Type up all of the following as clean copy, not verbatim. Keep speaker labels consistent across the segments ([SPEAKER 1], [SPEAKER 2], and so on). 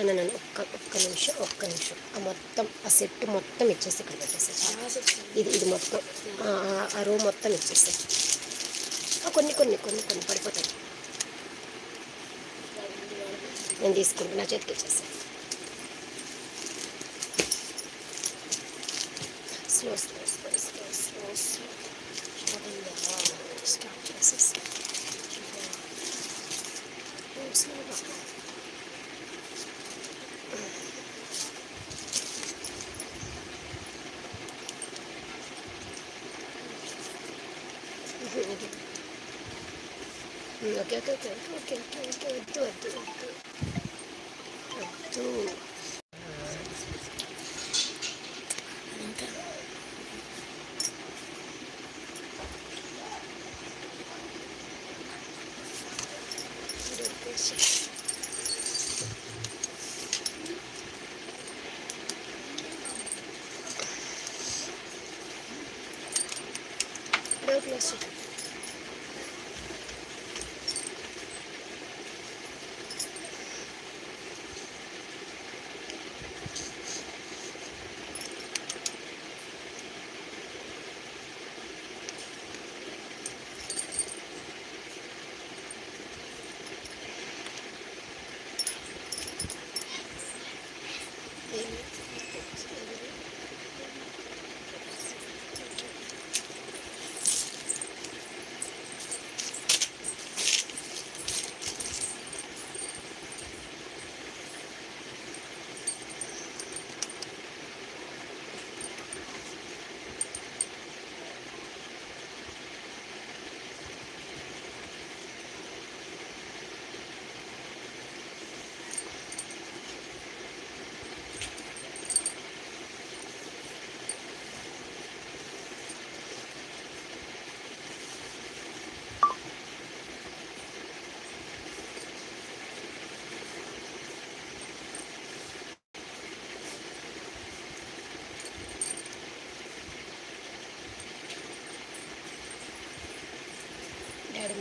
[SPEAKER 1] నన్ను ఒక్క నిమిషం మొత్తం ఆ సెట్ మొత్తం ఇచ్చేసి ఇక్కడ పెట్టేసి ఇది మొత్తం ఆ రో మొత్తం ఇచ్చేసి కొన్ని పడిపోతాయి. నేను తీసుకుంటున్నా, నా చేతికి ఇచ్చేస్తాను. స్లో స్టార్ట్ చేసేసి స్లోగా ఓకే వద్దు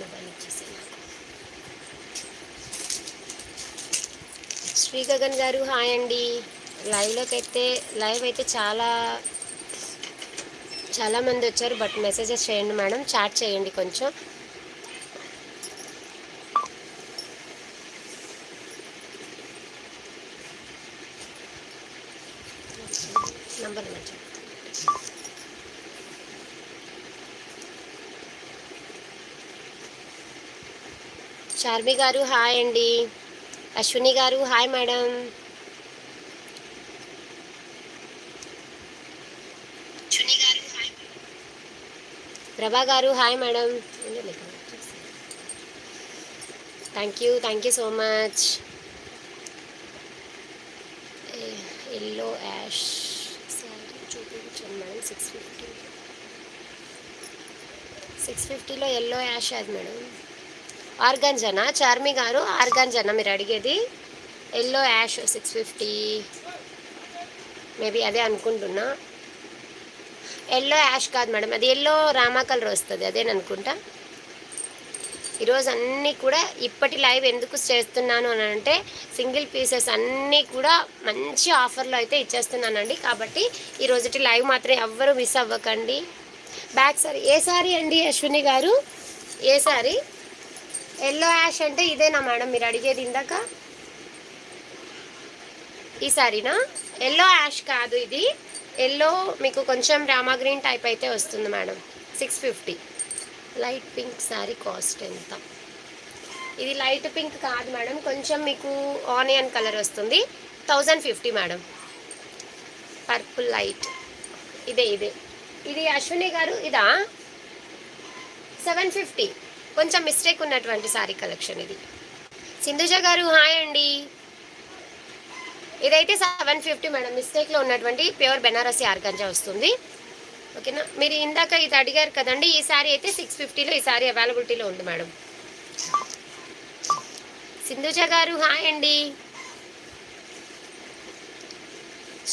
[SPEAKER 1] మొబైల్ ఇచ్చేసి నాకు. శ్రీ గగన్ గారు హాయ్ అండి. లైవ్ అయితే చాలా మంది వచ్చారు, బట్ మెసేజెస్ చేయండి మేడం, చాట్ చేయండి కొంచెం. నంబర్ మంచి చార్మి గారు హాయ్ అండి. అశ్విని గారు హాయ్ మేడం. ప్రభా గారు hi madam. Thank you so much. Yellow ash sari చూపించండి మేడం. 650లో ఎల్లో యాష్ అది మేడం. ఆర్గాంజానా చార్మి గారు? ఆర్గాంజానా మీరు అడిగేది? ఎల్లో యాష్ 650 మేబీ అదే అనుకుంటున్నా. ఎల్లో యాష్ కాదు మేడం, అది ఎల్లో రామా కలర్ వస్తుంది, అదేననుకుంటా. ఈరోజు అన్నీ కూడా ఇప్పటి లైవ్ ఎందుకు చేస్తున్నాను అని అంటే, సింగిల్ పీసెస్ అన్నీ కూడా మంచి ఆఫర్లో అయితే ఇచ్చేస్తున్నానండి. కాబట్టి ఈరోజుటి లైవ్ మాత్రం ఎవ్వరూ మిస్ అవ్వకండి. బ్యాక్ సారీ ఏ సారీ అండి అశ్విని గారు? ఏ సారీ? ఎల్లో యాష్ అంటే ఇదేనా మేడం మీరు అడిగేది ఇందాక? ఈ సారీనా? ఎల్లో యాష్ కాదు ఇది. ఎల్లో మీకు కొంచెం రామా గ్రీన్ టైప్ అయితే వస్తుంది madam. 650. Light pink sari cost ఎంత? ఇది లైట్ పింక్ కాదు మేడం, కొంచెం మీకు ఆనియన్ కలర్ వస్తుంది. 1050 మేడం. పర్పుల్ లైట్ ఇదే ఇది అశ్విని గారు ఇదా? 750. కొంచెం మిస్టేక్ ఉన్నటువంటి శారీ కలెక్షన్ ఇది. సింధుజ గారు హాయ్ అండి. ఇదైతే 750 మేడం, మిస్టేక్లో ఉన్నటువంటి ప్యూర్ బెనారసీ ఆర్గాంజా వస్తుంది. ఓకేనా? మీరు ఇందాక ఇది అడిగారు కదండి, ఈ శారీ అయితే 650లో ఈ శారీ అవైలబిలిటీలో ఉంది మేడం. సింధుజ గారు హాయ్ అండి.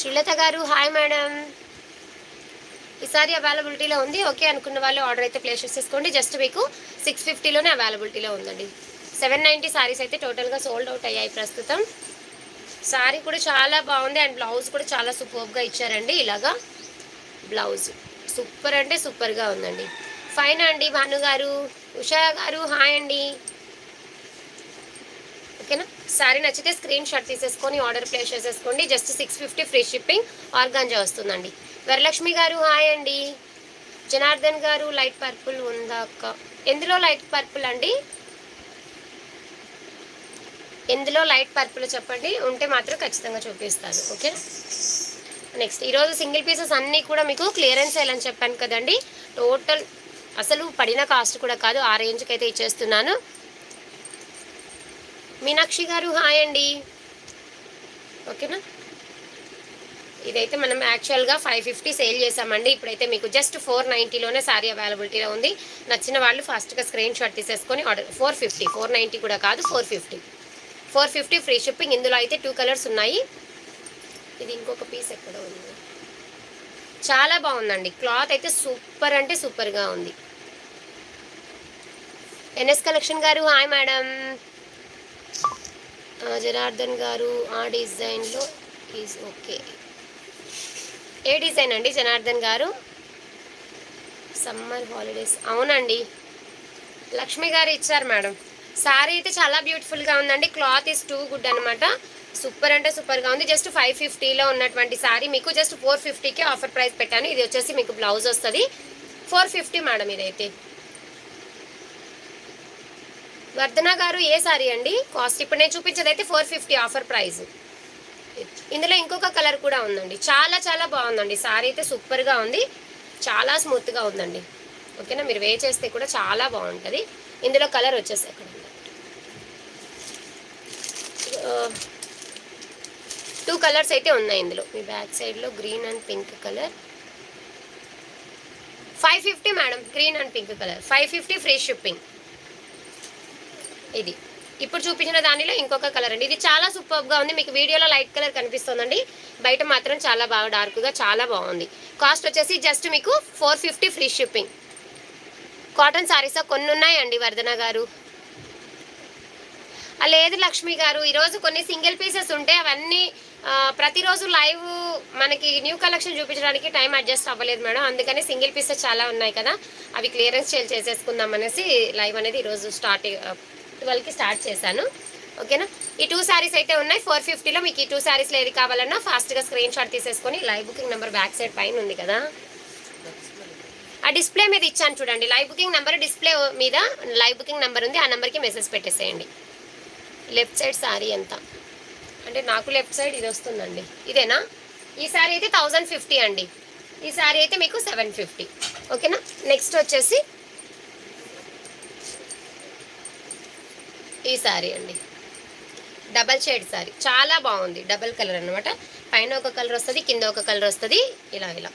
[SPEAKER 1] శ్రీలత గారు హాయ్ మేడం. ఈ సారీ అవైలబిలిటీలో ఉంది. ఓకే అనుకున్న వాళ్ళు ఆర్డర్ అయితే ప్లేస్ చేసేసుకోండి. జస్ట్ మీకు 650లోనే అవైలబిలిటీలో ఉందండి. 790 సారీస్ అయితే టోటల్గా సోల్డ్ అవుట్ అయ్యాయి ప్రస్తుతం. సారీ కూడా చాలా బాగుంది అండ్ బ్లౌజ్ కూడా చాలా సూపర్గా ఇచ్చారండి. ఇలాగా బ్లౌజ్ సూపర్ అంటే సూపర్గా ఉందండి. ఫైన్ అండి భాను గారు. ఉషా గారు హాయ్ అండి. ఓకేనా, సారీ నచ్చితే స్క్రీన్ షాట్ తీసేసుకొని ఆర్డర్ ప్లేస్ చేసేసుకోండి. Just 650 free shipping. ఆర్గాంజా వస్తుందండి. వరలక్ష్మి గారు హాయ్ అండి. జనార్దన్ గారు లైట్ పర్పుల్ ఉందా అక్క? ఎందులో లైట్ పర్పుల్ అండి? ఎందులో లైట్ పర్పుల్ చెప్పండి, ఉంటే మాత్రం ఖచ్చితంగా చూపిస్తాను. ఓకే, నెక్స్ట్ ఈరోజు సింగిల్ పీసెస్ అన్నీ కూడా మీకు క్లియరెన్స్ సేల్ చెప్పాను కదండి. టోటల్ అసలు పడిన కాస్ట్ కూడా కాదు, ఆ రేంజ్కి అయితే ఇచ్చేస్తున్నాను. మీనాక్షి గారు హాయ్ అండి. ఓకేనా, ఇదైతే మనం యాక్చువల్గా 550 సేల్ చేసామండి. ఇప్పుడైతే మీకు జస్ట్ 490లోనే శారీ అవైలబిలిటీలో ఉంది. నచ్చిన వాళ్ళు ఫాస్ట్గా స్క్రీన్ షాట్ తీసేసుకొని ఆర్డర్. 450, 490 కూడా కాదు, 450 ఫ్రీ షిప్పింగ్. ఇందులో అయితే 2 కలర్స్ ఉన్నాయి. ఇది ఇంకొక పీస్ ఎక్కడ ఉంది. చాలా బాగుందండి, క్లాత్ అయితే సూపర్ అంటే సూపర్గా ఉంది. ఎన్ఎస్ కలెక్షన్ గారు హాయ్ మేడం. జనార్దన్ గారు ఆ డిజైన్లో ఈజ్ ఓకే. ఏ డిజైన్ అండి జనార్దన్ గారు? సమ్మర్ హాలిడేస్ అవునండి, లక్ష్మి గారు ఇచ్చారు మేడం. శారీ అయితే చాలా బ్యూటిఫుల్గా ఉందండి. క్లాత్ ఈస్ టూ గుడ్ అనమాట. సూపర్ అంటే సూపర్గా ఉంది. జస్ట్ 550లో ఉన్నటువంటి శారీ మీకు జస్ట్ 450కే ఆఫర్ ప్రైస్ పెట్టాను. ఇది వచ్చేసి మీకు బ్లౌజ్ వస్తుంది. 450 మేడం ఇదైతే. వర్ధన గారు ఏ శారీ అండి కాస్ట్? ఇప్పుడు నేను చూపించేది అయితే 450 ఆఫర్ ప్రైస్. ఇందులో ఇంకొక కలర్ కూడా ఉందండి. చాలా చాలా బాగుందండి. శారీ అయితే సూపర్గా ఉంది, చాలా స్మూత్గా ఉందండి. ఓకేనా, మీరు వే చేస్తే కూడా చాలా బాగుంటుంది. ఇందులో కలర్ వచ్చేసి అక్కడ 2 కలర్స్ అయితే ఉన్నాయి ఇందులో. మీ బ్యాక్ సైడ్లో green and pink colour. 550 madam, green and pink colour 550 free shipping. ఇది ఇప్పుడు చూపించిన దానిలో ఇంకొక కలర్ అండి. ఇది చాలా సూపర్గా ఉంది. మీకు వీడియోలో లైట్ కలర్ కనిపిస్తుందండి, బయట మాత్రం చాలా బాగా డార్క్గా చాలా బాగుంది. కాస్ట్ వచ్చేసి జస్ట్ మీకు 450 ఫ్రీ షిప్పింగ్. కాటన్ సారీస్ కొన్ని ఉన్నాయండి వర్ధన గారు. లేదు లక్ష్మి గారు, ఈరోజు కొన్ని సింగిల్ పీసెస్ ఉంటే అవన్నీ ప్రతిరోజు లైవ్ మనకి న్యూ కలెక్షన్ చూపించడానికి టైం అడ్జస్ట్ అవ్వలేదు మేడం. అందుకని సింగిల్ పీసెస్ చాలా ఉన్నాయి కదా, అవి క్లియరెన్స్ సేల్ చేసేసుకుందాం అనేసి లైవ్ అనేది ఈరోజు 12కి స్టార్ట్ చేశాను. ఓకేనా, ఈ 2 శారీస్ అయితే ఉన్నాయి 450లో. మీకు ఈ 2 శారీస్లో ఏది కావాలన్నా ఫాస్ట్గా స్క్రీన్ షాట్ తీసేసుకొని live booking number back side పైన ఉంది కదా, ఆ డిస్ప్లే మీద ఇచ్చాను చూడండి. లైవ్ బుకింగ్ నెంబర్ డిస్ప్లే మీద లైవ్ బుకింగ్ నెంబర్ ఉంది, ఆ నెంబర్కి మెసేజ్ పెట్టేసేయండి. లెఫ్ట్ సైడ్ శారీ ఎంత అంటే నాకు లెఫ్ట్ సైడ్ ఇది వస్తుందండి. ఇదేనా? ఈ శారీ అయితే 1050 అండి. ఈ శారీ అయితే మీకు 750. ఓకేనా, నెక్స్ట్ వచ్చేసి ఈ శారీ అండి, డబల్ షేడ్ శారీ చాలా బాగుంది. డబల్ కలర్ అనమాట. పైన ఒక కలర్ వస్తుంది, కింద ఒక కలర్ వస్తుంది. ఇలా ఇలా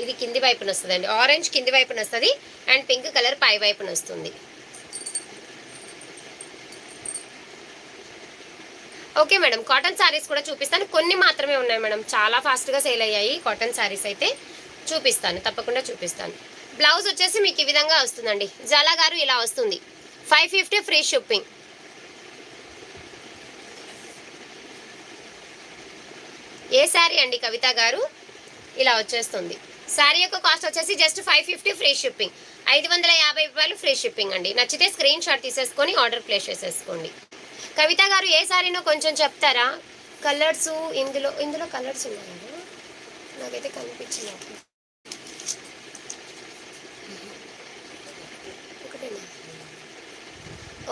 [SPEAKER 1] ఇది కింది వైపున వస్తుందండి. ఆరెంజ్ కింది వైపున వస్తుంది అండ్ పింక్ కలర్ పై వైపున వస్తుంది. ఓకే మేడం, కాటన్ శారీస్ కూడా చూపిస్తాను. కొన్ని మాత్రమే ఉన్నాయి మేడం, చాలా ఫాస్ట్గా సేల్ అయ్యాయి కాటన్ శారీస్ అయితే. చూపిస్తాను, తప్పకుండా చూపిస్తాను. బ్లౌజ్ వచ్చేసి మీకు ఈ విధంగా వస్తుందండి. జలా గారు ఇలా వస్తుంది. 550 ఫ్రీ షిప్పింగ్. ఏ శారీ అండి కవిత గారు? ఇలా వచ్చేస్తుంది. శారీ యొక్క కాస్ట్ వచ్చేసి జస్ట్ 550 ఫ్రీ షిప్పింగ్. 550 రూపాయలు ఫ్రీ షిప్పింగ్ అండి. నచ్చితే స్క్రీన్ షాట్ తీసేసుకొని ఆర్డర్ ప్లేస్ చేసేసుకోండి. కవిత గారు ఏ శారీనో కొంచెం చెప్తారా? కలర్స్ ఇందులో కలర్స్ ఉన్నాయి, నాకైతే కనిపించింది.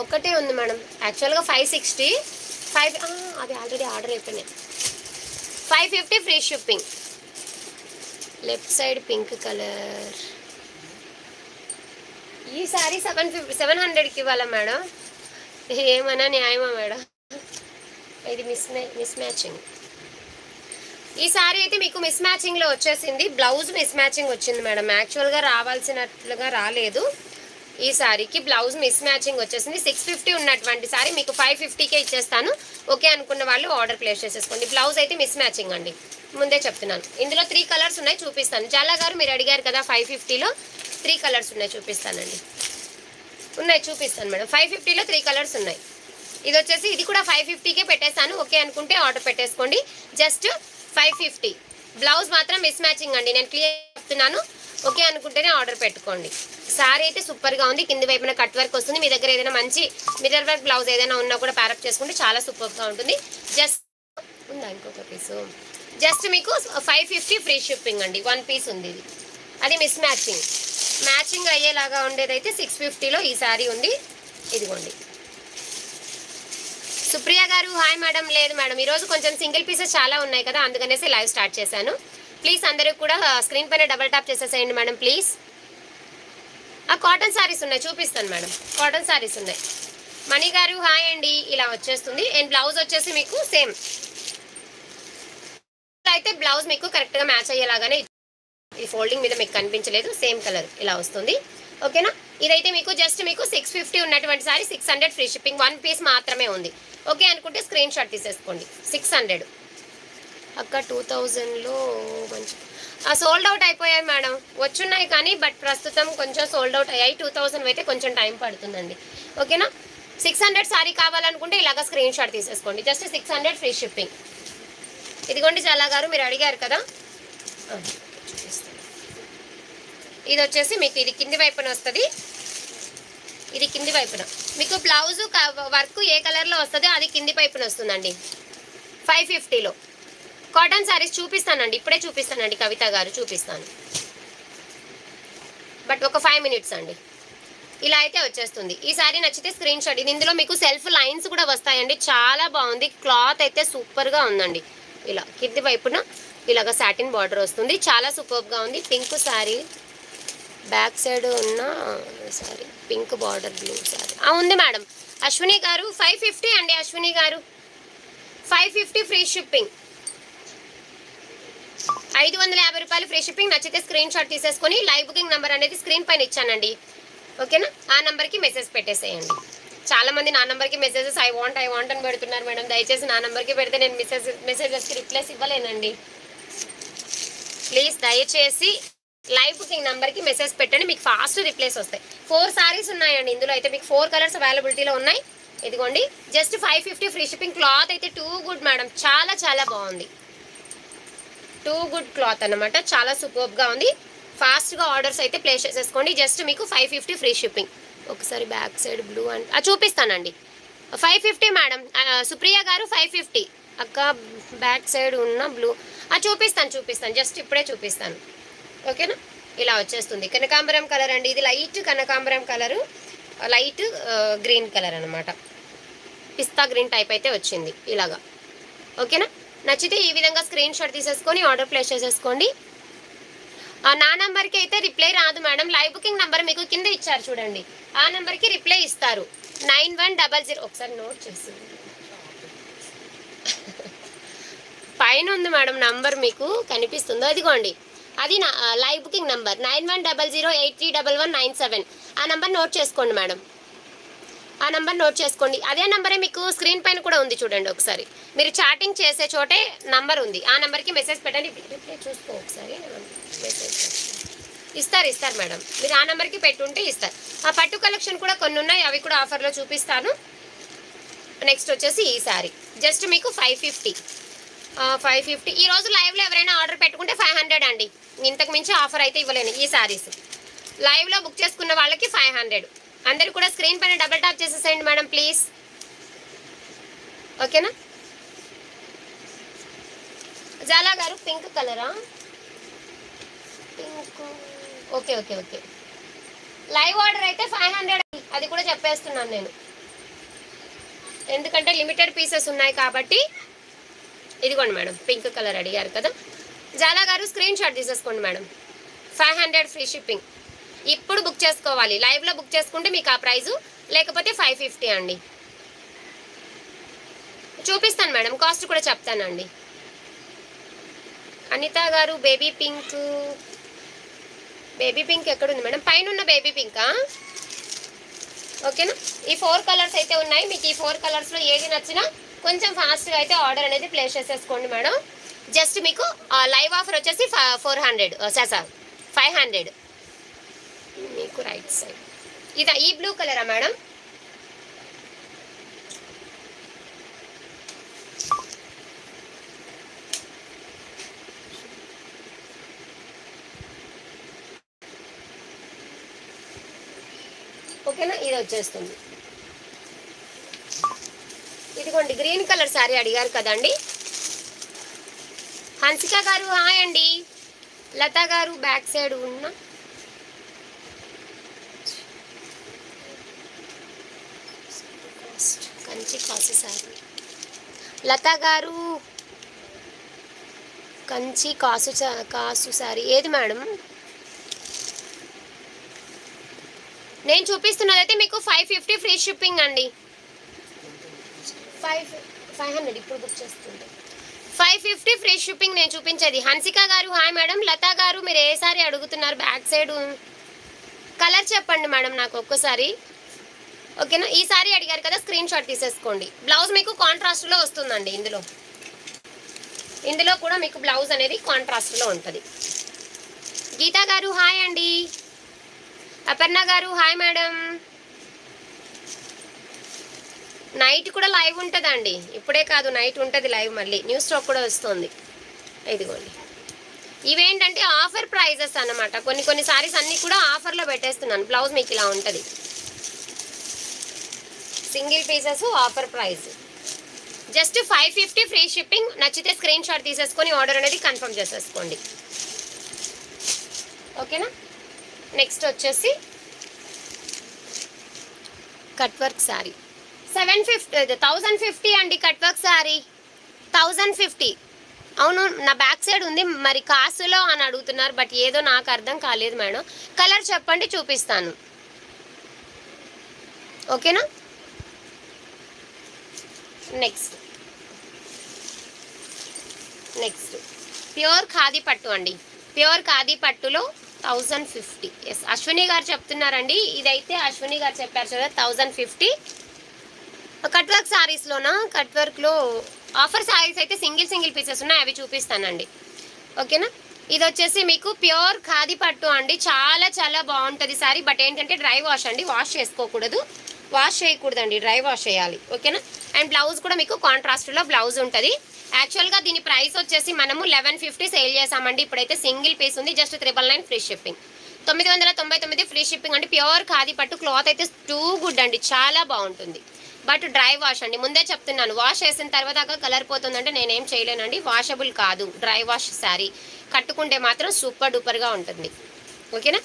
[SPEAKER 1] ఒకటే ఉంది మేడం, యాక్చువల్గా 560. అది ఆల్రెడీ ఆర్డర్ అయిపోయినాయి. 550 free shipping. Left side pink colour. ఈ శారీ 700కి ఇవ్వాలా మేడం? ఏమన్నా న్యాయమా మేడం? ఇది మిస్ మ్యాచింగ్. ఈ శారీ అయితే మీకు మిస్ మ్యాచింగ్లో వచ్చేసింది. బ్లౌజ్ మిస్ మ్యాచింగ్ వచ్చింది మేడం, యాక్చువల్గా రావాల్సినట్లుగా రాలేదు. ఈ శారీకి బ్లౌజ్ మిస్ మ్యాచింగ్ వచ్చేసింది. 650 ఉన్నటువంటి శారీ మీకు 550కే ఇచ్చేస్తాను. ఓకే అనుకున్న వాళ్ళు ఆర్డర్ ప్లేస్ చేసేసుకోండి. బ్లౌజ్ అయితే మిస్ మ్యాచింగ్ అండి, ముందే చెప్తున్నాను. ఇందులో 3 కలర్స్ ఉన్నాయి, చూపిస్తాను. చాలా గారు మీరు అడిగారు కదా 550లో 3 కలర్స్ ఉన్నాయి, చూపిస్తానండి. చూపిస్తాను మేడం. 550లో 3 కలర్స్ ఉన్నాయి. ఇది వచ్చేసి ఇది కూడా 550కే పెట్టేస్తాను. ఓకే అనుకుంటే ఆర్డర్ పెట్టేసుకోండి. జస్ట్ 550. బ్లౌజ్ మాత్రం మిస్ మ్యాచింగ్ అండి, నేను క్లియర్ చెప్తున్నాను. ఓకే అనుకుంటేనే ఆర్డర్ పెట్టుకోండి. సారీ అయితే సూపర్గా ఉంది. కింది వైపున కట్ వర్క్ వస్తుంది. మీ దగ్గర ఏదైనా మంచి మిర్రర్ వర్క్ బ్లౌజ్ ఏదైనా ఉన్నా కూడా ప్యారప్ చేసుకుంటే చాలా సూపర్గా ఉంటుంది. జస్ట్ ఉందా ఇంకొక పీసు? జస్ట్ మీకు 550 ఫ్రీ షిప్పింగ్ అండి. 1 పీస్ ఉంది ఇది, అది మిస్ మ్యాచింగ్. మ్యాచింగ్ అయ్యేలాగా ఉండేదైతే 650లో ఈ సారీ ఉంది. ఇదిగోండి. సుప్రియ గారు హాయ్ మేడం. లేదు మేడం, ఈరోజు కొంచెం సింగిల్ పీసెస్ చాలా ఉన్నాయి కదా, అందుకనేసి లైవ్ స్టార్ట్ చేశాను. ప్లీజ్ అందరూ కూడా స్క్రీన్ పైన డబల్ టాప్ చేసేసేయండి మేడం ప్లీజ్. కాటన్ సారీస్ ఉన్నాయి, చూపిస్తాను మేడం. కాటన్ సారీస్ ఉన్నాయి. మణి గారు హాయ్ అండి. ఇలా వచ్చేస్తుంది. అండ్ బ్లౌజ్ వచ్చేసి మీకు సేమ్ అయితే బ్లౌజ్ మీకు కరెక్ట్గా మ్యాచ్ అయ్యేలాగానే, ఈ ఫోల్డింగ్ మీద మీకు కనిపించలేదు, సేమ్ కలర్ ఇలా వస్తుంది. ఓకేనా? ఇదైతే మీకు జస్ట్ మీకు 650 ఉన్నటువంటి సారీ 600 ఫ్రీ షిప్పింగ్. 1 పీస్ మాత్రమే ఉంది. ఓకే అనుకుంటే స్క్రీన్ షాట్ తీసేసుకోండి. 600 అక్క 2000లో మంచి సోల్డ్ అవుట్ అయిపోయాయి మేడం. వచ్చున్నాయి కానీ బట్ ప్రస్తుతం కొంచెం సోల్డ్ అవుట్ అయ్యాయి. 2000 అయితే కొంచెం టైం పడుతుందండి. ఓకేనా? 600 సారీ కావాలనుకుంటే ఇలాగ స్క్రీన్ షాట్ తీసేసుకోండి. Just 600 free shipping. ఇదిగోండి చాలా గారు, మీరు అడిగారు కదా, ఇది వచ్చేసి మీకు ఇది కింది వైపున వస్తుంది. ఇది కింది వైపున మీకు బ్లౌజ్ వర్క్ ఏ కలర్లో వస్తుందో అది కింది వైపున వస్తుందండి. 550లో కాటన్ శారీస్ చూపిస్తానండి, ఇప్పుడే చూపిస్తానండి కవిత గారు, చూపిస్తాను. బట్ ఒక 5 మినిట్స్ అండి. ఇలా అయితే వచ్చేస్తుంది. ఈ సారీ నచ్చితే స్క్రీన్ షాట్. ఇది ఇందులో మీకు సెల్ఫ్ లైన్స్ కూడా వస్తాయండి. చాలా బాగుంది. క్లాత్ అయితే సూపర్గా ఉందండి. ఇలా కింది వైపున ఇలాగ సాటిన్ బార్డర్ వస్తుంది. చాలా సూపర్గా ఉంది. పింక్ శారీ, బ్యాక్ సైడ్ ఉన్న sorry pink border blue sorry ఉంది మేడం. అశ్విని గారు 550 అండి. అశ్విని గారు 550 ఫ్రీ షిప్పింగ్. 550 రూపాయలు ఫ్రీ షిప్పింగ్. నచ్చితే స్క్రీన్ షాట్ తీసేసుకొని లైవ్ బుకింగ్ నెంబర్ అనేది స్క్రీన్ పైన ఇచ్చానండి. ఓకేనా? ఆ నెంబర్కి మెసేజ్ పెట్టేసేయండి. చాలా మంది నా నెంబర్కి మెసేజెస్ ఐ వాంట్ అని పెడుతున్నారు మేడం. దయచేసి నా నెంబర్కి పెడితే నేను మెసేజెస్కి రిప్లైస్ ఇవ్వలేనండి. ప్లీజ్ దయచేసి లైవ్ బుకింగ్ నెంబర్కి మెసేజ్ పెట్టండి, మీకు ఫాస్ట్ రిప్లైస్ వస్తాయి. 4 సారీస్ ఉన్నాయండి ఇందులో అయితే. మీకు 4 కలర్స్ అవైలబిలిటీలో ఉన్నాయి. ఇదిగోండి జస్ట్ 550 ఫ్రీ షిప్పింగ్. క్లాత్ అయితే టూ గుడ్ మేడం, చాలా చాలా బాగుంది. టూ గుడ్ క్లాత్ అనమాట, చాలా సూపర్గా ఉంది. ఫాస్ట్గా ఆర్డర్స్ అయితే ప్లేస్ చేసేసుకోండి. జస్ట్ మీకు 550 ఫ్రీ షిప్పింగ్. ఒకసారి బ్యాక్ సైడ్ బ్లూ అంటే చూపిస్తానండి. 550 మేడం. సుప్రియ గారు 550. అక్క బ్యాక్ సైడ్ ఉన్న బ్లూ చూపిస్తాను. జస్ట్ ఇప్పుడే చూపిస్తాను. ఓకేనా? ఇలా వచ్చేస్తుంది. కనకాంబరం కలర్ అండి. ఇది లైట్ కనకాంబరం కలరు, లైట్ గ్రీన్ కలర్ అనమాట. పిస్తా గ్రీన్ టైప్ అయితే వచ్చింది ఇలాగా. ఓకేనా? నచ్చితే ఈ విధంగా స్క్రీన్ షాట్ తీసేసుకొని ఆర్డర్ ప్లేస్ చేసేసుకోండి. నా నెంబర్కి అయితే రిప్లై రాదు మేడం. లైవ్ బుకింగ్ నెంబర్ మీకు కింద ఇచ్చారు చూడండి, ఆ నెంబర్కి రిప్లై ఇస్తారు. 9100. ఒకసారి నోట్ చేసి పైన ఉంది మేడం నంబర్, మీకు కనిపిస్తుందో అదిగోండి, అది నా లైవ్ బుకింగ్ నెంబర్ 9100831197. ఆ నెంబర్ నోట్ చేసుకోండి మేడం. ఆ నెంబర్ నోట్ చేసుకోండి. అదే నెంబరే మీకు స్క్రీన్ పైన కూడా ఉంది చూడండి. ఒకసారి మీరు చాటింగ్ చేసే చోటే నంబర్ ఉంది. ఆ నెంబర్కి మెసేజ్ పెట్టండి. రిప్లై చూసుకో ఒకసారి. మెసేజ్ ఇస్తారు మేడం. మీరు ఆ నెంబర్కి పెట్టుంటే ఇస్తారు. ఆ పట్టు కలెక్షన్ కూడా కొన్ని ఉన్నాయి, అవి కూడా ఆఫర్లో చూపిస్తాను. నెక్స్ట్ వచ్చేసి ఈ సారీ జస్ట్ మీకు 550. ఈరోజు లైవ్లో ఎవరైనా ఆర్డర్ పెట్టుకుంటే 500 అండి. ఇంతకు మించి ఆఫర్ అయితే ఇవ్వలేను. ఈ సారీస్ లైవ్లో బుక్ చేసుకున్న వాళ్ళకి 500. అందరూ కూడా స్క్రీన్ పైన డబల్ టాప్ చేసేసేయండి మేడం ప్లీజ్. ఓకేనా? జాలా గారు పింక్ కలరా? పింక్. ఓకే. లైవ్ ఆర్డర్ అయితే 500. అది కూడా చెప్పేస్తున్నాను నేను, ఎందుకంటే లిమిటెడ్ పీసెస్ ఉన్నాయి కాబట్టి. ఇదిగోండి మేడం, పింక్ కలర్ అడిగారు కదా. జాలా గారు స్క్రీన్ షాట్ తీసేసుకోండి మేడం. 500 free shipping. ఇప్పుడు బుక్ చేసుకోవాలి. లైవ్లో బుక్ చేసుకుంటే మీకు ఆ ప్రైజు, లేకపోతే 550 అండి. చూపిస్తాను మేడం, కాస్ట్ కూడా చెప్తానండి. అనిత గారు బేబీ పింక్ ఎక్కడుంది మేడం? పైన ఉన్న బేబీ పింకా? ఓకేనా? ఈ 4 కలర్స్ అయితే ఉన్నాయి. మీకు ఈ 4 కలర్స్లో ఏది నచ్చినా కొంచెం ఫాస్ట్గా అయితే ఆర్డర్ అనేది ప్లేస్ చేసేసుకోండి మేడం. జస్ట్ మీకు లైవ్ ఆఫర్ వచ్చేసి 500 మీకు రైట్ సైడ్. ఈ బ్లూ కలరా మేడం? ఓకేనా, ఇది వచ్చేస్తుంది. ఇదిగోండి గ్రీన్ కలర్ శారీ అడిగారు కదండి. హన్సిక గారు హాయ్ అండి. లత గారు బ్యాక్ సైడ్ ఉన్న కంచి కాసు శారీ. లత గారు కంచి కాసు శారీ ఏది మేడం? నేను చూపిస్తున్నదైతే మీకు 550 ఫ్రీ షిప్పింగ్ అండి. 500 ఇప్పుడు బుక్ చేస్తుంటే 550 ఫ్రీ షిప్పింగ్ నేను చూపించేది. హన్సిక గారు హాయ్ మేడం. లతా గారు మీరు ఏ సారీ అడుగుతున్నారు? బ్యాక్ సైడ్ కలర్ చెప్పండి మేడం నాకు ఒక్కసారి. ఓకేనా, ఈ సారీ అడిగారు కదా, స్క్రీన్ షాట్ తీసేసుకోండి. బ్లౌజ్ మీకు కాంట్రాస్ట్లో వస్తుందండి. ఇందులో కూడా మీకు బ్లౌజ్ అనేది కాంట్రాస్ట్లో ఉంటుంది. గీతా గారు హాయ్ అండి. అపర్ణ గారు హాయ్ మేడం. నైట్ కూడా లైవ్ ఉంటుందండి, ఇప్పుడే కాదు నైట్ ఉంటుంది లైవ్. మళ్ళీ న్యూస్ స్టాక్ కూడా వస్తుంది. ఇదిగోండి, ఇవేంటంటే ఆఫర్ ప్రైజెస్ అన్నమాట. కొన్ని సారీస్ అన్నీ కూడా ఆఫర్లో పెట్టేస్తున్నాను. బ్లౌజ్ మీకు ఇలా ఉంటుంది, single pieces offer price. Just 550 free shipping. నచ్చితే స్క్రీన్ షాట్ తీసేసుకొని ఆర్డర్ అనేది కన్ఫర్మ్ చేసేసుకోండి. ఓకేనా, నెక్స్ట్ వచ్చేసి కట్ వర్క్ శారీ 1050 అండి. Cut work sari 1050. అవును, నా బ్యాక్ సైడ్ ఉంది, మరి కాసులో అని అడుగుతున్నారు. బట్ ఏదో నాకు అర్థం కాలేదు మేడం. కలర్ చెప్పండి చూపిస్తాను. ఓకేనా, నెక్స్ట్ ప్యూర్ ఖాదీ పట్టు అండి. ప్యూర్ ఖాదీ పట్టులో 1050. ఎస్, అశ్విని గారు చెప్తున్నారండి. ఇదైతే అశ్విని గారు చెప్పారు కదా 1050. కట్ వర్క్ శారీస్లోనా? కట్ వర్క్లో ఆఫర్ శారీస్ అయితే సింగిల్ పీసెస్ ఉన్నాయి, అవి చూపిస్తానండి. ఓకేనా, ఇది వచ్చేసి మీకు ప్యూర్ ఖాదీ పట్టు అండి. చాలా చాలా బాగుంటుంది శారీ. బట్ ఏంటంటే డ్రై వాష్ అండి, వాష్ చేసుకోకూడదు, వాష్ చేయకూడదండి, డ్రై వాష్ చేయాలి. ఓకేనా, అండ్ బ్లౌజ్ కూడా మీకు కాంట్రాస్ట్లో బ్లౌజ్ ఉంటుంది. యాక్చువల్గా దీని ప్రైస్ వచ్చేసి మనము 1150 సేల్ చేసామండి. ఇప్పుడైతే సింగిల్ పీస్ ఉంది, just 999 free shipping. 999 free shipping అండి. ప్యూర్ ఖాదీ పట్టు. క్లాత్ అయితే టూ గుడ్ అండి, చాలా బాగుంటుంది. బట్ డ్రై వాష్ అండి, ముందే చెప్తున్నాను. వాష్ చేసిన తర్వాత కలర్ పోతుందంటే నేనేం చేయలేనండి. వాషబుల్ కాదు, డ్రై వాష్ శారీ. కట్టుకుంటే మాత్రం సూపర్ డూపర్గా ఉంటుంది. ఓకేనా,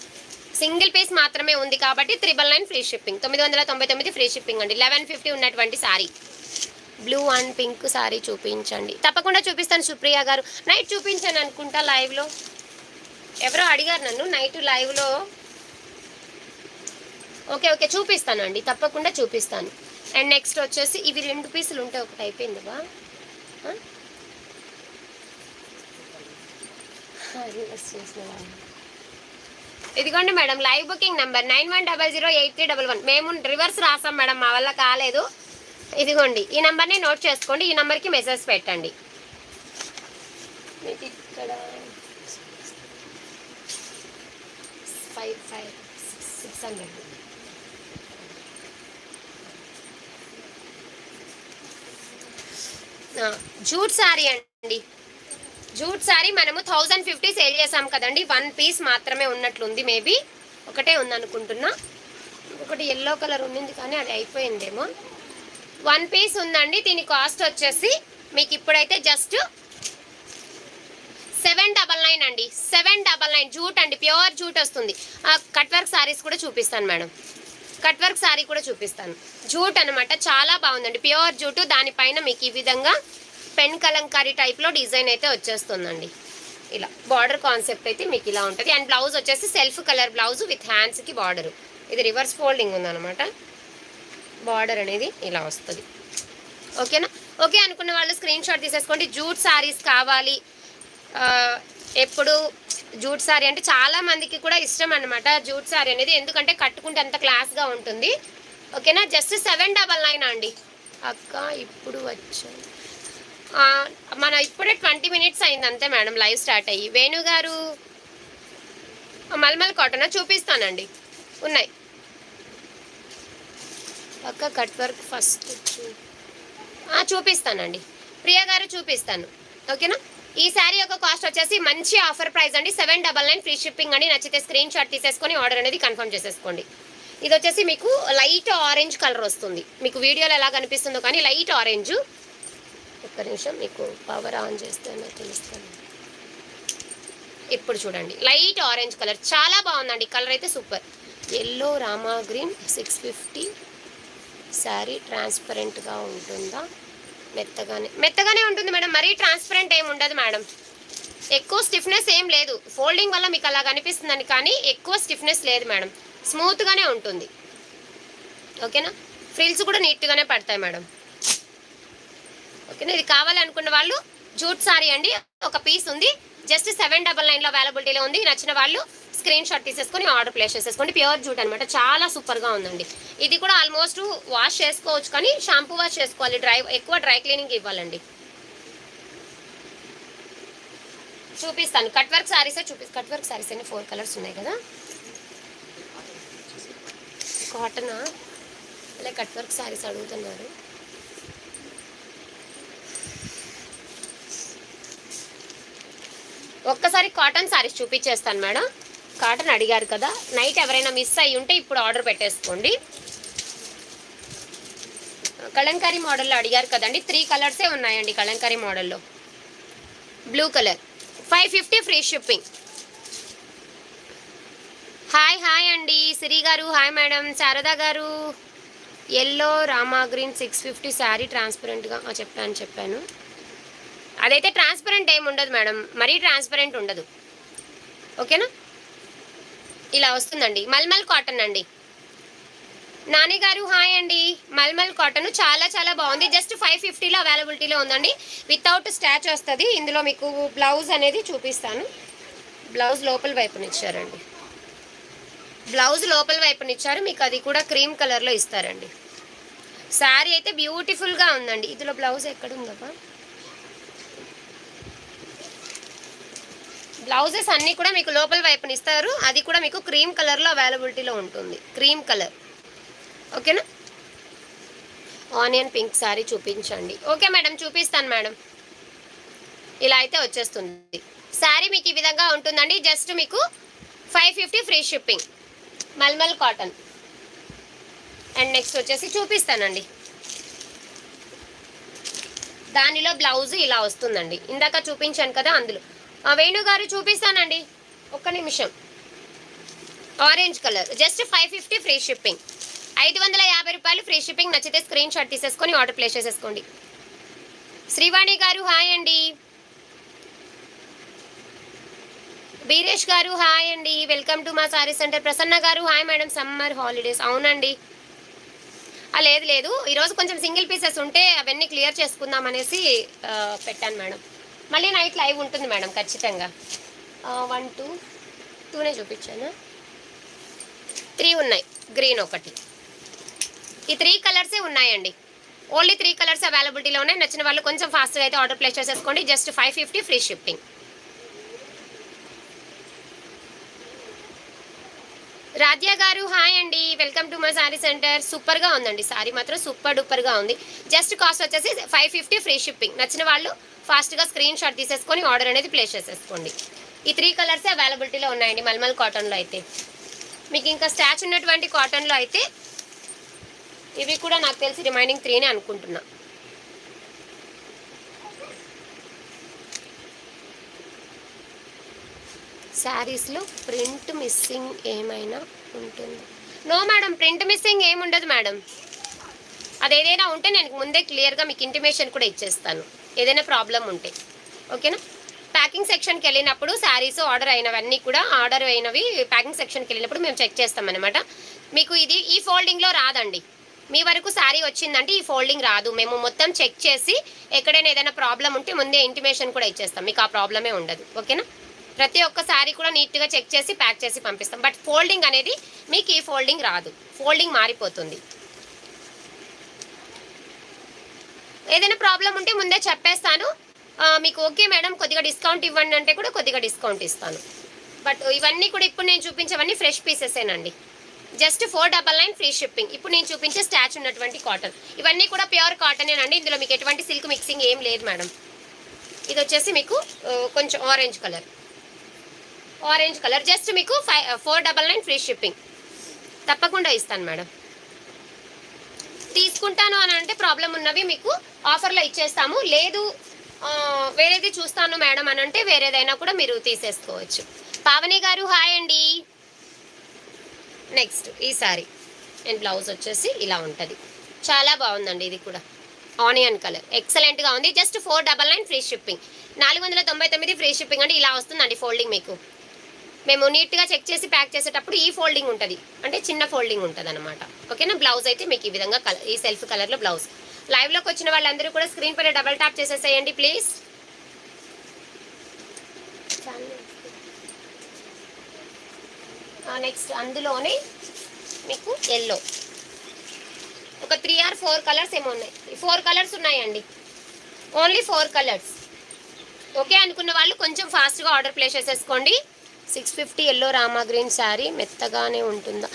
[SPEAKER 1] సింగిల్ పీస్ మాత్రమే ఉంది కాబట్టి 999 ఫ్రీ షిప్పింగ్. 999 ఫ్రీ షిప్పింగ్ అండి. 1150 ఉన్నటువంటి sari. Blue and pink sari చూపించండి. తప్పకుండా చూపిస్తాను సుప్రియ గారు. నైట్ చూపించాను అనుకుంటా లైవ్లో, ఎవరో అడిగారు నన్ను నైట్ లైవ్లో. ఓకే చూపిస్తాను అండి, తప్పకుండా చూపిస్తాను. అండ్ నెక్స్ట్ వచ్చేసి ఇవి 2 పీసులు ఉంటాయి, ఒకటి అయిపోయింది బా. ఇదిగోండి మేడం, లైవ్ బుకింగ్ నెంబర్ 91008311. మేము రివర్స్ రాసాం మేడం, మా వల్ల కాలేదు. ఇదిగోండి, ఈ నెంబర్ని నోట్ చేసుకోండి. ఈ నెంబర్కి మెసేజ్ పెట్టండి. మీకు ఇక్కడ 600. జూట్ శారీ అండి. జూట్ శారీ మనము 1050 సేల్ చేసాం కదండి. 1 పీస్ మాత్రమే ఉన్నట్లుంది, మేబీ ఒకటే ఉందనుకుంటున్నా. ఒకటి ఎల్లో కలర్ ఉండింది కానీ అది అయిపోయిందేమో. 1 పీస్ ఉందండి. దీని కాస్ట్ వచ్చేసి మీకు ఇప్పుడైతే జస్ట్ 799 అండి. 799 జూట్ అండి, ప్యూర్ జూట్ వస్తుంది. కట్ వర్క్ శారీస్ కూడా చూపిస్తాను మేడం, కట్ వర్క్ శారీ కూడా చూపిస్తాను. జూట్ అనమాట, చాలా బాగుందండి, ప్యూర్ జూటు. దానిపైన మీకు ఈ విధంగా పెన్ కలంకారీ టైప్లో డిజైన్ అయితే వచ్చేస్తుందండి. ఇలా బార్డర్ కాన్సెప్ట్ అయితే మీకు ఇలా ఉంటుంది. అండ్ బ్లౌజ్ వచ్చేసి సెల్ఫ్ కలర్ బ్లౌజ్ విత్ హ్యాండ్స్కి బార్డర్. ఇది రివర్స్ ఫోల్డింగ్ ఉందన్నమాట. బార్డర్ అనేది ఇలా వస్తుంది. ఓకేనా, ఓకే అనుకున్న వాళ్ళు స్క్రీన్ షాట్ తీసేసుకోండి. జూట్ శారీస్ కావాలి, ఎప్పుడు జూట్ శారీ అంటే చాలా మందికి కూడా ఇష్టం అనమాట జూట్ శారీ అనేది, ఎందుకంటే కట్టుకుంటే అంత క్లాస్గా ఉంటుంది. ఓకేనా, జస్ట్ 799 అండి. అక్క ఇప్పుడు వచ్చాను, మన ఇప్పుడే 20 మినిట్స్ అయింది అంతే మేడం లైవ్ స్టార్ట్ అయ్యి. వేణుగారు మల్మల్ కాటన్ చూపిస్తానండి, ఉన్నాయి. అక్క కట్ వర్క్ ఫస్ట్ చూపిస్తానండి. ప్రియా గారు చూపిస్తాను. ఓకేనా, ఈ శారీ యొక్క కాస్ట్ వచ్చేసి మంచి ఆఫర్ ప్రైస్ అండి, 799 ఫ్రీ షిప్పింగ్ అండి. నచ్చితే స్క్రీన్ షాట్ తీసేసుకొని ఆర్డర్ అనేది కన్ఫర్మ్ చేసేసుకోండి. ఇది వచ్చేసి మీకు లైట్ ఆరెంజ్ కలర్ వస్తుంది. మీకు వీడియోలో ఎలా కనిపిస్తుందో కానీ లైట్ ఆరెంజ్. ఒక్క నిమిషం మీకు పవర్ ఆన్ చేస్తే తెలుస్తుంది. ఇప్పుడు చూడండి లైట్ ఆరెంజ్ కలర్ చాలా బాగుందండి. కలర్ అయితే super. Yellow Rama green 650 sari ట్రాన్స్పరెంట్గా ఉంటుందా? మెత్తగానే ఉంటుంది మేడం. మరీ ట్రాన్స్పరెంట్ ఏమి ఉండదు మేడం. ఎక్కువ స్టిఫ్నెస్ ఏం లేదు. ఫోల్డింగ్ వల్ల మీకు అలా కనిపిస్తుందని కానీ ఎక్కువ స్టిఫ్నెస్ లేదు మేడం. స్మూత్గానే ఉంటుంది. ఓకేనా? ఫ్రిల్స్ కూడా నీట్గానే పడతాయి మేడం. ఓకేనా? ఇది కావాలి అనుకున్న వాళ్ళు జూట్ సారీ అండి. ఒక పీస్ ఉంది. జస్ట్ 799లో అవైలబిలిటీలో ఉంది. నచ్చిన వాళ్ళు స్క్రీన్ షాట్ తీసేసుకొని ఆర్డర్ ప్లేస్ చేసేసుకోండి. ప్యూర్ జూట్ అనమాట. చాలా సూపర్గా ఉందండి. ఇది కూడా ఆల్మోస్ట్ వాష్ చేసుకోవచ్చు కానీ షాంపూ వాష్ చేసుకోవాలి. ఎక్కువ డ్రై క్లీనింగ్ ఇవ్వాలండి. చూపిస్తాను. కట్ వర్క్ శారీసే కట్ వర్క్ శారీస్ అన్ని 4 కలర్స్ ఉన్నాయి కదా. కాటనా ఇలా కట్ వర్క్ శారీస్ అడుగుతున్నారు. ఒక్కసారి కాటన్ శారీస్ చూపించేస్తాను మేడం. కాటన్ అడిగారు కదా, నైట్ ఎవరైనా మిస్ అయ్యి ఉంటే ఇప్పుడు ఆర్డర్ పెట్టేసుకోండి. కలంకారీ మోడల్లో అడిగారు కదండి. 3 కలర్సే ఉన్నాయండి కలంకారీ మోడల్లో. Blue colour 550 free shipping. Hi అండి సిరి గారు. Hi madam. శారదా గారు. ఎల్లో రామా గ్రీన్ 650 శారీ ట్రాన్స్పరెంట్గా చెప్పాను. అదైతే ట్రాన్స్పరెంట్ ఏమి ఉండదు మేడం. మరీ ట్రాన్స్పరెంట్ ఉండదు. ఓకేనా? ఇలా వస్తుందండి. మల్మల్ కాటన్ అండి. నాని గారు హాయ్ అండి. మల్మల్ కాటన్ చాలా బాగుంది. జస్ట్ 550లో అవైలబిలిటీలో ఉందండి. వితౌట్ స్టాచ్ వస్తుంది. ఇందులో మీకు బ్లౌజ్ అనేది చూపిస్తాను. బ్లౌజ్ లోపల వైపునిచ్చారండి. బ్లౌజ్ లోపల వైపునిచ్చారు. మీకు అది కూడా క్రీమ్ కలర్లో ఇస్తారండి. శారీ అయితే బ్యూటిఫుల్గా ఉందండి. ఇందులో బ్లౌజ్ ఎక్కడుందబ్బా? బ్లౌజెస్ అన్నీ కూడా మీకు లోపల వైపుని ఇస్తారు. అది కూడా మీకు క్రీమ్ కలర్లో అవైలబిలిటీలో ఉంటుంది. Cream colour. ఓకేనా? ఆనియన్ పింక్ శారీ చూపించండి. ఓకే మేడం, చూపిస్తాను మేడం. ఇలా అయితే వచ్చేస్తుంది శారీ. మీకు ఈ విధంగా ఉంటుందండి. జస్ట్ మీకు 550 free shipping. Mulmul cotton. And next వచ్చేసి చూపిస్తానండి. దానిలో బ్లౌజ్ ఇలా వస్తుందండి. ఇందాక చూపించాను కదా అందులో. వేణు గారు చూపిస్తానండి. ఒక్క నిమిషం. Orange colour just 550 free shipping. 550 రూపాయలు ఫ్రీ షిప్పింగ్. నచ్చితే స్క్రీన్ షాట్ తీసేసుకొని ఆర్డర్ ప్లేస్ చేసేసుకోండి. శ్రీవాణి గారు హాయ్ అండి. బీరేష్ గారు హాయ్ అండి. వెల్కమ్ టు మా సారీ సెంటర్. ప్రసన్న గారు హాయ్ మేడం. సమ్మర్ హాలిడేస్ అవునండి. లేదు ఈరోజు కొంచెం సింగిల్ పీసెస్ ఉంటే అవన్నీ క్లియర్ చేసుకుందాం అనేసి పెట్టాను మేడం. మళ్ళీ నైట్ లైవ్ ఉంటుంది మేడం ఖచ్చితంగా. 1 2 2నే చూపించాను. 3 ఉన్నాయి. గ్రీన్ ఒకటి. ఈ 3 కలర్సే ఉన్నాయండి. ఓన్లీ 3 కలర్స్ అవైలబిలిటీలో ఉన్నాయి. నచ్చిన వాళ్ళు కొంచెం ఫాస్ట్గా అయితే ఆర్డర్ ప్లేస్ చేసేసుకోండి. Just 550 free shipping. రాధ్య గారు హాయ్ అండి. Welcome to my sari centre. సూపర్గా ఉందండి. సారీ మాత్రం సూపర్ డూపర్గా ఉంది. జస్ట్ కాస్ట్ వచ్చేసి 550 ఫ్రీ షిప్పింగ్. నచ్చిన వాళ్ళు ఫాస్ట్గా స్క్రీన్ షాట్ తీసేసుకొని ఆర్డర్ అనేది ప్లేస్ చేసేసుకోండి. ఈ 3 కలర్సే అవైలబిలిటీలో ఉన్నాయండి మల్మల్ కాటన్లో అయితే. మీకు ఇంకా స్టాచ్ ఉన్నటువంటి కాటన్లో అయితే ఇవి కూడా నాకు తెలిసి రిమైనింగ్ 3నే అనుకుంటున్నా. శారీస్లో ప్రింట్ మిస్సింగ్ ఏమైనా ఉంటుంది? నో మేడం, ప్రింట్ మిస్సింగ్ ఏముండదు మేడం. అదేదైనా ఉంటే నేను ముందే క్లియర్గా మీకు ఇంటిమేషన్ కూడా ఇచ్చేస్తాను ఏదైనా ప్రాబ్లం ఉంటే. ఓకేనా? ప్యాకింగ్ సెక్షన్కి వెళ్ళినప్పుడు శారీస్ ఆర్డర్ అయినవన్నీ కూడా ఆర్డర్ అయినవి ప్యాకింగ్ సెక్షన్కి వెళ్ళినప్పుడు మేము చెక్ చేస్తామన్నమాట. మీకు ఇది ఈ ఫోల్డింగ్లో రాదండి. మీ వరకు శారీ వచ్చిందంటే ఈ ఫోల్డింగ్ రాదు. మేము మొత్తం చెక్ చేసి ఎక్కడైనా ఏదైనా ప్రాబ్లం ఉంటే ముందే ఇంటిమేషన్ కూడా ఇచ్చేస్తాం. మీకు ఆ ప్రాబ్లమే ఉండదు. ఓకేనా? ప్రతి ఒక్క శారీ కూడా నీట్గా చెక్ చేసి ప్యాక్ చేసి పంపిస్తాం. బట్ ఫోల్డింగ్ అనేది మీకు ఈ ఫోల్డింగ్ రాదు. ఫోల్డింగ్ మారిపోతుంది. ఏదైనా ప్రాబ్లం ఉంటే ముందే చెప్పేస్తాను. మీకు ఓకే మేడం కొద్దిగా డిస్కౌంట్ ఇవ్వండి అంటే కూడా కొద్దిగా డిస్కౌంట్ ఇస్తాను. బట్ ఇవన్నీ కూడా ఇప్పుడు నేను చూపించేవన్నీ ఫ్రెష్ పీసెసేనండి. Just 499 free shipping. ఇప్పుడు నేను చూపించే స్టాచ్ ఉన్నటువంటి కాటన్ ఇవన్నీ కూడా ప్యూర్ కాటనేనండి. ఇందులో మీకు ఎటువంటి సిల్క్ మిక్సింగ్ ఏం లేదు మేడం. ఇది వచ్చేసి మీకు కొంచెం ఆరెంజ్ కలర్ జస్ట్ మీకు 499 ఫ్రీ షిప్పింగ్. తప్పకుండా ఇస్తాను మేడం. తీసుకుంటాను అని అంటే ప్రాబ్లం ఉన్నవి మీకు ఆఫర్లో ఇచ్చేస్తాము. లేదు వేరేది చూస్తాను మేడం అని అంటే వేరేదైనా కూడా మీరు తీసేసుకోవచ్చు. పావని గారు హాయ్ అండి. నెక్స్ట్ ఈ సారీ అండ్ బ్లౌజ్ వచ్చేసి ఇలా ఉంటుంది. చాలా బాగుందండి. ఇది కూడా ఆనియన్ కలర్ ఎక్సలెంట్గా ఉంది. Just 499 free shipping. 499 free shipping అంటే ఇలా వస్తుందండి ఫోల్డింగ్. మీకు మేము నీట్గా చెక్ చేసి ప్యాక్ చేసేటప్పుడు ఈ ఫోల్డింగ్ ఉంటుంది, అంటే చిన్న ఫోల్డింగ్ ఉంటుంది అనమాట. ఓకేనా. బ్లౌజ్ అయితే మీకు ఈ విధంగా ఈ సెల్ఫ్ కలర్లో బ్లౌజ్. లైవ్లోకి వచ్చిన వాళ్ళందరూ కూడా స్క్రీన్ పైన డబల్ ట్యాప్ చేసేసేయండి ప్లీజ్. నెక్స్ట్ అందులోనే మీకు ఎల్లో ఒక 3 or 4 కలర్స్ ఏమో ఉన్నాయి. 4 కలర్స్ ఉన్నాయండి, ఓన్లీ 4 కలర్స్. ఓకే అనుకున్న వాళ్ళు కొంచెం ఫాస్ట్గా ఆర్డర్ ప్లేస్ చేసేసుకోండి. 650 ఎల్లో రామా గ్రీన్ శారీ మెత్తగానే ఉంటుందా?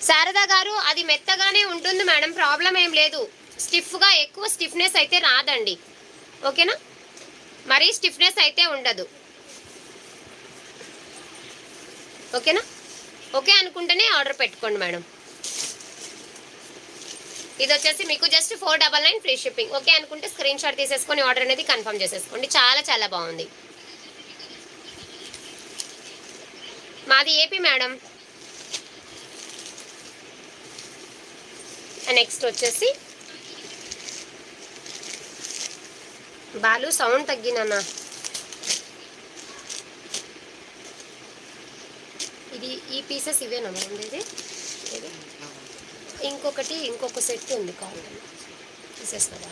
[SPEAKER 1] శారదా గారు అది మెత్తగానే ఉంటుంది మేడం, ప్రాబ్లం ఏం లేదు. స్టిఫ్గా ఎక్కువ స్టిఫ్నెస్ అయితే రాదండి. ఓకేనా, మరీ స్టిఫ్నెస్ అయితే ఉండదు. ఓకేనా. ఓకే అనుకుంటేనే ఆర్డర్ పెట్టుకోండి మేడం. ఇది వచ్చేసి మీకు జస్ట్ 499 ఫ్రీ షిప్పింగ్. ఓకే అనుకుంటే స్క్రీన్ షాట్ తీసేసుకొని ఆర్డర్ అనేది కన్ఫర్మ్ చేసేసుకోండి. చాలా చాలా బాగుంది. మాది ఏపీ మేడం. నెక్స్ట్ వచ్చేసి బాలు సౌండ్ తగ్గినా. ఇది ఈ పీసెస్ ఇవేనా మేడం? ఇది ఇంకొక సెట్ ఉంది కాటన్ పీసెస్ కదా,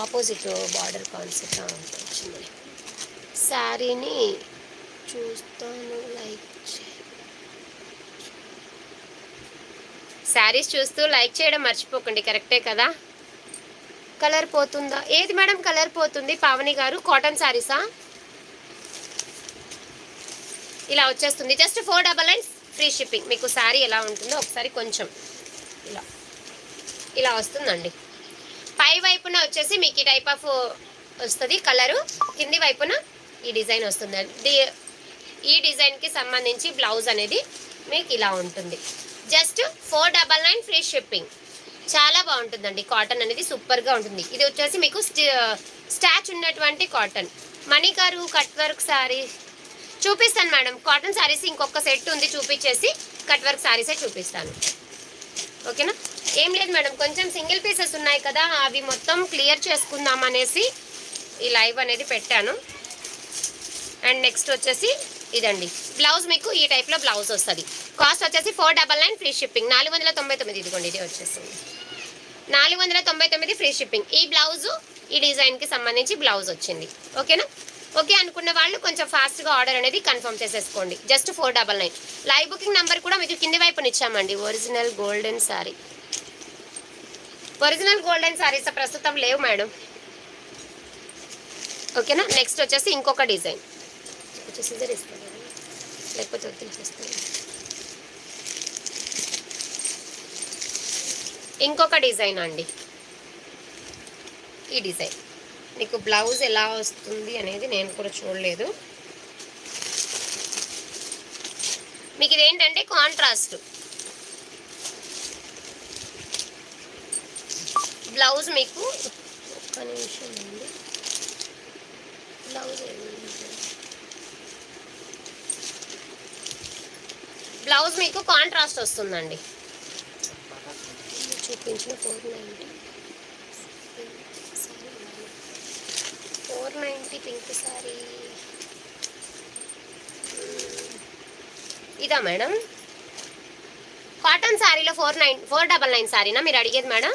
[SPEAKER 1] ఆపోజిట్ బార్డర్ కాన్సెప్ట్ వచ్చింది. శారీని చూస్తాను, లైక్ శారీస్ చూస్తూ లైక్ చేయడం మర్చిపోకండి. కరెక్టే కదా. కలర్ పోతుందా? ఏది మేడం కలర్ పోతుంది? పావని గారు కాటన్ శారీసా? ఇలా వచ్చేస్తుంది. Just 499 free shipping. మీకు శారీ ఎలా ఉంటుందో ఒకసారి కొంచెం ఇలా వస్తుందండి. పై వైపున వచ్చేసి మీకు ఈ టైప్ ఆఫ్ వస్తుంది కలరు, కింది వైపున ఈ డిజైన్ వస్తుంది. ఈ డిజైన్కి సంబంధించి బ్లౌజ్ అనేది మీకు ఇలా ఉంటుంది. Just 499 free shipping. చాలా బాగుంటుందండి. కాటన్ అనేది సూపర్గా ఉంటుంది. ఇది వచ్చేసి మీకు స్టాచ్ ఉన్నటువంటి కాటన్. మణి గారు కట్ వర్క్ శారీ చూపిస్తాను మేడం. కాటన్ శారీస్ ఇంకొక సెట్ ఉంది, చూపించేసి కట్ వర్క్ శారీసే చూపిస్తాను. ఓకేనా. ఏం లేదు మేడం, కొంచెం సింగిల్ పీసెస్ ఉన్నాయి కదా, అవి మొత్తం క్లియర్ చేసుకుందాం అనేసి ఈ లైవ్ అనేది పెట్టాను. అండ్ నెక్స్ట్ వచ్చేసి ఇదండి బ్లౌజ్. మీకు ఈ టైప్లో బ్లౌజ్ వస్తుంది. కాస్ట్ వచ్చేసి 499 ఫ్రీ షిప్పింగ్. 499. ఇదిగోండి ఇది వచ్చేస్తుంది 499 ఫ్రీ షిప్పింగ్. ఈ బ్లౌజు ఈ డిజైన్కి సంబంధించి బ్లౌజ్ వచ్చింది. ఓకేనా. ఓకే అనుకున్న వాళ్ళు కొంచెం ఫాస్ట్గా ఆర్డర్ అనేది కన్ఫర్మ్ చేసేసుకోండి. జస్ట్ 499. లైవ్ బుకింగ్ నెంబర్ కూడా మీకు కింది వైపున ఇచ్చామండి. Original golden sari. Original golden saris ప్రస్తుతం లేవు మేడం. ఓకేనా. నెక్స్ట్ వచ్చేసి ఇంకొక డిజైన్ వచ్చేసి లేకపోతే వదిలేస్తాను. ఇంకొక డిజైన్ అండి. ఈ డిజైన్ మీకు బ్లౌజ్ ఎలా వస్తుంది అనేది నేను కూడా చూడలేదు. మీకు ఇదేంటంటే కాంట్రాస్ట్ బ్లౌజ్. మీకు ఒక్క నిమిషం అండి. బ్లౌజ్ మీకు కాంట్రాస్ట్ వస్తుందండి. చూపించిన 490 పింక్ సారీ ఇదా మేడం? కాటన్ శారీలో 499 శారీనా మీరు అడిగేది మేడం?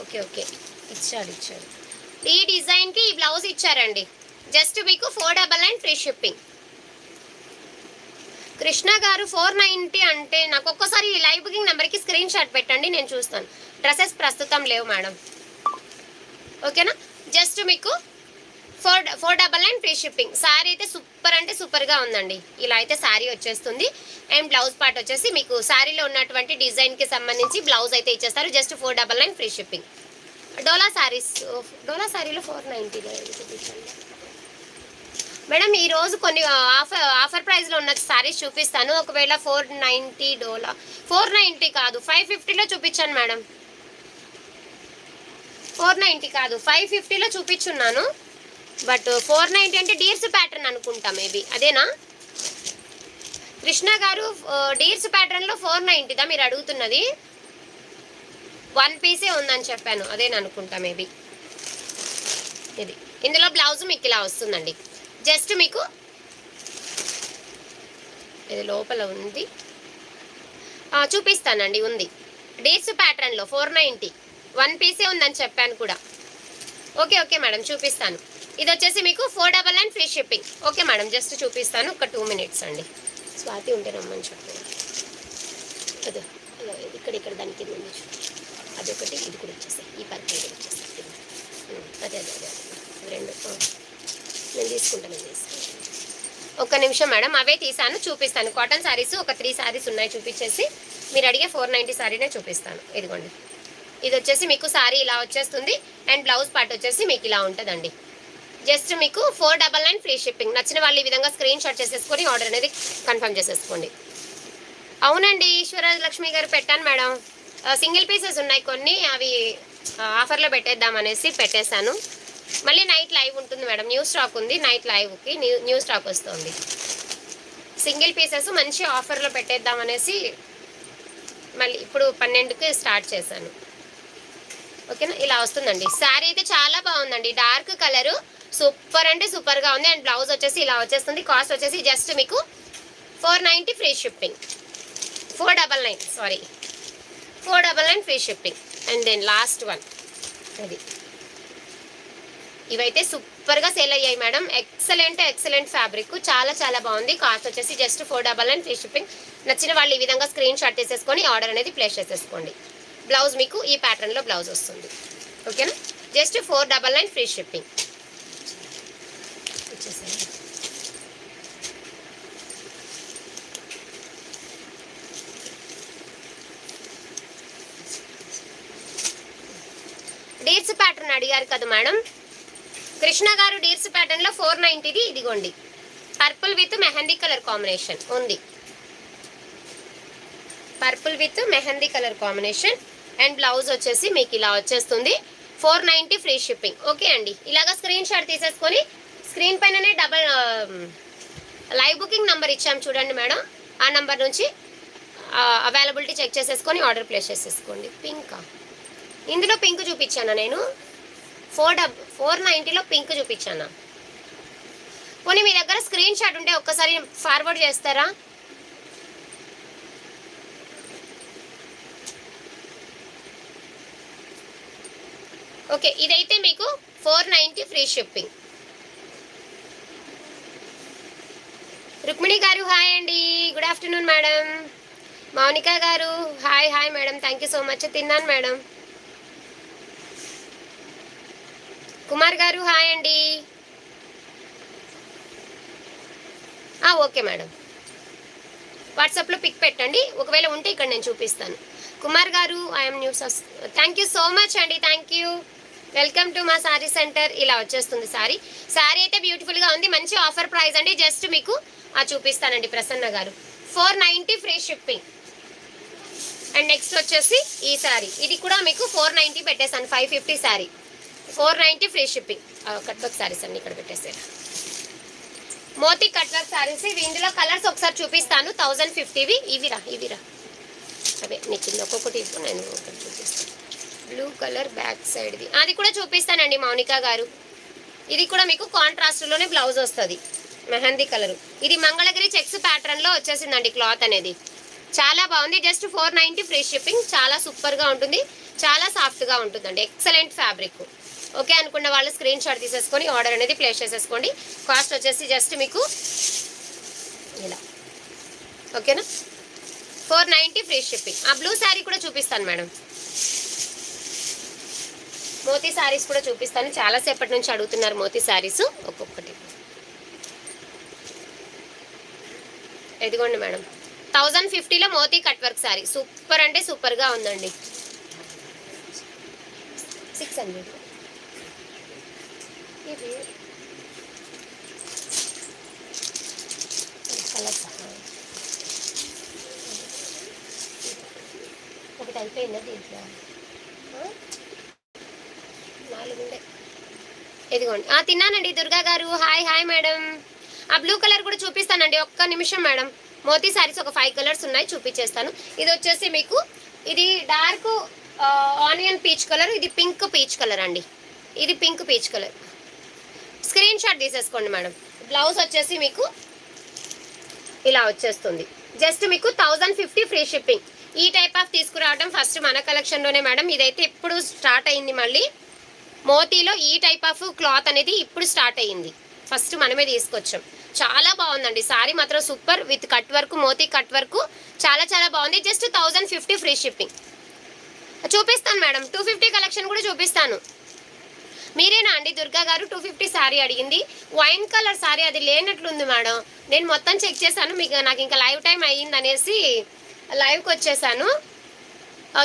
[SPEAKER 1] ఓకే ఓకే, ఇచ్చాడు. ఈ డిజైన్కి ఈ బ్లౌజ్ ఇచ్చారండి. జస్ట్ మీకు 499 ఫ్రీ షిప్పింగ్. కృష్ణ గారు 490 అంటే నాకు ఒక్కసారి ఈ లైవ్ బుకింగ్ నెంబర్కి స్క్రీన్ షాట్ పెట్టండి, నేను చూస్తాను. డ్రెస్సెస్ ప్రస్తుతం లేవు మేడం. ఓకేనా. జస్ట్ మీకు 499 ఫ్రీ షిప్పింగ్. శారీ అయితే సూపర్ అంటే సూపర్గా ఉందండి. ఇలా అయితే శారీ వచ్చేస్తుంది. అండ్ బ్లౌజ్ పార్ట్ వచ్చేసి మీకు శారీలో ఉన్నటువంటి డిజైన్కి సంబంధించి బ్లౌజ్ అయితే ఇచ్చేస్తారు. Just 499 free shipping. Dola saris, Dola శారీలో 490 చూపించండి. మేడం ఈరోజు కొన్ని ఆఫర్ ప్రైస్లో ఉన్న సారీస్ చూపిస్తాను. ఒకవేళ 490 డోలా 490 కాదు 550లో చూపించాను మేడం. 490 కాదు 550లో చూపించున్నాను. బట్ 490 అంటే డీర్స్ ప్యాటర్న్ అనుకుంటా, మేబీ అదేనా కృష్ణ గారు? డీర్స్ ప్యాటర్న్లో 490దా మీరు అడుగుతున్నది? 1 పీసే ఉందని చెప్పాను, అదేనా అనుకుంటా మేబీ. ఇది ఇందులో బ్లౌజ్ మీకు ఇలా వస్తుందండి. జస్ట్ మీకు ఇది లోపల ఉంది, చూపిస్తానండి. ఉంది డీర్స్ ప్యాటర్న్లో 490 1 పీసే ఉందని చెప్పాను కూడా. ఓకే ఓకే మేడం చూపిస్తాను. ఇది వచ్చేసి మీకు 499 free shipping. Okay madam just చూపిస్తాను, ఒక 2 మినిట్స్ అండి. స్వాతి ఉంటే రమ్మని చెప్పాను. అదే ఇక్కడ దానికి ఉంది, అదొకటి ఇది కూడా వచ్చేసాయి. ఈ పర్పుల్ కూడా వచ్చేసాయి. అదే అదే అదే రెండు నేను తీసుకుంటాను. ఒక్క నిమిషం మేడం, అవే తీసాను చూపిస్తాను. కాటన్ శారీస్ ఒక 3 శారీస్ ఉన్నాయి చూపించేసి మీరు అడిగే 490 శారీనే చూపిస్తాను. ఇదిగోండి, ఇది వచ్చేసి మీకు శారీ ఇలా వచ్చేస్తుంది అండ్ బ్లౌజ్ పార్ట్ వచ్చేసి మీకు ఇలా ఉంటుందండి. జస్ట్ మీకు 499 ఫ్రీ షిప్పింగ్. నచ్చిన వాళ్ళు ఈ విధంగా స్క్రీన్ షాట్ చేసేసుకొని ఆర్డర్ అనేది కన్ఫర్మ్ చేసేసుకోండి. అవునండి ఈశ్వరలక్ష్మి గారు పెట్టాను మేడం. సింగిల్ పీసెస్ ఉన్నాయి కొన్ని, అవి ఆఫర్లో పెట్టేద్దామనేసి పెట్టేశాను. మళ్ళీ నైట్ లైవ్ ఉంటుంది మేడం, న్యూ స్టాక్ ఉంది. నైట్ లైవ్కి న్యూ స్టాక్ వస్తుంది. సింగిల్ పీసెస్ మంచి ఆఫర్లో పెట్టేద్దామనేసి మళ్ళీ ఇప్పుడు 12కి స్టార్ట్ చేశాను. ఓకేనా, ఇలా వస్తుందండి. శారీ అయితే చాలా బాగుందండి, డార్క్ కలరు, సూపర్ అంటే సూపర్గా ఉంది. అండ్ బ్లౌజ్ వచ్చేసి ఇలా వచ్చేస్తుంది. కాస్ట్ వచ్చేసి జస్ట్ మీకు 490 free shipping. 499 free shipping. And then last one అది. ఇవైతే సూపర్గా సేల్ అయ్యాయి మేడం. ఎక్సలెంట్ ఫ్యాబ్రిక్, చాలా చాలా బాగుంది. కాస్ట్ వచ్చేసి జస్ట్ 499 ఫ్రీ షిప్పింగ్. నచ్చిన వాళ్ళు ఈ విధంగా స్క్రీన్ షాట్ చేసేసుకొని ఆర్డర్ అనేది ప్లేస్ చేసేసుకోండి. బ్లౌజ్ మీకు ఈ ప్యాటర్న్లో బ్లౌజ్ వస్తుంది. ఓకేనా, just 499 free shipping. Deers pattern అడిగారు కదా మేడం కృష్ణ గారు. డీర్స్ ప్యాటర్న్లో 490ది ఇదిగోండి, purple with mehndi colour combination ఉంది. Purple with mehndi colour combination and blouse వచ్చేసి మీకు ఇలా వచ్చేస్తుంది. 490 ఫ్రీ షిప్పింగ్. ఓకే అండి, ఇలాగా స్క్రీన్ షాట్ తీసేసుకొని స్క్రీన్ పైననే లైవ్ బుకింగ్ నెంబర్ ఇచ్చాము చూడండి మేడం, ఆ నెంబర్ నుంచి అవైలబిలిటీ చెక్ చేసేసుకొని ఆర్డర్ ప్లేస్ చేసేసుకోండి. పింకా, ఇందులో పింక్ చూపించాను నేను. 490లో పింక్ చూపించాను. పోనీ మీ దగ్గర స్క్రీన్ షాట్ ఉంటే ఒక్కసారి ఫార్వర్డ్ చేస్తారా? ఓకే, ఇదైతే మీకు 490 ఫ్రీ షిప్పింగ్. రుక్మిణి గారు హాయ్ అండి, గుడ్ ఆఫ్టర్నూన్ మేడం. మౌనిక గారు hi madam, thank you so much. తిన్నాను మేడం. కుమార్ గారు హాయ్ అండి. ఓకే మేడం, వాట్సాప్లో పిక్ పెట్టండి, ఒకవేళ ఉంటే ఇక్కడ నేను చూపిస్తాను. కుమార్ గారు I'm news. Thank you so much అండి, థ్యాంక్ యూ. వెల్కమ్ టు మా సారీ సెంటర్. ఇలా వచ్చేస్తుంది సారీ. సారీ అయితే బ్యూటిఫుల్గా ఉంది, మంచి ఆఫర్ ప్రైస్ అండి. జస్ట్ మీకు చూపిస్తానండి ప్రసన్న గారు. 490 ఫ్రీ షిప్పింగ్. అండ్ నెక్స్ట్ వచ్చేసి ఈ సారీ, ఇది కూడా మీకు 490 పెట్టేసాను. 550 sorry, 490 free shipping. Cut work saris అన్ని ఇక్కడ పెట్టేసారు. Moti cut work saris. ఇవి ఇందులో కలర్స్ ఒకసారి చూపిస్తాను. 1050వి ఇవిరా అవే నీకు ఒక్కొక్కటి నేను ఒకటి చూపిస్తాను. బ్లూ కలర్ బ్యాక్ సైడ్ది అది కూడా చూపిస్తానండి మౌనిక గారు. ఇది కూడా మీకు కాంట్రాస్ట్లోనే బ్లౌజ్ వస్తుంది, మెహందీ కలరు. ఇది మంగళగిరి చెక్స్ ప్యాటర్న్లో వచ్చేసిందండి క్లాత్ అనేది. చాలా బాగుంది. Just 490 free shipping. చాలా సూపర్గా ఉంటుంది, చాలా సాఫ్ట్గా ఉంటుందండి. Excellent fabric. ఓకే అనుకున్న వాళ్ళు స్క్రీన్ షాట్ తీసేసుకొని ఆర్డర్ అనేది ప్లేస్ చేసేసుకోండి. కాస్ట్ వచ్చేసి జస్ట్ మీకు ఇలా. ఓకేనా, 490 ఫ్రీ షిప్పింగ్. ఆ బ్లూ శారీ కూడా చూపిస్తాను మేడం. మోతీ శారీస్ కూడా చూపిస్తాను. చాలాసేపటి నుంచి అడుగుతున్నారు మోతీ శారీస్. ఒక్కొక్కటి ఎదిగోండి మేడం. 1050లో Moti cut work sari. Super అంటే సూపర్గా ఉందండి. 600 ఇది అయిపోయిందా దీంట్లో 4 ఉండే ఇదిగోండి. తిన్నానండి దుర్గా గారు. Hi hi madam. ఆ బ్లూ కలర్ కూడా చూపిస్తానండి, ఒక్క నిమిషం మేడం. మోతీ సారీస్ ఒక 5 కలర్స్ ఉన్నాయి, చూపించేస్తాను. ఇది వచ్చేసి మీకు ఇది డార్క్ ఆనియన్ పీచ్ కలర్, ఇది పింక్ పీచ్ కలర్ అండి. ఇది pink peach colour. Screen shot తీసేసుకోండి మేడం. బ్లౌజ్ వచ్చేసి మీకు ఇలా వచ్చేస్తుంది. జస్ట్ మీకు 1050 ఫ్రీ షిప్పింగ్. ఈ టైప్ ఆఫ్ తీసుకురావడం ఫస్ట్ మన కలెక్షన్లోనే మేడం. ఇదైతే ఇప్పుడు స్టార్ట్ అయింది. మళ్ళీ మోతీలో ఈ టైప్ ఆఫ్ క్లాత్ అనేది ఇప్పుడు స్టార్ట్ అయ్యింది. ఫస్ట్ మనమే తీసుకొచ్చాం. చాలా బాగుందండి సారీ మాత్రం super. With cut work, moti cut work చాలా చాలా బాగుంది. Just 1050 free shipping. చూపిస్తాను మేడం. 250 కలెక్షన్ కూడా చూపిస్తాను. మీరేనా అండి దుర్గా గారు 250 శారీ అడిగింది? వైన్ కలర్ శారీ అది లేనట్లుంది మేడం. నేను మొత్తం చెక్ చేశాను, మీకు నాకు ఇంకా లైవ్ టైం అయ్యింది అనేసి లైవ్కి వచ్చేసాను.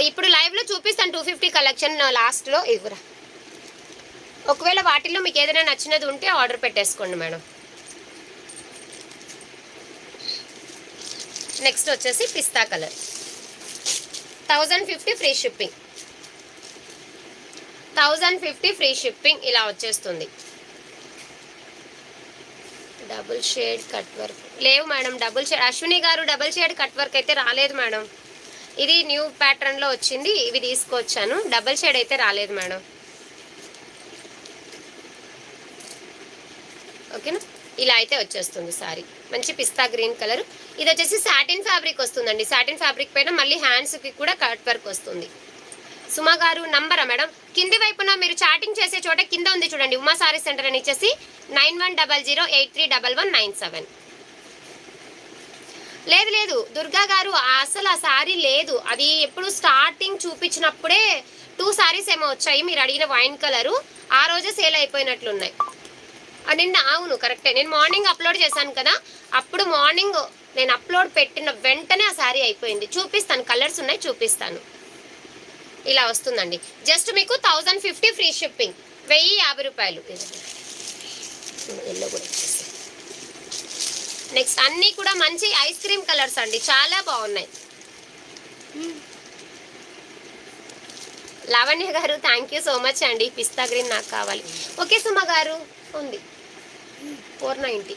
[SPEAKER 1] ఇప్పుడు లైవ్లో చూపిస్తాను 250 కలెక్షన్ లాస్ట్లో. ఇవ్వరా, ఒకవేళ వాటిల్లో మీకు ఏదైనా నచ్చినది ఉంటే ఆర్డర్ పెట్టేసుకోండి మేడం. నెక్స్ట్ వచ్చేసి pista colour, 1050 free shipping. 1050 free shipping ఇలా వచ్చేస్తుంది. డబుల్ షేడ్ కట్ వర్క్ లేవు మేడం. డబుల్ షేడ్ అశ్విని గారు డబుల్ షేడ్ కట్ వర్క్ అయితే రాలేదు మేడం. ఇది న్యూ ప్యాటర్న్లో వచ్చింది, ఇవి తీసుకొచ్చాను. డబుల్ షేడ్ అయితే రాలేదు మేడం. ఓకేనా, ఇలా అయితే వచ్చేస్తుంది సారీ. మంచి పిస్తా గ్రీన్ కలర్. ఇది వచ్చేసి సాటిన్ ఫ్యాబ్రిక్ వస్తుందండి. సాటిన్ ఫ్యాబ్రిక్ పైన మళ్ళీ హ్యాండ్స్కి కూడా కట్ వర్క్ వస్తుంది. సుమా గారు నంబరా మేడం? కింది వైపున మీరు చాటింగ్ చేసే చోట కింద ఉంది చూడండి, ఉమా సారీ సెంటర్ అని ఇచ్చేసి 9100831197. లేదు లేదు దుర్గా గారు, అసలు ఆ సారీ లేదు. అది ఎప్పుడు స్టార్టింగ్ చూపించినప్పుడే 2 సారీస్ ఏమో వచ్చాయి. మీరు అడిగిన వైన్ కలరు ఆ రోజే సేల్ అయిపోయినట్లున్నాయి. నిన్న అవును కరెక్టే, నేను మార్నింగ్ అప్లోడ్ చేశాను కదా, అప్పుడు మార్నింగ్ నేను అప్లోడ్ పెట్టిన వెంటనే ఆ శారీ అయిపోయింది. చూపిస్తాను, కలర్స్ ఉన్నాయి చూపిస్తాను. ఇలా వస్తుందండి. జస్ట్ మీకు 1050 ఫ్రీ షిప్పింగ్, 1050 రూపాయలు. ఎల్లో కూడా వచ్చేసి నెక్స్ట్ అన్నీ కూడా మంచి ఐస్ క్రీమ్ కలర్స్ అండి, చాలా బాగున్నాయి. లావణ్య గారు థ్యాంక్ యూ సో మచ్ అండి. పిస్తా గ్రీన్ నాకు కావాలి. ఓకే సుమ గారు ఉంది 490.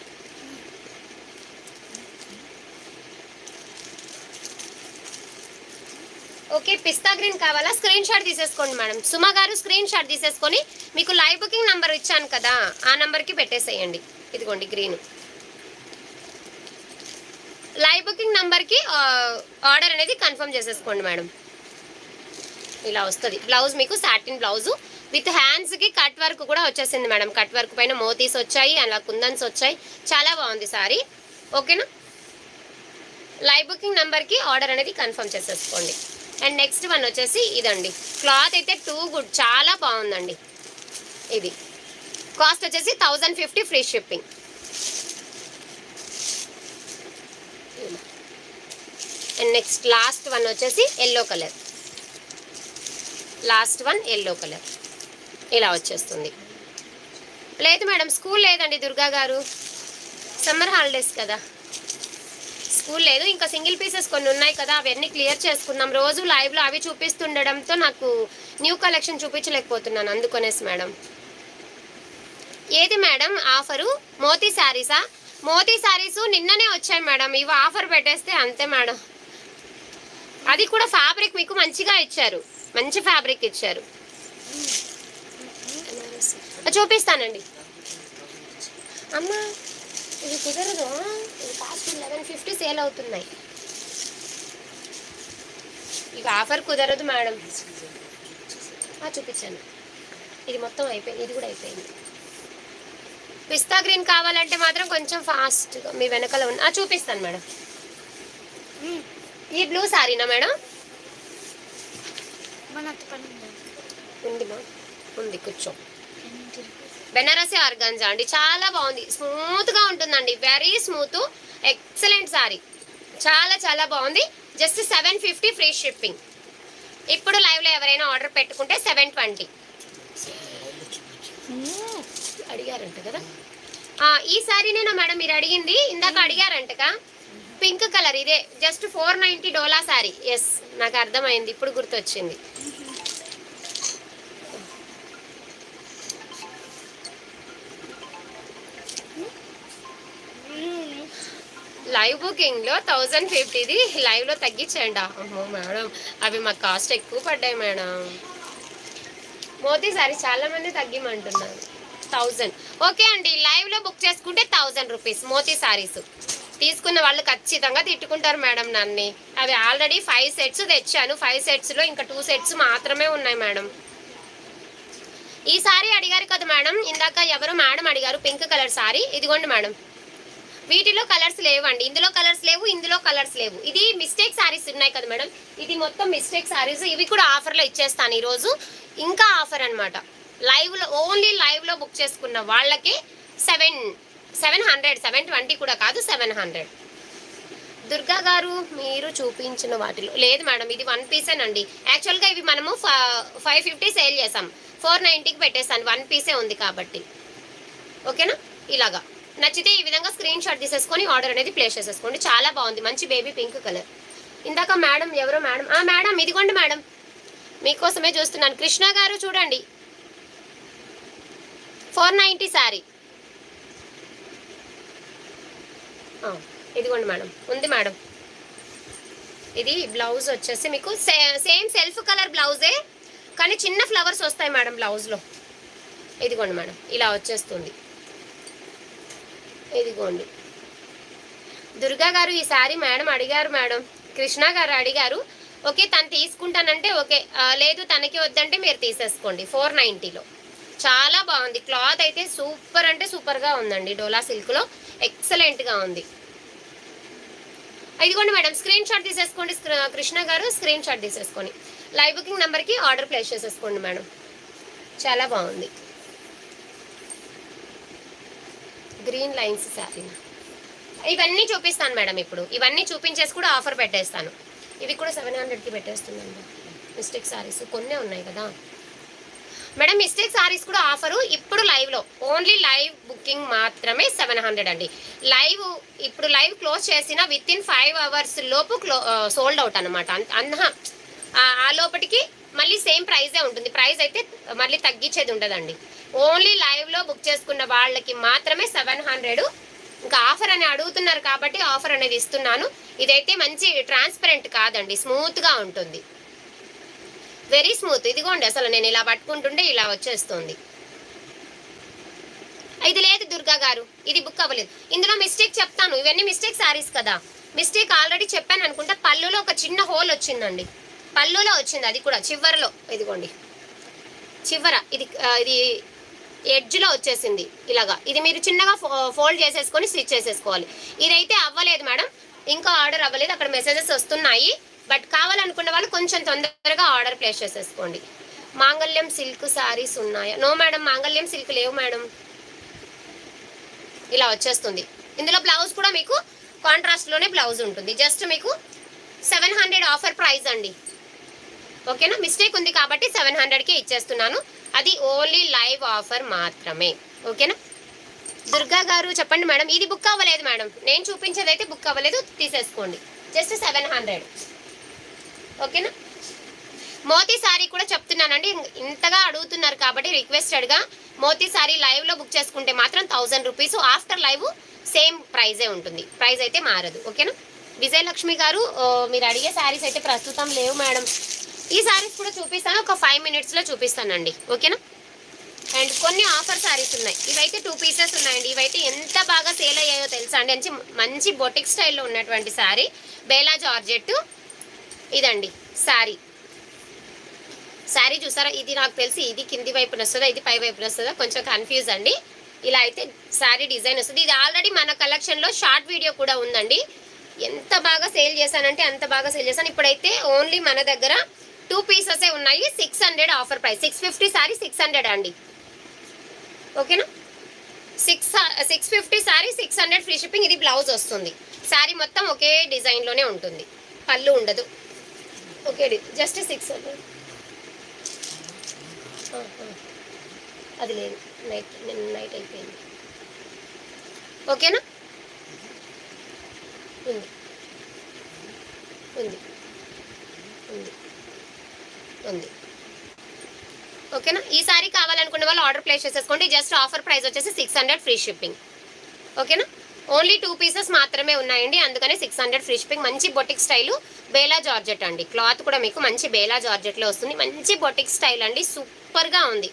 [SPEAKER 1] ఓకే పిస్తా గ్రీన్ కావాలా? స్క్రీన్ షాట్ తీసేసుకోండి మేడం. సుమ గారు స్క్రీన్ షాట్ తీసేసుకొని మీకు లైవ్ బుకింగ్ నంబర్ ఇచ్చాను కదా, ఆ నంబర్కి పెట్టేసేయండి. ఇదిగోండి గ్రీన్. లైవ్ బుకింగ్ నంబర్కి ఆర్డర్ అనేది కన్ఫర్మ్ చేసేసుకోండి మేడం. ఇలా వస్తుంది బ్లౌజ్ మీకు సాటిన్ బ్లౌజు విత్ హ్యాండ్స్కి కట్ వర్క్ కూడా వచ్చేసింది మేడం. కట్ వర్క్ పైన మోతీస్ వచ్చాయి, అలా కుందన్స్ వచ్చాయి, చాలా బాగుంది సారీ. ఓకేనా, లైవ్ బుకింగ్ నెంబర్కి ఆర్డర్ అనేది కన్ఫర్మ్ చేసేసుకోండి. అండ్ నెక్స్ట్ వన్ వచ్చేసి ఇదండి. క్లాత్ అయితే టూ గుడ్, చాలా బాగుందండి. ఇది కాస్ట్ వచ్చేసి 1050 free shipping. And next last one వచ్చేసి yellow colour. Last one yellow colour ఇలా వచ్చేస్తుంది. లేదు మేడం స్కూల్ లేదండి దుర్గా గారు, సమ్మర్ హాలిడేస్ కదా, స్కూల్ లేదు. ఇంకా సింగిల్ పీసెస్ కొన్ని ఉన్నాయి కదా, అవన్నీ క్లియర్ చేసుకుందాం. రోజు లైవ్లో అవి చూపిస్తుండడంతో నాకు న్యూ కలెక్షన్ చూపించలేకపోతున్నాను, అందుకనేసి మేడం. ఏది మేడం ఆఫరు? మోతీ శారీసా? మోతీ శారీస్ నిన్ననే వచ్చాయి మేడం, ఇవి ఆఫర్ పెట్టేస్తే అంతే మేడం. అది కూడా ఫ్యాబ్రిక్ మీకు మంచిగా ఇచ్చారు, మంచి ఫ్యాబ్రిక్ ఇచ్చారు. చూపిస్తానండి అమ్మా. ఇది కుదరదు, ఇది కాస్ట్ 1150 సేల్ అవుతున్నాయి. ఇవి ఆఫర్ కుదరదు మేడం. చూపించాను, ఇది మొత్తం అయిపోయింది, ఇది కూడా అయిపోయింది. పిస్తా గ్రీన్ కావాలంటే మాత్రం కొంచెం ఫాస్ట్గా మీ వెనకాల ఉన్న చూపిస్తాను మేడం. ఈ బ్లూ సారీనా మేడం? ఉంది మా ఉంది, కూర్చో. బెనారసి ఆర్గాన్జా అండి, చాలా బాగుంది, స్మూత్గా ఉంటుందండి, వెరీ స్మూత్, ఎక్సలెంట్ సారీ, చాలా చాలా బాగుంది. Just 750 free shipping. ఇప్పుడు లైవ్లో ఎవరైనా ఆర్డర్ పెట్టుకుంటే 720 అడిగారంట కదా. ఈ సారీనేనా మేడం మీరు అడిగింది? ఇందాక అడిగారంటగా. పింక్ కలర్ ఇదే జస్ట్ 490 డోలా సారీ. ఎస్, నాకు అర్థమైంది, ఇప్పుడు గుర్తొచ్చింది. లైవ్ బుకింగ్లో 1050ది లైవ్లో తగ్గించండి. అమ్మో మేడం, అవి మాకు కాస్ట్ ఎక్కువ పడ్డాయి మేడం. మోతీ సారీ చాలా మంది తగ్గిమంటున్నారు 1000. ఓకే అండి, లైవ్లో బుక్ చేసుకుంటే 1000 రూపీస్ మోతీ సారీస్. తీసుకున్న వాళ్ళు ఖచ్చితంగా తిట్టుకుంటారు మేడం నన్ను. అవి ఆల్రెడీ 5 సెట్స్ తెచ్చాను. 5 సెట్స్లో ఇంకా 2 సెట్స్ మాత్రమే ఉన్నాయి మేడం. ఈ సారీ అడిగారు కదా మేడం, ఇందాక ఎవరు మేడం అడిగారు పింక్ కలర్ సారీ. ఇదిగోండి మేడం, వీటిలో కలర్స్ లేవండి. ఇందులో కలర్స్ లేవు, ఇందులో కలర్స్ లేవు. ఇది మిస్టేక్ సారీస్ ఉన్నాయి కదా మేడం, ఇది మొత్తం మిస్టేక్ సారీస్. ఇవి కూడా ఆఫర్లో ఇచ్చేస్తాను ఈరోజు. ఇంకా ఆఫర్ అనమాట. లైవ్లో, ఓన్లీ లైవ్లో బుక్ చేసుకున్న వాళ్ళకి 700, 720 కూడా కాదు, 700. దుర్గా గారు మీరు చూపించిన వాటిలో లేదు మేడం, ఇది 1 పీసేనండి. యాక్చువల్గా ఇవి మనము 550 సేల్ చేసాం, 490కి పెట్టేస్తాను. 1 పీసే ఉంది కాబట్టి. ఓకేనా? ఇలాగా నచ్చితే ఈ విధంగా స్క్రీన్ షాట్ తీసేసుకొని ఆర్డర్ అనేది ప్లేస్ చేసేసుకోండి. చాలా బాగుంది, మంచి బేబీ పింక్ కలర్. ఇందాక మేడం ఎవరో మేడం, మేడం ఇదిగోండి మేడం, మీకోసమే చూస్తున్నాను. కృష్ణ గారు చూడండి, 490 శారీ. ఇదిగోండి మేడం, ఉంది మేడం. ఇది బ్లౌజ్ వచ్చేసి మీకు సేమ్ సెల్ఫ్ కలర్ బ్లౌజే, కానీ చిన్న ఫ్లవర్స్ వస్తాయి మేడం బ్లౌజ్లో. ఇదిగోండి మేడం, ఇలా వచ్చేస్తుంది. ఇదిగోండి. దుర్గా గారు ఈ శారీ మేడం అడిగారు మేడం, కృష్ణ గారు అడిగారు. ఓకే, తను తీసుకుంటానంటే ఓకే, లేదు తనకి వద్దంటే మీరు తీసేసుకోండి. 490లో చాలా బాగుంది. క్లాత్ అయితే సూపర్ అంటే సూపర్గా ఉందండి. డోలా సిల్క్లో ఎక్సలెంట్గా ఉంది. ఇదిగోండి మేడం, స్క్రీన్ షాట్ తీసేసుకోండి. కృష్ణ గారు స్క్రీన్ షాట్ తీసేసుకొని లైవ్ బుకింగ్ నెంబర్కి ఆర్డర్ ప్లేస్ చేసేసుకోండి మేడం. చాలా బాగుంది. గ్రీన్ లైన్స్ శారీ ఇవన్నీ చూపిస్తాను మేడం. ఇప్పుడు ఇవన్నీ చూపించేసి కూడా ఆఫర్ పెట్టేస్తాను. ఇవి కూడా 700కి పెట్టేస్తున్నాను. మిస్టేక్ శారీస్ కొన్నే ఉన్నాయి కదా మేడం. మిస్టేక్ శారీస్ కూడా ఆఫరు ఇప్పుడు లైవ్లో, ఓన్లీ లైవ్ బుకింగ్ మాత్రమే 700 అండి. లైవ్ ఇప్పుడు లైవ్ క్లోజ్ చేసిన విత్ ఇన్ 5 అవర్స్ లోపు సోల్డ్ అవుట్ అనమాట. ఆ లోపటికి మళ్ళీ సేమ్ ప్రైజే ఉంటుంది. ప్రైస్ అయితే మళ్ళీ తగ్గించేది ఉండదండి. ఓన్లీ లైవ్లో బుక్ చేసుకున్న వాళ్ళకి మాత్రమే 700. ఇంకా ఆఫర్ అని అడుగుతున్నారు కాబట్టి ఆఫర్ అనేది ఇస్తున్నాను. ఇదైతే మంచి ట్రాన్స్పరెంట్ కాదండి, స్మూత్గా ఉంటుంది, వెరీ స్మూత్. ఇదిగోండి, అసలు నేను ఇలా పట్టుకుంటుంటే ఇలా వచ్చేస్తుంది. ఇది లేదు దుర్గా గారు, ఇది బుక్ అవ్వలేదు. ఇందులో మిస్టేక్ చెప్తాను, ఇవన్నీ మిస్టేక్ శారీస్ కదా. మిస్టేక్ ఆల్రెడీ చెప్పాను అనుకుంటా. పళ్ళులో ఒక చిన్న హోల్ వచ్చిందండి, పళ్ళులో వచ్చింది, అది కూడా చివరిలో. ఇదిగోండి చివర, ఇది ఎడ్జ్లో వచ్చేసింది ఇలాగా. ఇది మీరు చిన్నగా ఫోల్డ్ చేసేసుకొని స్టిచ్ చేసేసుకోవాలి. ఇదైతే అవ్వలేదు మేడం, ఇంకా ఆర్డర్ అవ్వలేదు. అక్కడ మెసేజెస్ వస్తున్నాయి, బట్ కావాలనుకున్న వాళ్ళు కొంచెం తొందరగా ఆర్డర్ ప్లేస్ చేసేసుకోండి. మాంగళ్యం సిల్క్ శారీస్ ఉన్నాయా? నో మేడం, మాంగళ్యం సిల్క్ లేవు మేడం. ఇలా వచ్చేస్తుంది. ఇందులో బ్లౌజ్ కూడా మీకు కాంట్రాస్ట్లోనే బ్లౌజ్ ఉంటుంది. జస్ట్ మీకు 700 ఆఫర్ ప్రైస్ అండి. ఓకేనా? మిస్టేక్ ఉంది కాబట్టి 700కే ఇచ్చేస్తున్నాను. అది ఓన్లీ లైవ్ ఆఫర్ మాత్రమే. ఓకేనా? దుర్గా గారు చెప్పండి మేడం. ఇది బుక్ అవ్వలేదు మేడం, నేను చూపించేది అయితే బుక్ అవ్వలేదు, తీసేసుకోండి. జస్ట్ 700. ఓకేనా? మోతీ సారీ కూడా చెప్తున్నానండి, ఇంతగా అడుగుతున్నారు కాబట్టి రిక్వెస్టెడ్గా. మోతీ సారీ లైవ్లో బుక్ చేసుకుంటే మాత్రం 1000 రూపీస్. ఆఫ్టర్ లైవ్ సేమ్ ప్రైజే ఉంటుంది, ప్రైస్ అయితే మారదు. ఓకేనా? విజయలక్ష్మి గారు మీరు అడిగే శారీస్ అయితే ప్రస్తుతం లేవు మేడం. ఈ శారీస్ కూడా చూపిస్తాను, ఒక 5 మినిట్స్లో చూపిస్తానండి. ఓకేనా? అండ్ కొన్ని ఆఫర్ శారీస్ ఉన్నాయి. ఇవైతే 2 పీసెస్ ఉన్నాయండి. ఇవైతే ఎంత బాగా సేల్ అయ్యాయో తెలుసా అండి. మంచి బొటిక్ స్టైల్లో ఉన్నటువంటి శారీ, బేలా జార్జెట్. ఇదండి శారీ. శారీ చూసారా? ఇది నాకు తెలిసి ఇది కింది వైపున వస్తుందా, ఇది పై వైపున వస్తుందా, కొంచెం కన్ఫ్యూజ్ అండి. ఇలా అయితే శారీ డిజైన్ వస్తుంది. ఇది ఆల్రెడీ మన కలెక్షన్లో షార్ట్ వీడియో కూడా ఉందండి. ఎంత బాగా సేల్ చేశానంటే అంత బాగా సేల్ చేశాను. ఇప్పుడైతే ఓన్లీ మన దగ్గర 2 పీసెసే ఉన్నాయి. 600 ఆఫర్ ప్రైస్. 650 శారీ 600 అండి. ఓకేనా? 650 శారీ 600 ఫ్రీ షిప్పింగ్. ఇది బ్లౌజ్ వస్తుంది. శారీ మొత్తం ఒకే డిజైన్లోనే ఉంటుంది, పళ్ళు ఉండదు. Okay, just 600. అది లేదు, నైట్ అయిపోయింది. ఓకేనా? ఉంది ఉంది ఉంది ఓకేనా. ఈ సారీ కావాలనుకునే వాళ్ళు ఆర్డర్ ప్లేస్ చేసేసుకోండి. జస్ట్ ఆఫర్ ప్రైస్ వచ్చేసి 600 ఫ్రీ షిప్పింగ్. ఓకేనా. ఓన్లీ 2 పీసెస్ మాత్రమే ఉన్నాయండి, అందుకనే 600 ఫ్రీ షిప్పింగ్. మంచి బొటిక్ స్టైలు బేలా జార్జెట్ అండి. క్లాత్ కూడా మీకు మంచి బేలా జార్జెట్లో వస్తుంది. మంచి బొటిక్ స్టైల్ అండి, సూపర్గా ఉంది.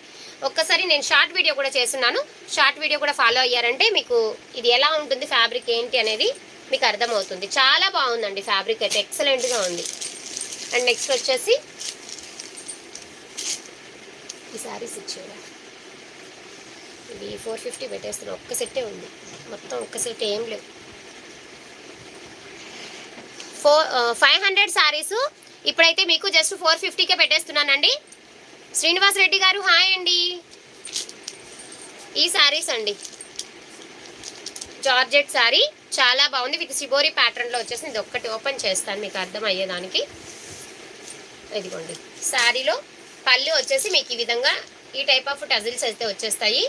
[SPEAKER 1] ఒక్కసారి నేను షార్ట్ వీడియో కూడా చేస్తున్నాను, షార్ట్ వీడియో కూడా ఫాలో అయ్యారంటే మీకు ఇది ఎలా ఉంటుంది, ఫ్యాబ్రిక్ ఏంటి అనేది మీకు అర్థమవుతుంది. చాలా బాగుందండి ఫ్యాబ్రిక్ అయితే, ఎక్సలెంట్గా ఉంది. అండ్ నెక్స్ట్ వచ్చేసి ఈ శారీస్ ఇచ్చేవా, ఇది 450 పెట్టేస్తున్నాను. ఒక్క సెట్టే ఉంది, మొత్తం ఒక్క సెట్ ఏం లేవు. 500 శారీస్ ఇప్పుడైతే మీకు జస్ట్ 450కే పెట్టేస్తున్నానండి. శ్రీనివాస్ రెడ్డి గారు హాయ్ అండి. ఈ శారీస్ అండి, జార్జెట్ శారీ చాలా బాగుంది విత్ సిబోరి ప్యాటర్న్లో వచ్చేసి. ఇది ఒక్కటి ఓపెన్ చేస్తాను మీకు అర్థం అయ్యేదానికి. ఇదిగోండి, శారీలో పళ్ళు వచ్చేసి మీకు ఈ విధంగా ఈ టైప్ ఆఫ్ టజిల్స్ అయితే వచ్చేస్తాయి.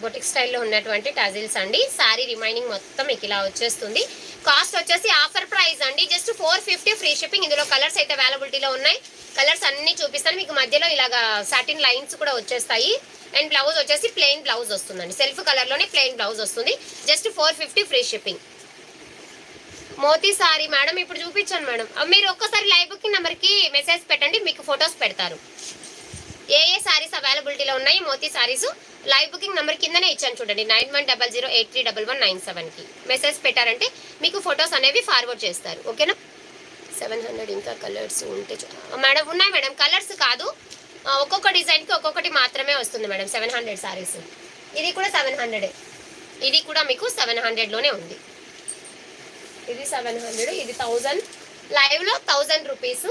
[SPEAKER 1] బొటిక్ స్టైల్లో ఉన్నటువంటి టజిల్స్ అండి. శారీ రిమైనింగ్ మొత్తం మీకు ఇలా వచ్చేస్తుంది. కాస్ట్ వచ్చేసి ఆఫర్ ప్రైస్ అండి, జస్ట్ 450 ఫ్రీ షిప్పింగ్. ఇందులో కలర్స్ అయితే అవైలబిలిటీలో ఉన్నాయి. కలర్స్ అన్ని చూపిస్తాను మీకు. మధ్యలో ఇలాగా సాటిన్ లైన్స్ కూడా వచ్చేస్తాయి. అండ్ బ్లౌజ్ వచ్చేసి ప్లెయిన్ బ్లౌజ్ వస్తుందండి, సెల్ఫ్ కలర్లోనే ప్లెయిన్ బ్లౌజ్ వస్తుంది. Just 450 free shipping. Moti sari madam ఇప్పుడు చూపించాను మేడం. మీరు ఒక్కసారి లైవ్ బుకింగ్ నెంబర్కి మెసేజ్ పెట్టండి, మీకు ఫొటోస్ పెడతారు. ఏ సారీస్ అవైలబిలిటీలో ఉన్నాయి moti saris. Live booking number కిందనే ఇచ్చాను చూడండి, 9100831197కి మెసేజ్ పెట్టారంటే మీకు ఫొటోస్ అనేవి ఫార్వర్డ్ చేస్తారు. ఓకేనా. 700 ఇంకా కలర్స్ ఉంటే మేడం ఉన్నాయి మేడం. కలర్స్ కాదు, ఒక్కొక్క డిజైన్కి ఒక్కొక్కటి మాత్రమే వస్తుంది మేడం. 700 సారీస్. ఇది కూడా 700, ఇది కూడా మీకు 700లోనే ఉంది. ఇది 700, ఇది 1000, లైవ్లో 1000 రూపీస్.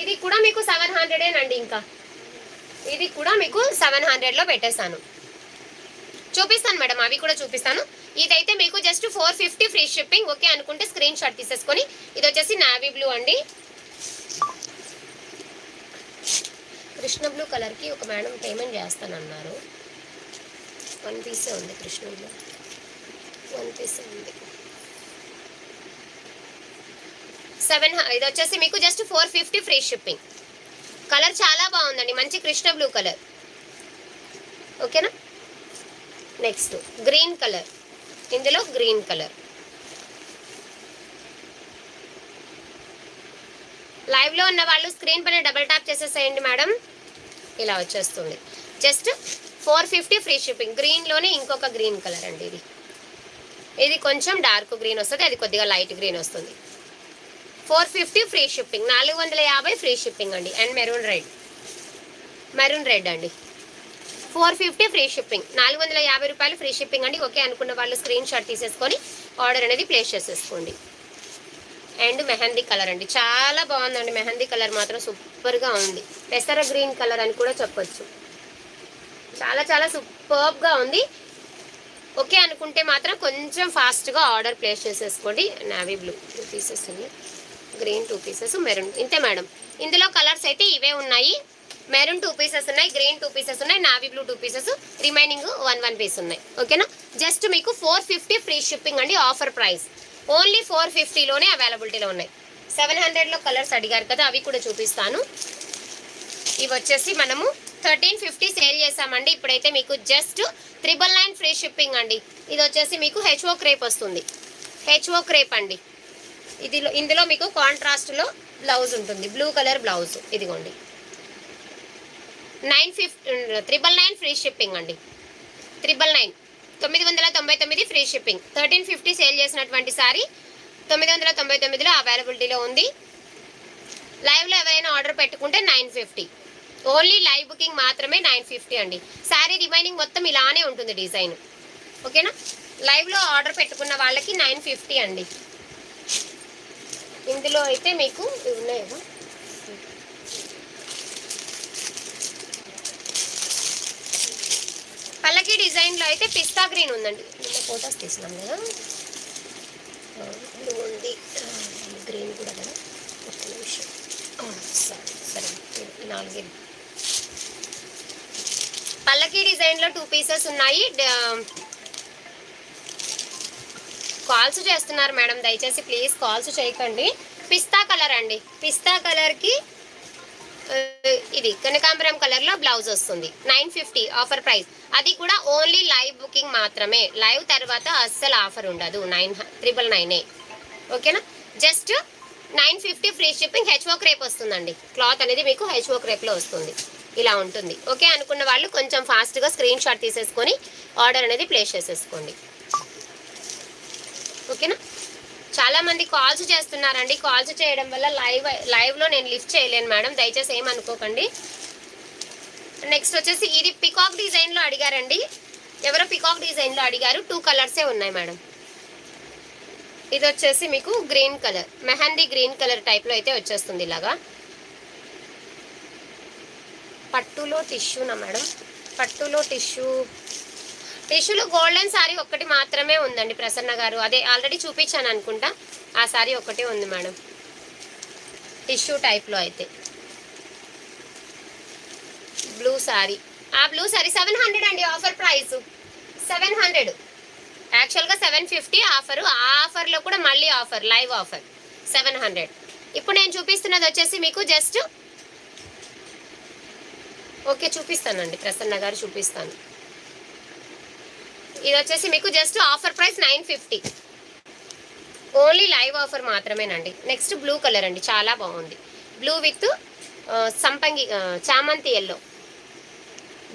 [SPEAKER 1] ఇది కూడా మీకు 700ఏనండి. ఇంకా ఇది కూడా మీకు 700లో పెట్టేశాను. చూపిస్తాను మేడం, అవి కూడా చూపిస్తాను. ఇదైతే మీకు జస్ట్ 450 ఫ్రీ షిప్పింగ్. ఓకే అనుకుంటే స్క్రీన్ షాట్ తీసేసుకొని. ఇది వచ్చేసి నావీ బ్లూ అండి, కృష్ణ బ్లూ కలర్కి ఒక మేడం పేమెంట్ చేస్తానన్నారు. 1 పీసే ఉంది, కృష్ణ బ్లూ 1 పీసే ఉంది. ఇది వచ్చేసి మీకు జస్ట్ 450 ఫ్రీ షిప్పింగ్. కలర్ చాలా బాగుందండి, మంచి కృష్ణ బ్లూ కలర్. ఓకేనా. నెక్స్ట్ గ్రీన్ కలర్, ఇందులో గ్రీన్ కలర్. లైవ్లో ఉన్న వాళ్ళు స్క్రీన్ పైన డబుల్ ట్యాప్ చేసేసేయండి మేడం, ఇలా వచ్చేస్తుంది. Just 450 free shipping. గ్రీన్లోనే ఇంకొక గ్రీన్ కలర్ అండి. ఇది కొంచెం డార్క్ గ్రీన్ వస్తుంది, అది కొద్దిగా లైట్ గ్రీన్ వస్తుంది. 450 ఫ్రీ షిప్పింగ్. 450 ఫ్రీ షిప్పింగ్ అండి. అండ్ మెరూన్ రెడ్ అండి, 450 ఫ్రీ షిప్పింగ్. 450 రూపాయలు ఫ్రీ షిప్పింగ్ అండి. ఓకే అనుకున్న వాళ్ళు స్క్రీన్ షాట్ తీసేసుకొని ఆర్డర్ అనేది ప్లేస్ చేసేసుకోండి. అండ్ మెహందీ కలర్ అండి, చాలా బాగుందండి. మెహందీ కలర్ మాత్రం సూపర్గా ఉంది. పెసర గ్రీన్ కలర్ అని కూడా చెప్పొచ్చు. చాలా చాలా సూపర్గా ఉంది. ఓకే అనుకుంటే మాత్రం కొంచెం ఫాస్ట్గా ఆర్డర్ ప్లేస్ చేసేసుకోండి. నావీ బ్లూ 2 పీసెస్ ఉంది, గ్రీన్ 2 పీసెస్, మెరూన్. ఇంతే మేడం. ఇందులో కలర్స్ అయితే ఇవే ఉన్నాయి. మెరూన్ 2 పీసెస్ ఉన్నాయి, గ్రీన్ 2 పీసెస్ ఉన్నాయి, navy blue 2 pieces, remaining 1 piece ఉన్నాయి. ఓకేనా. జస్ట్ మీకు 450 ఫ్రీ షిప్పింగ్ అండి. ఆఫర్ ప్రైస్ ఓన్లీ 450లోనే అవైలబిలిటీలో ఉన్నాయి. 700లో కలర్స్ అడిగారు కదా, అవి కూడా చూపిస్తాను. ఇవి వచ్చేసి మనము 1350 సేల్ చేసామండి. ఇప్పుడైతే మీకు జస్ట్ 999 ఫ్రీ షిప్పింగ్ అండి. ఇది వచ్చేసి మీకు హెచ్ఓ క్రేప్ వస్తుంది, హెచ్ఓ క్రేప్ అండి. ఇందులో మీకు కాంట్రాస్ట్లో బ్లౌజ్ ఉంటుంది, బ్లూ కలర్ బ్లౌజ్. ఇదిగోండి 999 ఫ్రీ షిప్పింగ్ అండి. 999 ఫ్రీ షిప్పింగ్. 1350 సేల్ చేసినటువంటి సారీ 999లో అవైలబిలిటీలో ఉంది. లైవ్లో ఎవరైనా ఆర్డర్ పెట్టుకుంటే 950. ఓన్లీ లైవ్ బుకింగ్ మాత్రమే 950 అండి. శారీ రిమైనింగ్ మొత్తం ఇలానే ఉంటుంది డిజైన్. ఓకేనా. లైవ్లో ఆర్డర్ పెట్టుకున్న వాళ్ళకి 950 అండి. ఇందులో అయితే మీకు ఇవి ఉన్నాయేమో, పల్లకి డిజైన్లో అయితే పిస్తా గ్రీన్ ఉందండి. నిన్న ఫోటోస్ తీసినాం కదా, ఉంది గ్రీన్ కూడా కదా. ఒక్క నిమిషం, సరే 4 పల్లకి డిజైన్లో 2 పీసెస్ ఉన్నాయి. కాల్స్ చేస్తున్నారు మేడం, దయచేసి ప్లీజ్ కాల్స్ చేయకండి. పిస్తా కలర్ అండి, పిస్తా కలర్కి ఇది కనకాంబరం కలర్లో బ్లౌజ్ వస్తుంది. 950 ఆఫర్ ప్రైస్. అది కూడా ఓన్లీ లైవ్ బుకింగ్ మాత్రమే. లైవ్ తర్వాత అస్సలు ఆఫర్ ఉండదు. 999 ఓకేనా. Just 950 free shipping. HO crepe వస్తుందండి. క్లాత్ అనేది మీకు హెచ్ఓ క్రేప్లో వస్తుంది. ఇలా ఉంటుంది. ఓకే అనుకున్న వాళ్ళు కొంచెం ఫాస్ట్గా స్క్రీన్ షాట్ తీసేసుకొని ఆర్డర్ అనేది ప్లేస్ చేసేసుకోండి. ఓకేనా. చాలామంది కాల్స్ చేస్తున్నారండి. కాల్స్ చేయడం వల్ల లైవ్లో నేను లిఫ్ట్ చేయలేను మేడం, దయచేసి ఏమనుకోకండి. నెక్స్ట్ వచ్చేసి ఇది పికాక్ డిజైన్లో అడిగారండి. ఎవరో పికాక్ డిజైన్లో అడిగారు. 2 కలర్సే ఉన్నాయి మేడం. ఇది వచ్చేసి మీకు green colour, mehndi green colour టైప్లో అయితే వచ్చేస్తుంది. ఇలాగా పట్టులో టిష్యూనా మేడం? పట్టులో టిష్యూలో గోల్డెన్ శారీ ఒక్కటి మాత్రమే ఉందండి ప్రసన్న గారు. అదే ఆల్రెడీ చూపించాను అనుకుంటా. ఆ శారీ ఒక్కటే ఉంది మేడం టిష్యూ టైప్లో అయితే. బ్లూ శారీ, ఆ బ్లూ శారీ 700 అండి ఆఫర్ ప్రైస్. 700 యాక్చువల్గా 750 ఆఫరు. ఆ ఆఫర్లో కూడా మళ్ళీ ఆఫర్, లైవ్ ఆఫర్ 700. ఇప్పుడు నేను చూపిస్తున్నది వచ్చేసి మీకు జస్ట్ ఓకే చూపిస్తానండి ప్రసన్న గారు, చూపిస్తాను. ఇది వచ్చేసి మీకు just offer price 950. Only live offer మాత్రమేనండి. నెక్స్ట్ బ్లూ కలర్ అండి, చాలా బాగుంది. బ్లూ విత్ సంపంగి చామంతి ఎల్లో,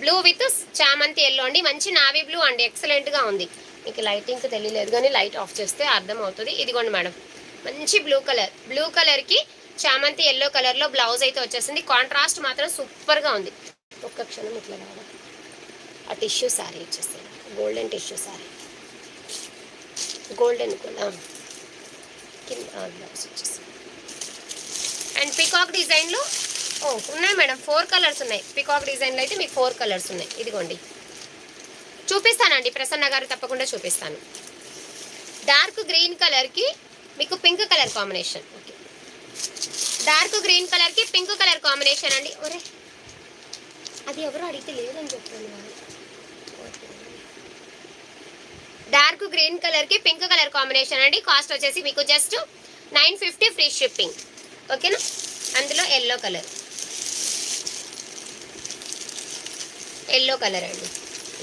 [SPEAKER 1] బ్లూ విత్ చామంతి ఎల్లో అండి. మంచి నావీ బ్లూ అండి, ఎక్సలెంట్గా ఉంది. మీకు లైటింగ్ తెలియలేదు కానీ లైట్ ఆఫ్ చేస్తే అర్థం అవుతుంది. ఇదిగోండి మేడం, మంచి బ్లూ కలర్. బ్లూ కలర్కి చామంతి ఎల్లో కలర్లో బ్లౌజ్ అయితే వచ్చేసింది. కాంట్రాస్ట్ మాత్రం సూపర్గా ఉంది. ఒక్క క్షణం ఇట్లా రావాలి. ఆ టిష్యూ శారీ వచ్చేసింది, గోల్డెన్ టిష్యూ శారీ, గోల్డెన్ కూడా కింద బ్లౌజ్ వచ్చేసింది. అండ్ పికాక్ డిజైన్లో ఉన్నాయి మేడం, 4 కలర్స్ ఉన్నాయి. పికాక్ డిజైన్లో అయితే మీకు 4 కలర్స్ ఉన్నాయి. ఇదిగోండి చూపిస్తానండి ప్రసన్న గారు, తప్పకుండా చూపిస్తాను. డార్క్ గ్రీన్ కలర్కి మీకు pink colour combination. Okay, dark green కలర్కి పింక్ కలర్ కాంబినేషన్ అండి. ఒరే అది ఎవరు అడిగితే లేదని చెప్పాను. డార్క్ గ్రీన్ కలర్కి పింక్ కలర్ కాంబినేషన్ అండి. కాస్ట్ వచ్చేసి మీకు జస్ట్ 950 ఫ్రీ షిప్పింగ్. ఓకేనా. అందులో ఎల్లో కలర్ అండి,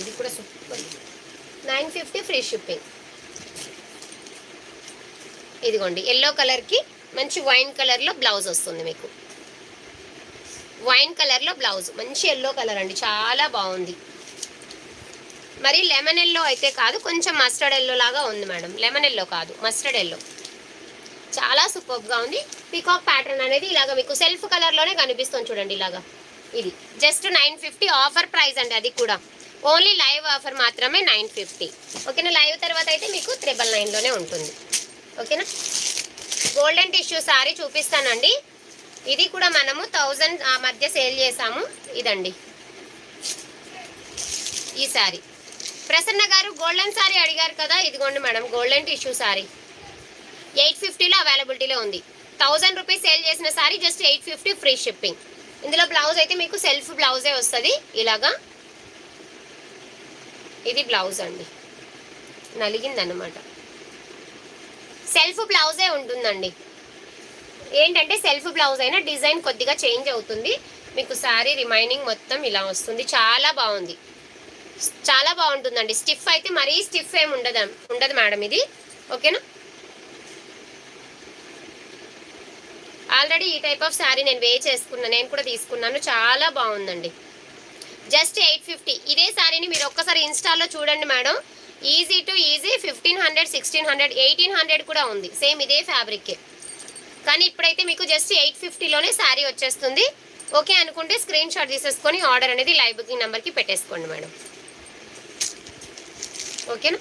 [SPEAKER 1] ఇది కూడా సూపర్. 950 free shipping. ఇదిగోండి ఎల్లో కలర్కి మంచి వైన్ కలర్లో బ్లౌజ్ వస్తుంది మీకు. వైన్ కలర్లో బ్లౌజ్, మంచి ఎల్లో కలర్ అండి, చాలా బాగుంది. మరి లెమన్ ఎల్లో అయితే కాదు, కొంచెం మస్టర్డ్ ఎల్లో లాగా ఉంది మేడం. లెమన్ ఎల్లో కాదు, మస్టర్డ్ ఎల్లో. చాలా సూపర్గా ఉంది. పీకాక్ ప్యాటర్న్ అనేది ఇలాగ మీకు సెల్ఫ్ కలర్లోనే కనిపిస్తుంది చూడండి. ఇలాగా ఇది జస్ట్ 950 ఆఫర్ ప్రైస్ అండి. అది కూడా ఓన్లీ లైవ్ ఆఫర్ మాత్రమే 950. ఓకేనా. లైవ్ తర్వాత అయితే మీకు 999లోనే ఉంటుంది. ఓకేనా. గోల్డెన్ టిష్యూ శారీ చూపిస్తానండి. ఇది కూడా మనము 1000 ఆ మధ్య సేల్ చేసాము. ఇదండి ఈ శారీ. ప్రసన్న గారు గోల్డెన్ శారీ అడిగారు కదా, ఇదిగోండి మేడం గోల్డెన్ టిష్యూ శారీ 850లో అవైలబిలిటీలో ఉంది. 1000 రూపీస్ సేల్ చేసిన శారీ జస్ట్ 850 ఫ్రీ షిప్పింగ్. ఇందులో బ్లౌజ్ అయితే మీకు సెల్ఫ్ బ్లౌజే వస్తుంది. ఇలాగా ఇది బ్లౌజ్ అండి, నలిగిందన్నమాట. సెల్ఫ్ బ్లౌజే ఉంటుందండి. ఏంటంటే సెల్ఫ్ బ్లౌజ్ అయినా డిజైన్ కొద్దిగా చేంజ్ అవుతుంది. మీకు శారీ రిమైనింగ్ మొత్తం ఇలా వస్తుంది. చాలా బాగుంది, చాలా బాగుంటుందండి. స్టిఫ్ అయితే మరీ స్టిఫ్ ఏమి ఉండదు మేడం ఇది. ఓకేనా. ఆల్రెడీ ఈ టైప్ ఆఫ్ శారీ నేను చేసుకున్నాను, నేను కూడా తీసుకున్నాను. చాలా బాగుందండి. జస్ట్ 850. ఇదే శారీని మీరు ఒక్కసారి ఇన్స్టాలో చూడండి మేడం. ఈజీ టు ఈజీ 1500, 1600, 1800 కూడా ఉంది. సేమ్ ఇదే ఫ్యాబ్రిక్కే. కానీ ఇప్పుడైతే మీకు జస్ట్ 850లోనే శారీ వచ్చేస్తుంది. ఓకే అనుకుంటే స్క్రీన్ షాట్ తీసేసుకొని ఆర్డర్ అనేది లైవ్ బుకింగ్ నెంబర్కి పెట్టేసుకోండి మేడం. ఓకేనా.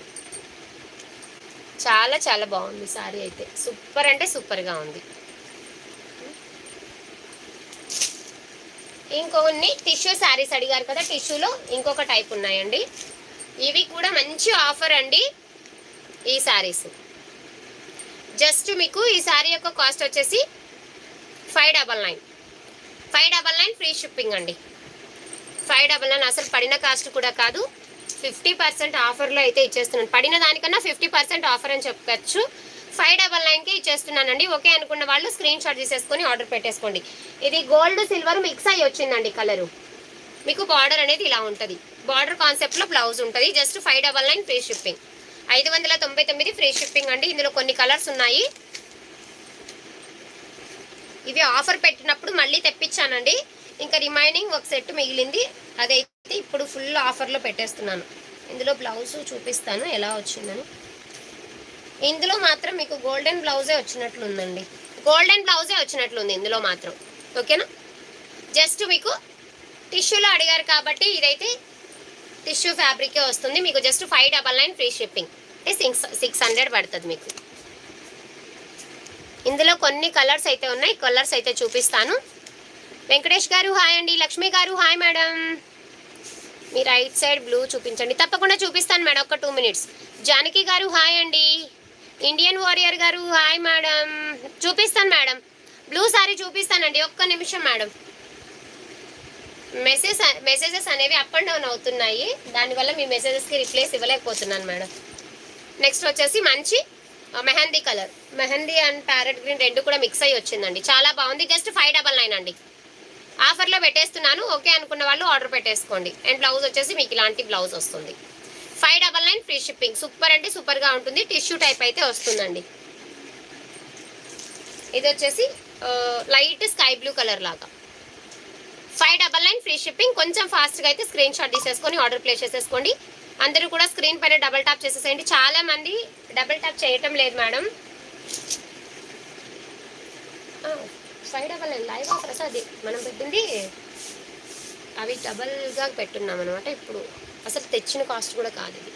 [SPEAKER 1] చాలా చాలా బాగుంది శారీ అయితే, సూపర్ అంటే సూపర్గా ఉంది. ఇంకొన్ని టిష్యూ శారీస్ అడిగారు కదా, టిష్యూలో ఇంకొక టైప్ ఉన్నాయండి. ఇవి కూడా మంచి ఆఫర్ అండి. ఈ శారీస్ జస్ట్ మీకు ఈ శారీ యొక్క కాస్ట్ వచ్చేసి 599 ఫ్రీ షిప్పింగ్ అండి. 599 అసలు పడిన కాస్ట్ కూడా కాదు. 50% ఆఫర్లో అయితే ఇచ్చేస్తున్నాను. పడిన దానికన్నా 50% ఆఫర్ అని చెప్పచ్చు. 599కే ఇచ్చేస్తున్నానండి. ఓకే అనుకున్న వాళ్ళు స్క్రీన్ షాట్ తీసేసుకొని ఆర్డర్ పెట్టేసుకోండి. ఇది గోల్డ్ సిల్వర్ మిక్స్ అయ్యి వచ్చిందండి కలరు. మీకు బార్డర్ అనేది ఇలా ఉంటుంది. బార్డర్ కాన్సెప్ట్లో బ్లౌజ్ ఉంటుంది. Just 599 free shipping. 599 free shipping అండి. ఇందులో కొన్ని కలర్స్ ఉన్నాయి. ఇవి ఆఫర్ పెట్టినప్పుడు మళ్ళీ తెప్పించానండి. ఇంకా రిమైనింగ్ ఒక సెట్ మిగిలింది, అదైతే ఇప్పుడు ఫుల్ ఆఫర్లో పెట్టేస్తున్నాను. ఇందులో బ్లౌజ్ చూపిస్తాను ఎలా వచ్చిందని. ఇందులో మాత్రం మీకు గోల్డెన్ బ్లౌజే వచ్చినట్లుందండి. గోల్డెన్ బ్లౌజే వచ్చినట్లుంది ఇందులో మాత్రం. ఓకేనా, జస్ట్ మీకు టిష్యూలో అడిగారు కాబట్టి ఇదైతే టిష్యూ ఫ్యాబ్రికే వస్తుంది. మీకు జస్ట్ 599 ఫ్రీ షిప్పింగ్. అంటే 600 పడుతుంది మీకు. ఇందులో కొన్ని కలర్స్ అయితే ఉన్నాయి. కలర్స్ అయితే చూపిస్తాను. వెంకటేష్ గారు హాయ్ అండి. లక్ష్మి గారు హాయ్ మేడం. మీ రైట్ సైడ్ బ్లూ చూపించండి. తప్పకుండా చూపిస్తాను మేడం, ఒక 2 మినిట్స్. జానకి గారు హాయ్ అండి. ఇండియన్ వారియర్ గారు హాయ్ మేడం. చూపిస్తాను మేడం, బ్లూ సారీ చూపిస్తానండి, ఒక్క నిమిషం మేడం. మెసేజెస్ అనేవి అప్ అండ్ డౌన్ అవుతున్నాయి, దానివల్ల మీ మెసేజెస్కి రిప్లైస్ ఇవ్వలేకపోతున్నాను మేడం. నెక్స్ట్ వచ్చేసి మంచి mehndi colour, mehndi and parrot green రెండు కూడా మిక్స్ అయ్యి వచ్చిందండి. చాలా బాగుంది. జస్ట్ 599 అండి. ఆఫర్లో పెట్టేస్తున్నాను. ఓకే అనుకున్న వాళ్ళు ఆర్డర్ పెట్టేసుకోండి. అండ్ బ్లౌజ్ వచ్చేసి మీకు ఇలాంటి బ్లౌజ్ వస్తుంది. 599 ఫ్రీ షిప్పింగ్. సూపర్ అంటే సూపర్గా ఉంటుంది. టిష్యూ టైప్ అయితే వస్తుందండి. ఇది వచ్చేసి లైట్ స్కై బ్లూ కలర్ లాగా. 599 ఫ్రీ షిప్పింగ్. కొంచెం ఫాస్ట్గా అయితే స్క్రీన్ షాట్ తీసేసుకొని ఆర్డర్ ప్లేస్ చేసేసుకోండి. అందరూ కూడా స్క్రీన్ పైన డబల్ ట్యాప్ చేసేసేయండి. చాలా మంది డబల్ ట్యాప్ చేయటం లేదు మేడం. 599 లైవ్ ఆఫర్ అది మనం పెట్టింది, అవి డబల్గా పెట్టున్నాం అనమాట. ఇప్పుడు అసలు తెచ్చిన కాస్ట్ కూడా కాదు ఇది.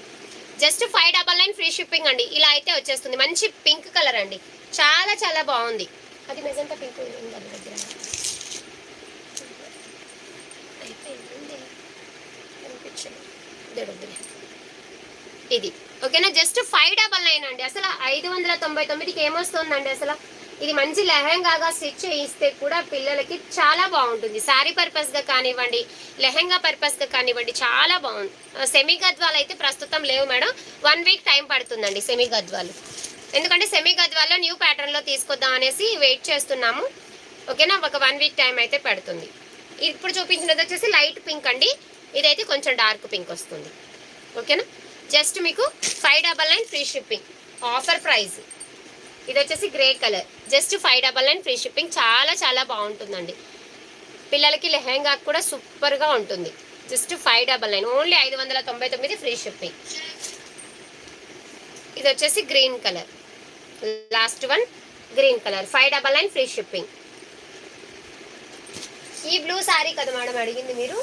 [SPEAKER 1] జస్ట్ 599 ఫ్రీ షిప్పింగ్ అండి. ఇలా అయితే వచ్చేస్తుంది. మంచి పింక్ కలర్ అండి, చాలా చాలా బాగుంది. అది మెజంతా పింక్ ఉంది దగ్గర ఇది. ఓకేనా, జస్ట్ 599 అండి. అసలు 599కి ఏమొస్తుందండి అసలు. ఇది మంచి లెహెంగాగా స్టిచ్ చేయిస్తే కూడా పిల్లలకి చాలా బాగుంటుంది. శారీ పర్పస్గా కానివ్వండి, లెహెంగా పర్పస్గా కానివ్వండి, చాలా బాగుంది. సెమీ గద్వాలు అయితే ప్రస్తుతం లేవు మేడం. 1 వీక్ టైం పడుతుందండి సెమీ గద్వాలు. ఎందుకంటే సెమీ గద్వాల్లో న్యూ ప్యాటర్న్లో తీసుకొద్దాం అనేసి వెయిట్ చేస్తున్నాము. ఓకేనా, ఒక 1 వీక్ టైం అయితే పడుతుంది. ఇప్పుడు చూపించినది వచ్చేసి లైట్ పింక్ అండి. ఇదైతే కొంచెం డార్క్ పింక్ వస్తుంది. ఓకేనా, జస్ట్ మీకు 599 ఫ్రీ షిప్పింగ్. Offer price. ఇది వచ్చేసి grey colour. Just 599 free shipping. చాలా చాలా బాగుంటుందండి. పిల్లలకి లెహెంగా కూడా సూపర్గా ఉంటుంది. Just 599, only 599 free shipping. ఇది వచ్చేసి green colour, last one green colour. 599 free shipping. ఈ బ్లూ శారీ కదా మేడం అడిగింది మీరు?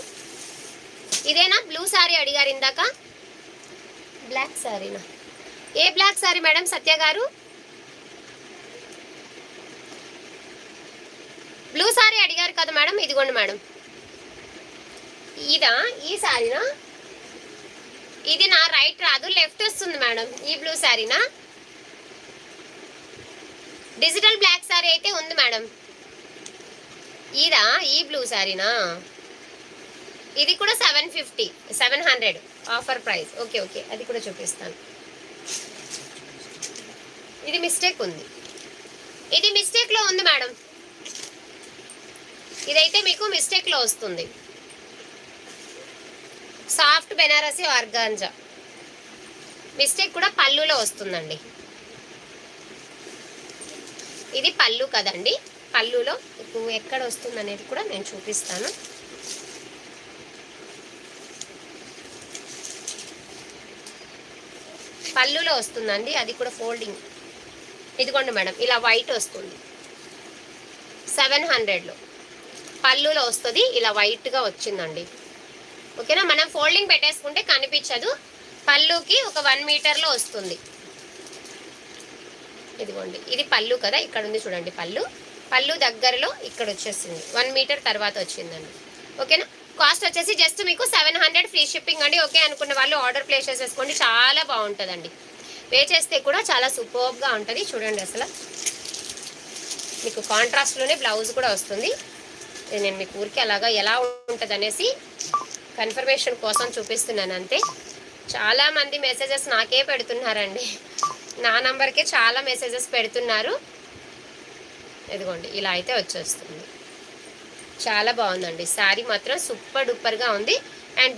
[SPEAKER 1] ఇదేనా బ్లూ శారీ అడిగారు ఇందాక? బ్లాక్ శారీనా? ఏ బ్లాక్ శారీ మేడం సత్య గారు? బ్లూ శారీ అడిగారు కదా మేడం. ఇదిగోండి మేడం, ఇదా ఈ శారీనా? ఇది నా రైట్ రాదు, లెఫ్ట్ వస్తుంది మేడం. ఈ బ్లూ శారీనా? డిజిటల్ బ్లాక్ శారీ అయితే ఉంది మేడం. ఇదా ఈ బ్లూ శారీనా? ఇది కూడా 700 ఆఫర్ ప్రైస్. ఓకే ఓకే, అది కూడా చూపిస్తాను. ఇది మిస్టేక్ ఉంది, ఇది మిస్టేక్లో ఉంది మేడం. ఇదైతే మీకు మిస్టేక్లో వస్తుంది. Soft Banarasi organza. మిస్టేక్ కూడా పళ్ళులో వస్తుందండి. ఇది పళ్ళు కదండి. పళ్ళులో ఇప్పుడు ఎక్కడ వస్తుంది అనేది కూడా నేను చూపిస్తాను. పళ్ళులో వస్తుందండి, అది కూడా ఫోల్డింగ్. ఇదిగోండి మేడం, ఇలా వైట్ వస్తుంది. 700లో పళ్ళులో వస్తుంది. ఇలా వైట్గా వచ్చిందండి. ఓకేనా, మనం ఫోల్డింగ్ పెట్టేసుకుంటే కనిపించదు. పళ్ళుకి ఒక 1 మీటర్లో వస్తుంది. ఇదిగోండి, ఇది పళ్ళు కదా, ఇక్కడ ఉంది చూడండి పళ్ళు. పళ్ళు దగ్గరలో ఇక్కడ వచ్చేసింది. 1 మీటర్ తర్వాత వచ్చిందండి. ఓకేనా, కాస్ట్ వచ్చేసి జస్ట్ మీకు 700 ఫ్రీ షిప్పింగ్ అండి. ఓకే అనుకున్న వాళ్ళు ఆర్డర్ ప్లేస్ చేసేసుకోండి. చాలా బాగుంటుందండి. వే చేస్తే కూడా చాలా సూపర్గా ఉంటుంది. చూడండి అసలు మీకు కాంట్రాస్ట్లోనే బ్లౌజ్ కూడా వస్తుంది. నేను మీకు ఊరికి అలాగా ఎలా ఉంటుంది అనేసి కన్ఫర్మేషన్ కోసం చూపిస్తున్నాను అంతే. చాలామంది మెసేజెస్ నాకే పెడుతున్నారండి, నా నంబర్కే చాలా మెసేజెస్ పెడుతున్నారు. ఇదిగోండి ఇలా అయితే వచ్చేస్తుంది. చాలా బాగుందండి, శారీ మాత్రం సూపర్ డూపర్గా ఉంది. అండ్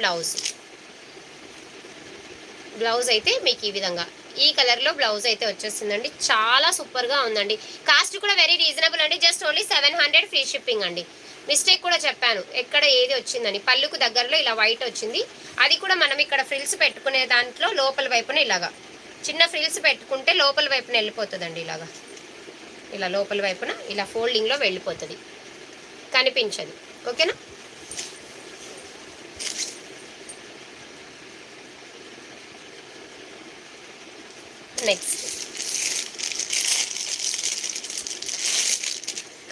[SPEAKER 1] బ్లౌజ్ అయితే మీకు ఈ విధంగా ఈ కలర్లో బ్లౌజ్ అయితే వచ్చేస్తుందండి. చాలా సూపర్గా ఉందండి. కాస్ట్ కూడా వెరీ రీజనబుల్ అండి. జస్ట్ ఓన్లీ 700 ఫ్రీ షిప్పింగ్ అండి. మిస్టేక్ కూడా చెప్పాను ఎక్కడ ఏది వచ్చిందని. పళ్ళుకు దగ్గరలో ఇలా వైట్ వచ్చింది. అది కూడా మనం ఇక్కడ ఫ్రిల్స్ పెట్టుకునే దాంట్లో లోపల వైపున ఇలాగా చిన్న ఫ్రిల్స్ పెట్టుకుంటే లోపల వైపున వెళ్ళిపోతుందండి. ఇలా లోపల వైపున ఇలా ఫోల్డింగ్లో వెళ్ళిపోతుంది, కనిపించదు. ఓకేనా? నెక్స్ట్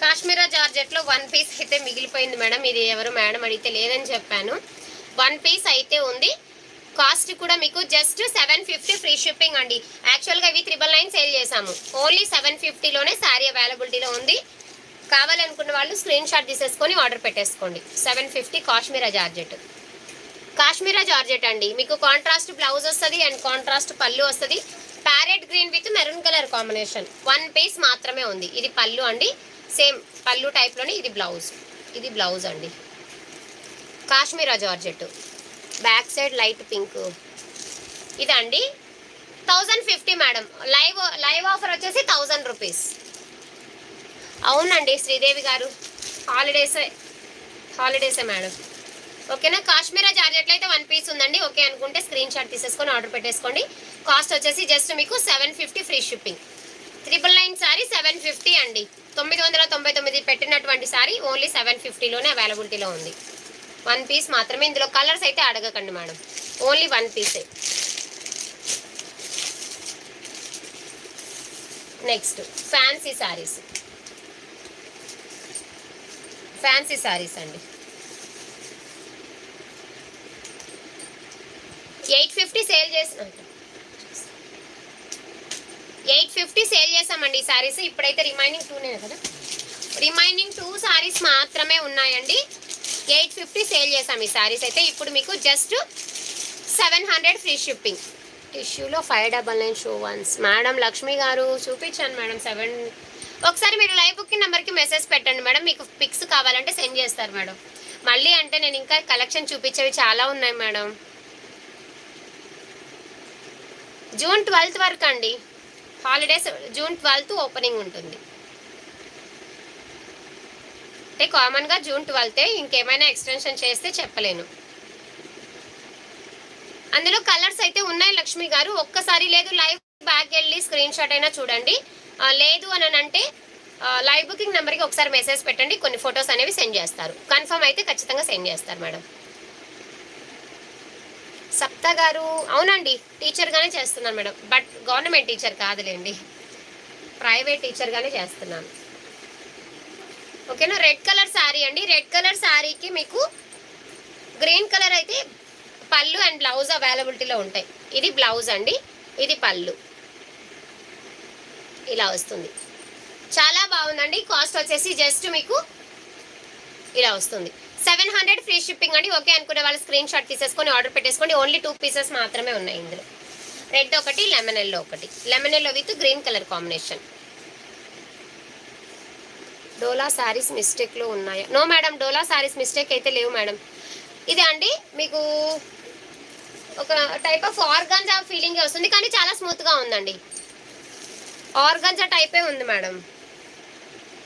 [SPEAKER 1] కాశ్మీరా జార్జెట్లో 1 పీస్ అయితే మిగిలిపోయింది మేడం. ఇది ఎవరు మేడం అడిగితే లేదని చెప్పాను. 1 పీస్ అయితే ఉంది. కాస్ట్ కూడా మీకు జస్ట్ 750 ఫ్రీ షిప్పింగ్ అండి. యాక్చువల్గా ఇవి 999 సేల్ చేసాము. ఓన్లీ 750లోనే శారీ అవైలబిలిటీలో ఉంది. కావాలనుకున్న వాళ్ళు స్క్రీన్ షాట్ తీసేసుకొని ఆర్డర్ పెట్టేసుకోండి. 750 కాశ్మీరా జార్జెట్ అండి. మీకు కాంట్రాస్ట్ బ్లౌజ్ వస్తుంది అండ్ కాంట్రాస్ట్ పళ్ళు వస్తుంది. Parrot green with maroon colour combination. 1 piece మాత్రమే ఉంది. ఇది పళ్ళు అండి, సేమ్ పళ్ళు టైప్లోనే ఇది బ్లౌజ్ అండి. Kashmira georgette, back side light pink. ఇదండి 1050 మేడం. లైవ్ ఆఫర్ వచ్చేసి 1000 రూపీస్. అవునండి శ్రీదేవి గారు, హాలిడేసే మేడం. ఓకేనా? కాశ్మీరా జార్జెట్లో అయితే 1 పీస్ ఉందండి. ఓకే అనుకుంటే స్క్రీన్ షాట్ తీసేసుకొని ఆర్డర్ పెట్టేసుకోండి. కాస్ట్ వచ్చేసి జస్ట్ మీకు 750 ఫ్రీ షిప్పింగ్. 999 సారీ 750 అండి. 999 పెట్టినటువంటి సారీ ఓన్లీ 750లోనే అవైలబిలిటీలో ఉంది. 1 పీస్ మాత్రమే. ఇందులో కలర్స్ అయితే అడగకండి మేడం, ఓన్లీ 1 పీసే. నెక్స్ట్ ఫ్యాన్సీ సారీస్ అండి. 850 సేల్ చేసామండి ఈ సారీస్. ఇప్పుడైతే రిమైనింగ్ 2నే కదా, రిమైనింగ్ 2 సారీస్ మాత్రమే ఉన్నాయండి. 850 సేల్ చేసాం ఈ సారీస్ అయితే. ఇప్పుడు మీకు జస్ట్ 700 ఫ్రీ షిప్పింగ్. టిష్యూలో 599 షో వన్స్. మేడం లక్ష్మి గారు చూపించాను మేడం 7. ఒకసారి మీరు లైవ్ బుకింగ్ నెంబర్కి మెసేజ్ పెట్టండి మేడం, మీకు పిక్స్ కావాలంటే సెండ్ చేస్తారు మేడం. మళ్ళీ అంటే నేను ఇంకా కలెక్షన్ చూపించేవి చాలా ఉన్నాయి మేడం. జూన్ 12th వరకు అండి హాలిడేస్. జూన్ 12th ఓపెనింగ్ ఉంటుంది. అంటే కామన్గా జూన్ 12th, ఇంకేమైనా ఎక్స్టెన్షన్ చేస్తే చెప్పలేను. అందులో కలర్స్ అయితే ఉన్నాయి లక్ష్మి గారు. ఒక్కసారి లేదు లైవ్ బ్యాక్ వెళ్ళి స్క్రీన్ షాట్ అయినా చూడండి. లేదు అని అంటే లైవ్ బుకింగ్ నెంబర్కి ఒకసారి మెసేజ్ పెట్టండి, కొన్ని ఫొటోస్ అనేవి సెండ్ చేస్తారు. కన్ఫర్మ్ అయితే ఖచ్చితంగా సెండ్ చేస్తారు మేడం. సప్త గారు అవునండి టీచర్గానే చేస్తున్నాను మేడం, బట్ గవర్నమెంట్ టీచర్ కాదులేండి, ప్రైవేట్ టీచర్గానే చేస్తున్నాను. ఓకేనా? రెడ్ కలర్ శారీ అండి. రెడ్ కలర్ శారీకి మీకు గ్రీన్ కలర్ అయితే పళ్ళు అండ్ బ్లౌజ్ అవైలబిలిటీలో ఉంటాయి. ఇది బ్లౌజ్ అండి, ఇది పళ్ళు. ఇలా వస్తుంది, చాలా బాగుందండి. కాస్ట్ వచ్చేసి జస్ట్ మీకు ఇలా వస్తుంది 700 ఫ్రీ షిప్పింగ్ అండి. ఓకే అనుకునే వాళ్ళు స్క్రీన్ షాట్ తీసేసుకొని ఆర్డర్ పెట్టేసుకోండి. ఓన్లీ 2 పీసెస్ మాత్రమే ఉన్నాయి ఇందులో. రెడ్ ఒకటి, లెమన్ ఎల్లో ఒకటి. Lemon yellow with green colour combination. Dola saris మిస్టేక్లో ఉన్నాయా? No madam, Dola saris mistake అయితే లేవు మేడం. ఇది అండి మీకు ఒక టైప్ ఆఫ్ ఆర్గాంజా ఫీలింగ్ వస్తుంది, కానీ చాలా స్మూత్గా ఉందండి. ఆర్గాంజా టైపే ఉంది మేడం,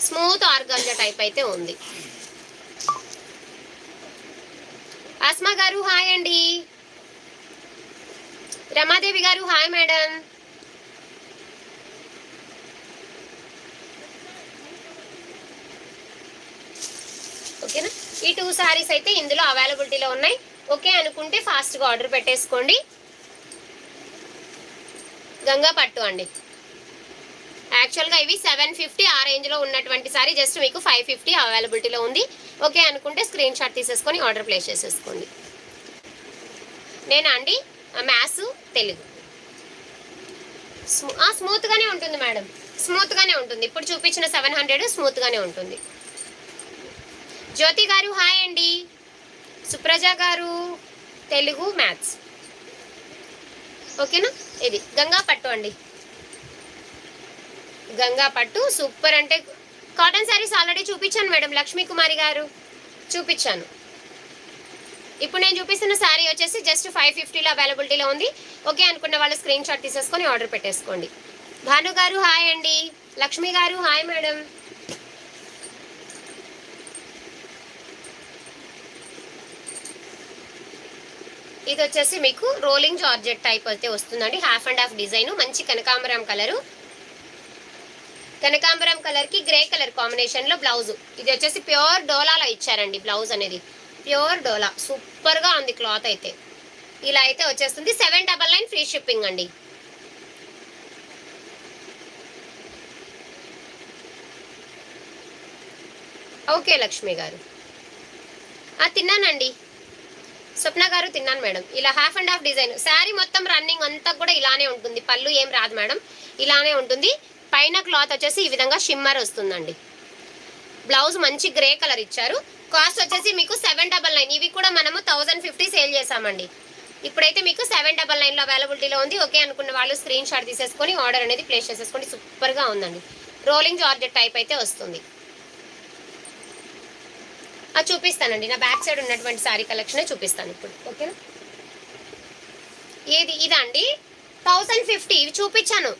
[SPEAKER 1] స్మూత్ ఆర్గాంజా టైప్ అయితే ఉంది. ఆస్మా గారు హాయ్ అండి. రమాదేవి గారు హాయ్ మేడం. ఓకేనా? ఈ 2 సారీస్ అయితే ఇందులో అవైలబిలిటీలో ఉన్నాయి. ఓకే అనుకుంటే ఫాస్ట్గా ఆర్డర్ పెట్టేసుకోండి. గంగా పట్టు అండి. యాక్చువల్గా ఇవి 750 ఆ రేంజ్లో ఉన్నటువంటి సారీ జస్ట్ మీకు 550 అవైలబిలిటీలో ఉంది. ఓకే అనుకుంటే స్క్రీన్ షాట్ తీసేసుకొని ఆర్డర్ ప్లేస్ చేసేసుకోండి. నేనా అండి మ్యాథ్స్ తెలుగు స్మూత్గానే ఉంటుంది మేడం, స్మూత్గానే ఉంటుంది. ఇప్పుడు చూపించిన 700 స్మూత్గానే ఉంటుంది. జ్యోతి గారు హాయ్ అండి. సుప్రజ గారు తెలుగు మ్యాథ్స్. ఓకేనా. ఇది గంగా పట్టు అండి, గంగా పట్టు సూపర్. అంటే కాటన్ శారీస్ ఆల్రెడీ చూపించాను మేడం, లక్ష్మీ కుమారి గారు చూపించాను. ఇప్పుడు నేను చూపిస్తున్న శారీ వచ్చేసి జస్ట్ 550లో అవైలబిలిటీలో ఉంది. ఓకే అనుకున్న వాళ్ళు స్క్రీన్ షాట్ తీసేసుకొని ఆర్డర్ పెట్టేసుకోండి. భాను గారు హాయ్ అండి, లక్ష్మి గారు హాయ్ మేడం. ఇది వచ్చేసి మీకు రోలింగ్ జార్జెట్ టైప్ అయితే వస్తుందండి, హాఫ్ అండ్ హాఫ్ డిజైన్, మంచి కనకాంబరం కలరు, కనకాంబరం కలర్ కి గ్రే కలర్ కాంబినేషన్ లో బ్లౌజ్. ఇది వచ్చేసి ప్యూర్ డోలాలో ఇచ్చారండి బ్లౌజ్ అనేది, ప్యూర్ డోలా, సూపర్ గా ఉంది క్లాత్ అయితే. ఇలా అయితే వచ్చేస్తుంది. 799 ఫ్రీ షిప్పింగ్ అండి. ఓకే లక్ష్మి గారు తిన్నానండి, స్వప్న గారు తిన్నాను మేడం. ఇలా half and half design sari మొత్తం రన్నింగ్ అంతా కూడా ఇలానే ఉంటుంది, పళ్ళు ఏం రాదు మేడం, ఇలానే ఉంటుంది. పైన క్లాత్ వచ్చేసి ఈ విధంగా షిమ్మర్ వస్తుందండి. బ్లౌజ్ మంచి గ్రే కలర్ ఇచ్చారు. కాస్ట్ వచ్చేసి మీకు 799. ఇవి కూడా మనము 1050 సేల్ చేసామండి. ఇప్పుడైతే మీకు 799లో అవైలబిలిటీలో ఉంది. ఓకే అనుకున్న వాళ్ళు స్క్రీన్ షాట్ తీసేసుకొని ఆర్డర్ అనేది ప్లేస్ చేసేసుకోండి. సూపర్గా ఉందండి, రోలింగ్ జార్జెట్ టైప్ అయితే వస్తుంది. అది చూపిస్తానండి, నా బ్యాక్ సైడ్ ఉన్నటువంటి శారీ కలెక్షనే చూపిస్తాను ఇప్పుడు. ఓకేనా. ఏది ఇదండి 1050, ఇవి చూపించాను.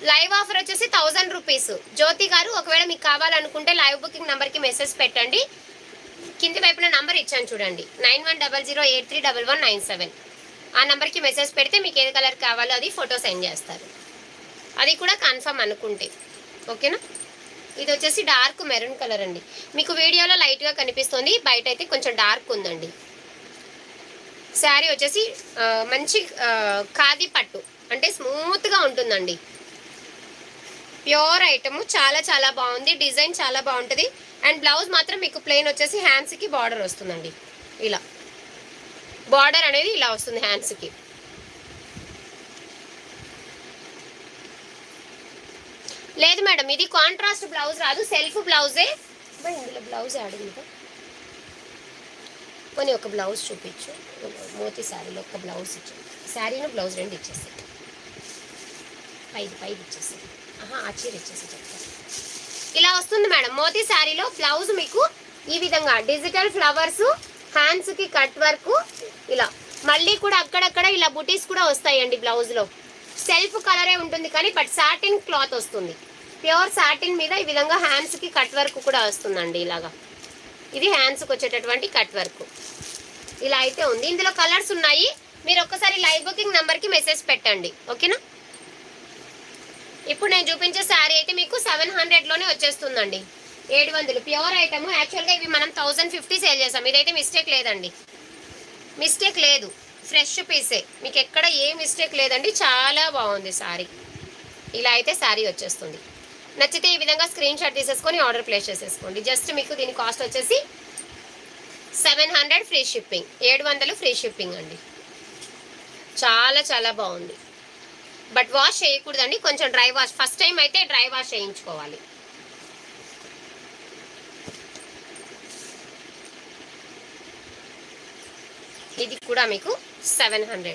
[SPEAKER 1] లైవ్ ఆఫర్ వచ్చేసి 1000 రూపీస్. జ్యోతి గారు ఒకవేళ మీకు కావాలనుకుంటే లైవ్ బుకింగ్ నెంబర్కి మెసేజ్ పెట్టండి. కింది వైపున నంబర్ ఇచ్చాను చూడండి, 9100831197. ఆ నెంబర్కి మెసేజ్ పెడితే మీకు ఏది కలర్ కావాలో అది ఫోటో సెండ్ చేస్తారు, అది కూడా కన్ఫర్మ్ అనుకుంటే. ఓకేనా. ఇది వచ్చేసి డార్క్ మెరూన్ కలర్ అండి, మీకు వీడియోలో లైట్గా కనిపిస్తుంది, బయట అయితే కొంచెం డార్క్ ఉందండి. శారీ వచ్చేసి మంచి ఖాదీ పట్టు, అంటే స్మూత్గా ఉంటుందండి, ప్యూర్ ఐటమ్, చాలా చాలా బాగుంది. డిజైన్ చాలా బాగుంటుంది. అండ్ బ్లౌజ్ మాత్రం మీకు ప్లెయిన్ వచ్చేసి హ్యాండ్స్కి బార్డర్ వస్తుందండి. ఇలా బార్డర్ అనేది ఇలా వస్తుంది హ్యాండ్స్కి. లేదు మేడం, ఇది కాంట్రాస్ట్ బ్లౌజ్ రాదు, సెల్ఫ్ బ్లౌజే. ఇందులో బ్లౌజ్ యాడ్ ఉంది పోనీ, ఒక బ్లౌజ్ చూపించు. మోతీ శారీలో ఒక బ్లౌజ్ ఇచ్చాను, శారీను బ్లౌజ్ రెండు ఇచ్చేసి, పైది ఇచ్చేసి, ఆ చీర ఇచ్చేసి చెప్తాను. ఇలా వస్తుంది మేడం. మోతీ శారీలో బ్లౌజ్ మీకు ఈ విధంగా డిజిటల్ ఫ్లవర్స్, హ్యాండ్స్కి కట్ వర్క్, ఇలా మళ్ళీ కూడా అక్కడక్కడ ఇలా బుటీస్ కూడా వస్తాయండి బ్లౌజ్లో. సెల్ఫ్ కలరే ఉంటుంది కానీ బట్ సాటిన్ క్లాత్ వస్తుంది, ప్యూర్ సాటిన్ మీద ఈ విధంగా హ్యాండ్స్కి కట్ వర్క్ కూడా వస్తుందండి. ఇలాగా ఇది హ్యాండ్స్కి వచ్చేటటువంటి కట్ వర్క్. ఇలా అయితే ఉంది. ఇందులో కలర్స్ ఉన్నాయి, మీరు ఒక్కసారి లైవ్ బుకింగ్ నెంబర్కి మెసేజ్ పెట్టండి. ఓకేనా. ఇప్పుడు నేను చూపించే శారీ అయితే మీకు 700లోనే వచ్చేస్తుందండి, 700 ప్యూర్ ఐటమ్. యాక్చువల్గా ఇవి మనం 1050 సేల్ చేసాం. ఇదైతే మిస్టేక్ లేదండి, మిస్టేక్ లేదు, ఫ్రెష్ పీసే, మీకు ఎక్కడ ఏ మిస్టేక్ లేదండి. చాలా బాగుంది శారీ. ఇలా అయితే శారీ వచ్చేస్తుంది. నచ్చితే ఈ విధంగా స్క్రీన్ షాట్ తీసేసుకొని ఆర్డర్ ప్లేస్ చేసేసుకోండి. జస్ట్ మీకు దీని కాస్ట్ వచ్చేసి 700 ఫ్రీ షిప్పింగ్, 700 ఫ్రీ షిప్పింగ్ అండి. చాలా చాలా బాగుంది. బట్ వాష్ చేయకూడదండి, కొంచెం డ్రై వాష్, ఫస్ట్ టైం అయితే డ్రై వాష్ చేయించుకోవాలి. ఇది కూడా మీకు 700.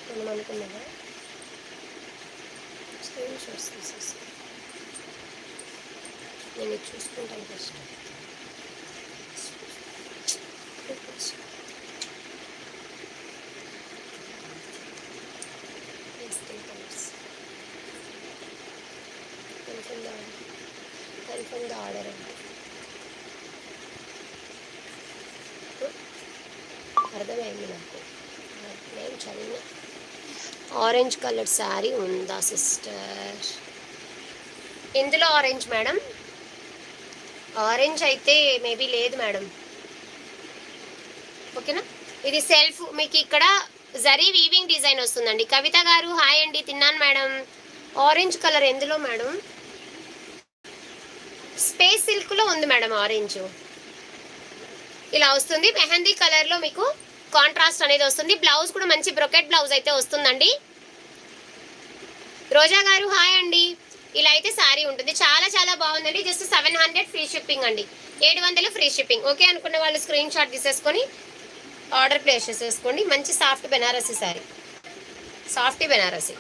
[SPEAKER 1] మనం అనుకున్నాగా స్క్రీన్ షాట్స్ తీసేసి నేను చూసుకుంటాను ఫస్ట్. కన్ఫర్మ్ ద ఆర్డర్ అండి, అర్థమైంది నాకు. నేను చదివిన ఆరెంజ్ కలర్ శారీ ఉందా సిస్టర్? ఇందులో ఆరెంజ్ మేడం, ఆరెంజ్ అయితే మేబీ లేదు మేడం. ఓకేనా. ఇది సెల్ఫ్, మీకు ఇక్కడ జరీ వీవింగ్ డిజైన్ వస్తుందండి. కవిత గారు హాయ్ అండి, తిన్నాను మేడం. ఆరెంజ్ కలర్ ఎందులో మేడం? స్పేస్ సిల్క్లో ఉంది మేడం ఆరెంజ్. ఇలా వస్తుంది, మెహందీ కలర్లో మీకు కాంట్రాస్ట్ అనేది వస్తుంది. బ్లౌజ్ కూడా మంచి బ్రొకెట్ బ్లౌజ్ అయితే వస్తుందండి. రోజా గారు హాయ్ అండి. ఇలా అయితే శారీ ఉంటుంది, చాలా చాలా బాగుందండి. జస్ట్ 700 ఫ్రీ షిప్పింగ్ అండి, 700 ఫ్రీ షిప్పింగ్. ఓకే అనుకున్న వాళ్ళు స్క్రీన్ షాట్ తీసేసుకొని ఆర్డర్ ప్లేస్ చేసేసుకోండి. మంచి soft Banarasi sari, softy Banarasi.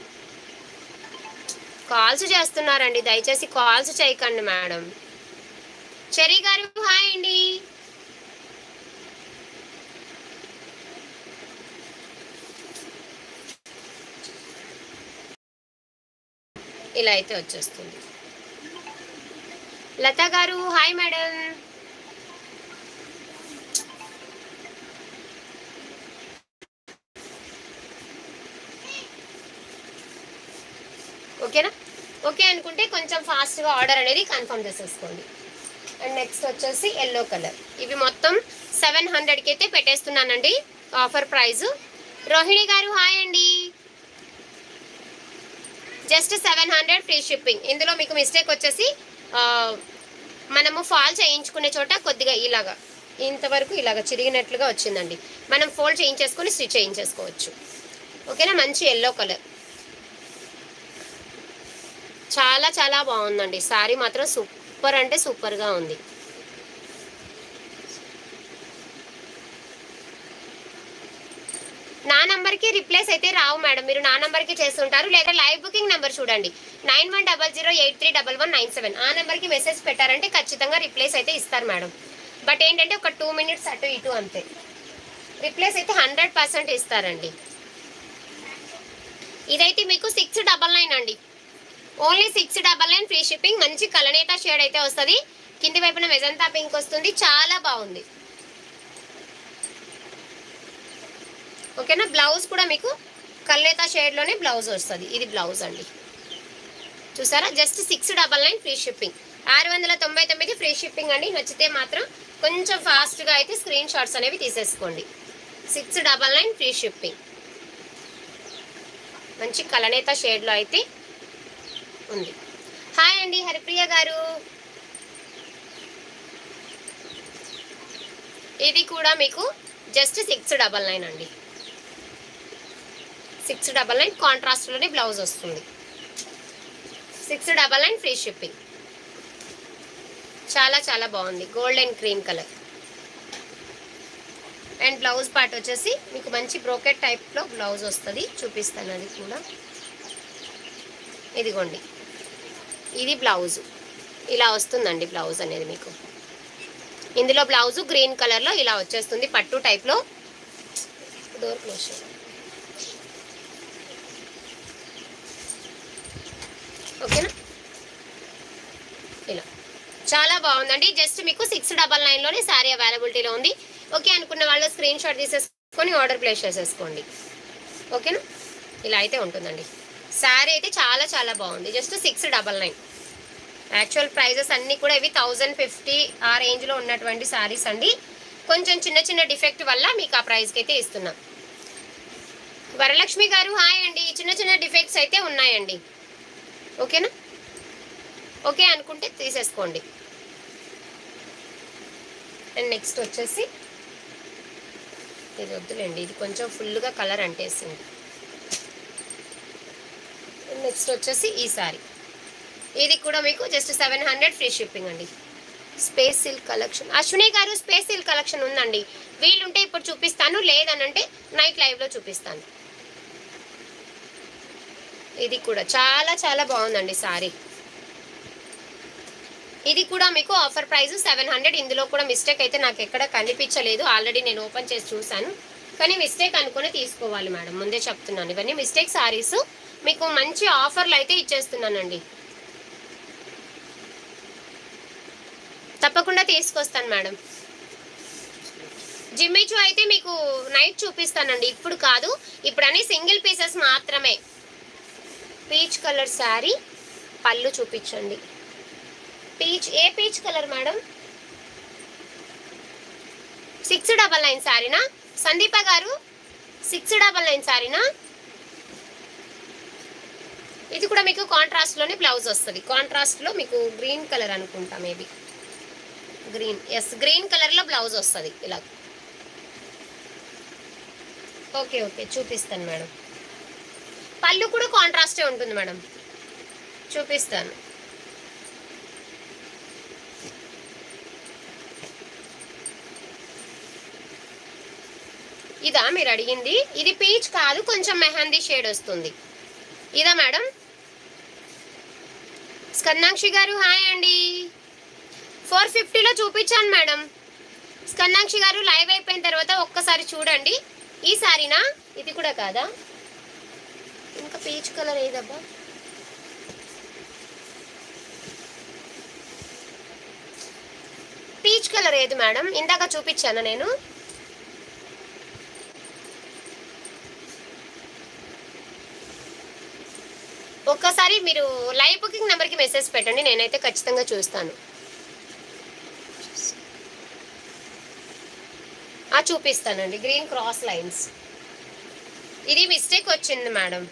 [SPEAKER 1] Calls చేస్తున్నారండి, దయచేసి కాల్స్ చేయకండి మేడం. చెరీ గారు హాయ్ అండి. ఇలా అయితే వచ్చేస్తుంది. లతా గారు హాయ్ మేడం. ఓకేనా? ఓకే అనుకుంటే కొంచెం ఫాస్ట్గా ఆర్డర్ అనేది కన్ఫర్మ్ చేసేసుకోండి. అండ్ నెక్స్ట్ వచ్చేసి ఎల్లో కలర్. ఇవి మొత్తం 700కి అయితే పెట్టేస్తున్నానండి ఆఫర్ ప్రైస్. రోహిణి గారు హాయ్ అండి. Just 700 free shipping. ఇందులో మీకు మిస్టేక్ వచ్చేసి మనము ఫాల్ చేయించుకునే చోట కొద్దిగా ఇలాగా ఇంతవరకు ఇలాగ చిరిగినట్లుగా వచ్చిందండి. మనం ఫోల్డ్ చేయించేసుకొని స్టిచ్ చేయించేసుకోవచ్చు. ఓకేనా? మంచి ఎల్లో కలర్, చాలా చాలా బాగుందండి. శారీ మాత్రం సూపర్ అంటే సూపర్గా ఉంది. నా నంబర్కి రిప్లేస్ అయితే రావు మేడం, మీరు నా నంబర్కి చేస్తుంటారు. లేదా లైవ్ బుకింగ్ నెంబర్ చూడండి 9100831197. ఆ నెంబర్కి మెసేజ్ పెట్టారంటే ఖచ్చితంగా రిప్లేస్ అయితే ఇస్తారు మేడం. బట్ ఏంటంటే ఒక 2 మినిట్స్ అటు ఇటు అంతే. రిప్లేస్ అయితే 100% ఇస్తారండి. ఇదైతే మీకు 699 అండి, ఓన్లీ 699 ఫ్రీ షిప్పింగ్. మంచి కలనేత షేడ్ అయితే వస్తుంది. కింది వైపున మెజంతా పింక్ వస్తుంది, చాలా బాగుంది. ఓకేనా? బ్లౌజ్ కూడా మీకు కల్నేత షేడ్లోనే బ్లౌజ్ వస్తుంది. ఇది బ్లౌజ్ అండి, చూసారా? Just 699 free shipping. 699 free shipping అండి. నచ్చితే మాత్రం కొంచెం ఫాస్ట్గా అయితే స్క్రీన్ షాట్స్ అనేవి తీసేసుకోండి. 699 ఫ్రీ షిప్పింగ్. మంచి కలనేత షేడ్లో అయితే ఉంది. హాయ్ అండి హరిప్రియ గారు. ఇది కూడా మీకు జస్ట్ 699 అండి. 699 కాంట్రాస్ట్లోనే బ్లౌజ్ వస్తుంది. 699 ఫ్రీ షిప్పింగ్. చాలా చాలా బాగుంది, golden cream colour. And blouse part వచ్చేసి మీకు మంచి బ్రోకెట్ టైప్లో బ్లౌజ్ వస్తుంది. చూపిస్తాను అది కూడా. ఇదిగోండి, ఇది బ్లౌజు ఇలా వస్తుందండి. బ్లౌజ్ అనేది మీకు ఇందులో బ్లౌజు గ్రీన్ కలర్లో ఇలా వచ్చేస్తుంది, పట్టు టైప్లో. Door close. ఓకేనా? ఇలా చాలా బాగుందండి. జస్ట్ మీకు 699లోనే శారీ అవైలబిలిటీలో ఉంది. ఓకే అనుకున్న వాళ్ళు స్క్రీన్ షాట్ తీసేసుకొని ఆర్డర్ ప్లేస్ చేసేసుకోండి. ఓకేనా? ఇలా అయితే ఉంటుందండి. శారీ అయితే చాలా చాలా బాగుంది. జస్ట్ 699. యాక్చువల్ ప్రైజెస్ అన్నీ కూడా ఇవి 1050 ఆ రేంజ్లో ఉన్నటువంటి శారీస్ అండి. కొంచెం చిన్న చిన్న డిఫెక్ట్ వల్ల మీకు ఆ ప్రైస్కి అయితే ఇస్తున్నాం. వరలక్ష్మి గారు హాయ్ అండి. చిన్న చిన్న డిఫెక్ట్స్ అయితే ఉన్నాయండి. ఓకేనా? ఓకే అనుకుంటే తీసేసుకోండి. అండ్ నెక్స్ట్ వచ్చేసి ఇది వద్దులేండి, ఇది కొంచెం ఫుల్గా కలర్ అంటేసింది. నెక్స్ట్ వచ్చేసి ఈ సారీ, ఇది కూడా మీకు జస్ట్ 700 ఫ్రీ షిప్పింగ్ అండి. Space silk collection. అశ్విని గారు స్పేస్ సిల్క్ కలెక్షన్ ఉందండి, వీలుంటే ఇప్పుడు చూపిస్తాను, లేదనంటే నైట్ లైవ్లో చూపిస్తాను. ఇది కూడా చాలా చాలా బాగుందండి సారీ. ఇది కూడా మీకు ఆఫర్ ప్రైస్ 700. ఇందులో కూడా మిస్టేక్ అయితే నాకు ఎక్కడ కనిపించలేదు. ఆల్రెడీ నేను ఓపెన్ చేసి చూశాను, కానీ మిస్టేక్ అనుకుని తీసుకోవాలి మేడం, ముందే చెప్తున్నాను. ఇవన్నీ మిస్టేక్ సారీస్, మీకు మంచి ఆఫర్లు అయితే ఇచ్చేస్తున్నానండి. తప్పకుండా తీసుకొస్తాను మేడం. జిమ్మిచూ అయితే మీకు నైట్ చూపిస్తానండి, ఇప్పుడు కాదు. ఇప్పుడు అన్ని సింగిల్ పీసెస్ మాత్రమే. పీచ్ కలర్ శారీ, పళ్ళు చూపించండి. పీచ్, ఏ పీచ్ కలర్ మేడం? 699 శారీనా సందీప గారు? 699 శారీనా? ఇది కూడా మీకు కాంట్రాస్ట్లోనే బ్లౌజ్ వస్తుంది. కాంట్రాస్ట్లో మీకు గ్రీన్ కలర్ అనుకుంటా, మేబీ గ్రీన్, ఎస్ గ్రీన్ కలర్లో బ్లౌజ్ వస్తుంది ఇలా. ఓకే ఓకే చూపిస్తాను మేడం. పళ్ళు కూడా కాంట్రాస్టే ఉంటుంది మేడం, చూపిస్తాను. ఇదా మీరు అడిగింది? ఇది పీచ్ కాదు, కొంచెం మెహందీ షేడ్ వస్తుంది. ఇదా మేడం? స్కందాక్షి గారు హాయ్ అండి. 450లో చూపించాను మేడం. స్కందాక్షి గారు లైవ్ అయిపోయిన తర్వాత ఒక్కసారి చూడండి. ఈ సారీనా? ఇది కూడా కాదా? ఇంకా పీచ్ కలర్ ఏదబ్బా? పీచ్ కలర్ ఏది మేడం? ఇందాక చూపించాను నేను. ఒక్కసారి మీరు లైవ్ బుకింగ్ నెంబర్కి మెసేజ్ పెట్టండి, నేనైతే ఖచ్చితంగా చూస్తాను. చూపిస్తానండి. Green cross lines. ఇది మిస్టేక్ వచ్చింది మేడం.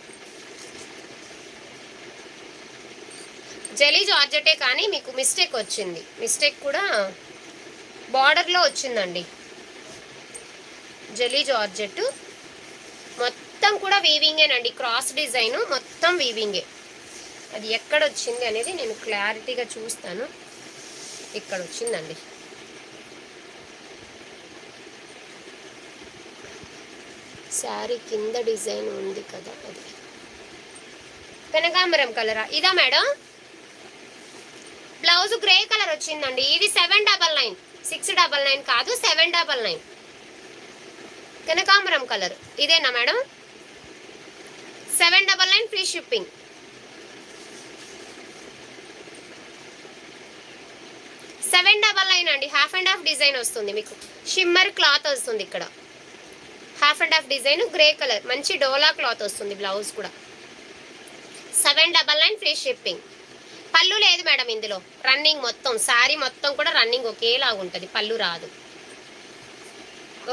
[SPEAKER 1] జెలీ జార్జెటే కానీ మీకు మిస్టేక్ వచ్చింది. మిస్టేక్ కూడా బార్డర్లో వచ్చిందండి. జెలీ జార్జెట్ మొత్తం కూడా వీవింగేనండి. క్రాస్ డిజైన్ మొత్తం వీవింగే. అది ఎక్కడ వచ్చింది అనేది నేను క్లారిటీగా చూస్తాను. ఇక్కడ వచ్చిందండి. శారీ కింద డిజైన్ ఉంది కదా, అది కనకాంబరం కలరా? ఇదా మేడం? బ్లౌజ్ గ్రే కలర్ వచ్చిందండి. ఇది 799, 699 కాదు, 799. కనకాంబరం కలర్ ఇదేనా మేడం? 799 free shipping. 799 అండి. హాఫ్ అండ్ హాఫ్ డిజైన్ వస్తుంది మీకు. షిమ్మర్ క్లాత్ వస్తుంది ఇక్కడ. Half and half design grey colour, మంచి డోలా క్లాత్ వస్తుంది. బ్లౌజ్ కూడా 799 ఫ్రీ షిప్పింగ్. పళ్ళు లేదు మేడం ఇందులో. రన్నింగ్ మొత్తం శారీ మొత్తం కూడా రన్నింగ్ ఒకేలాగా ఉంటుంది, పళ్ళు రాదు.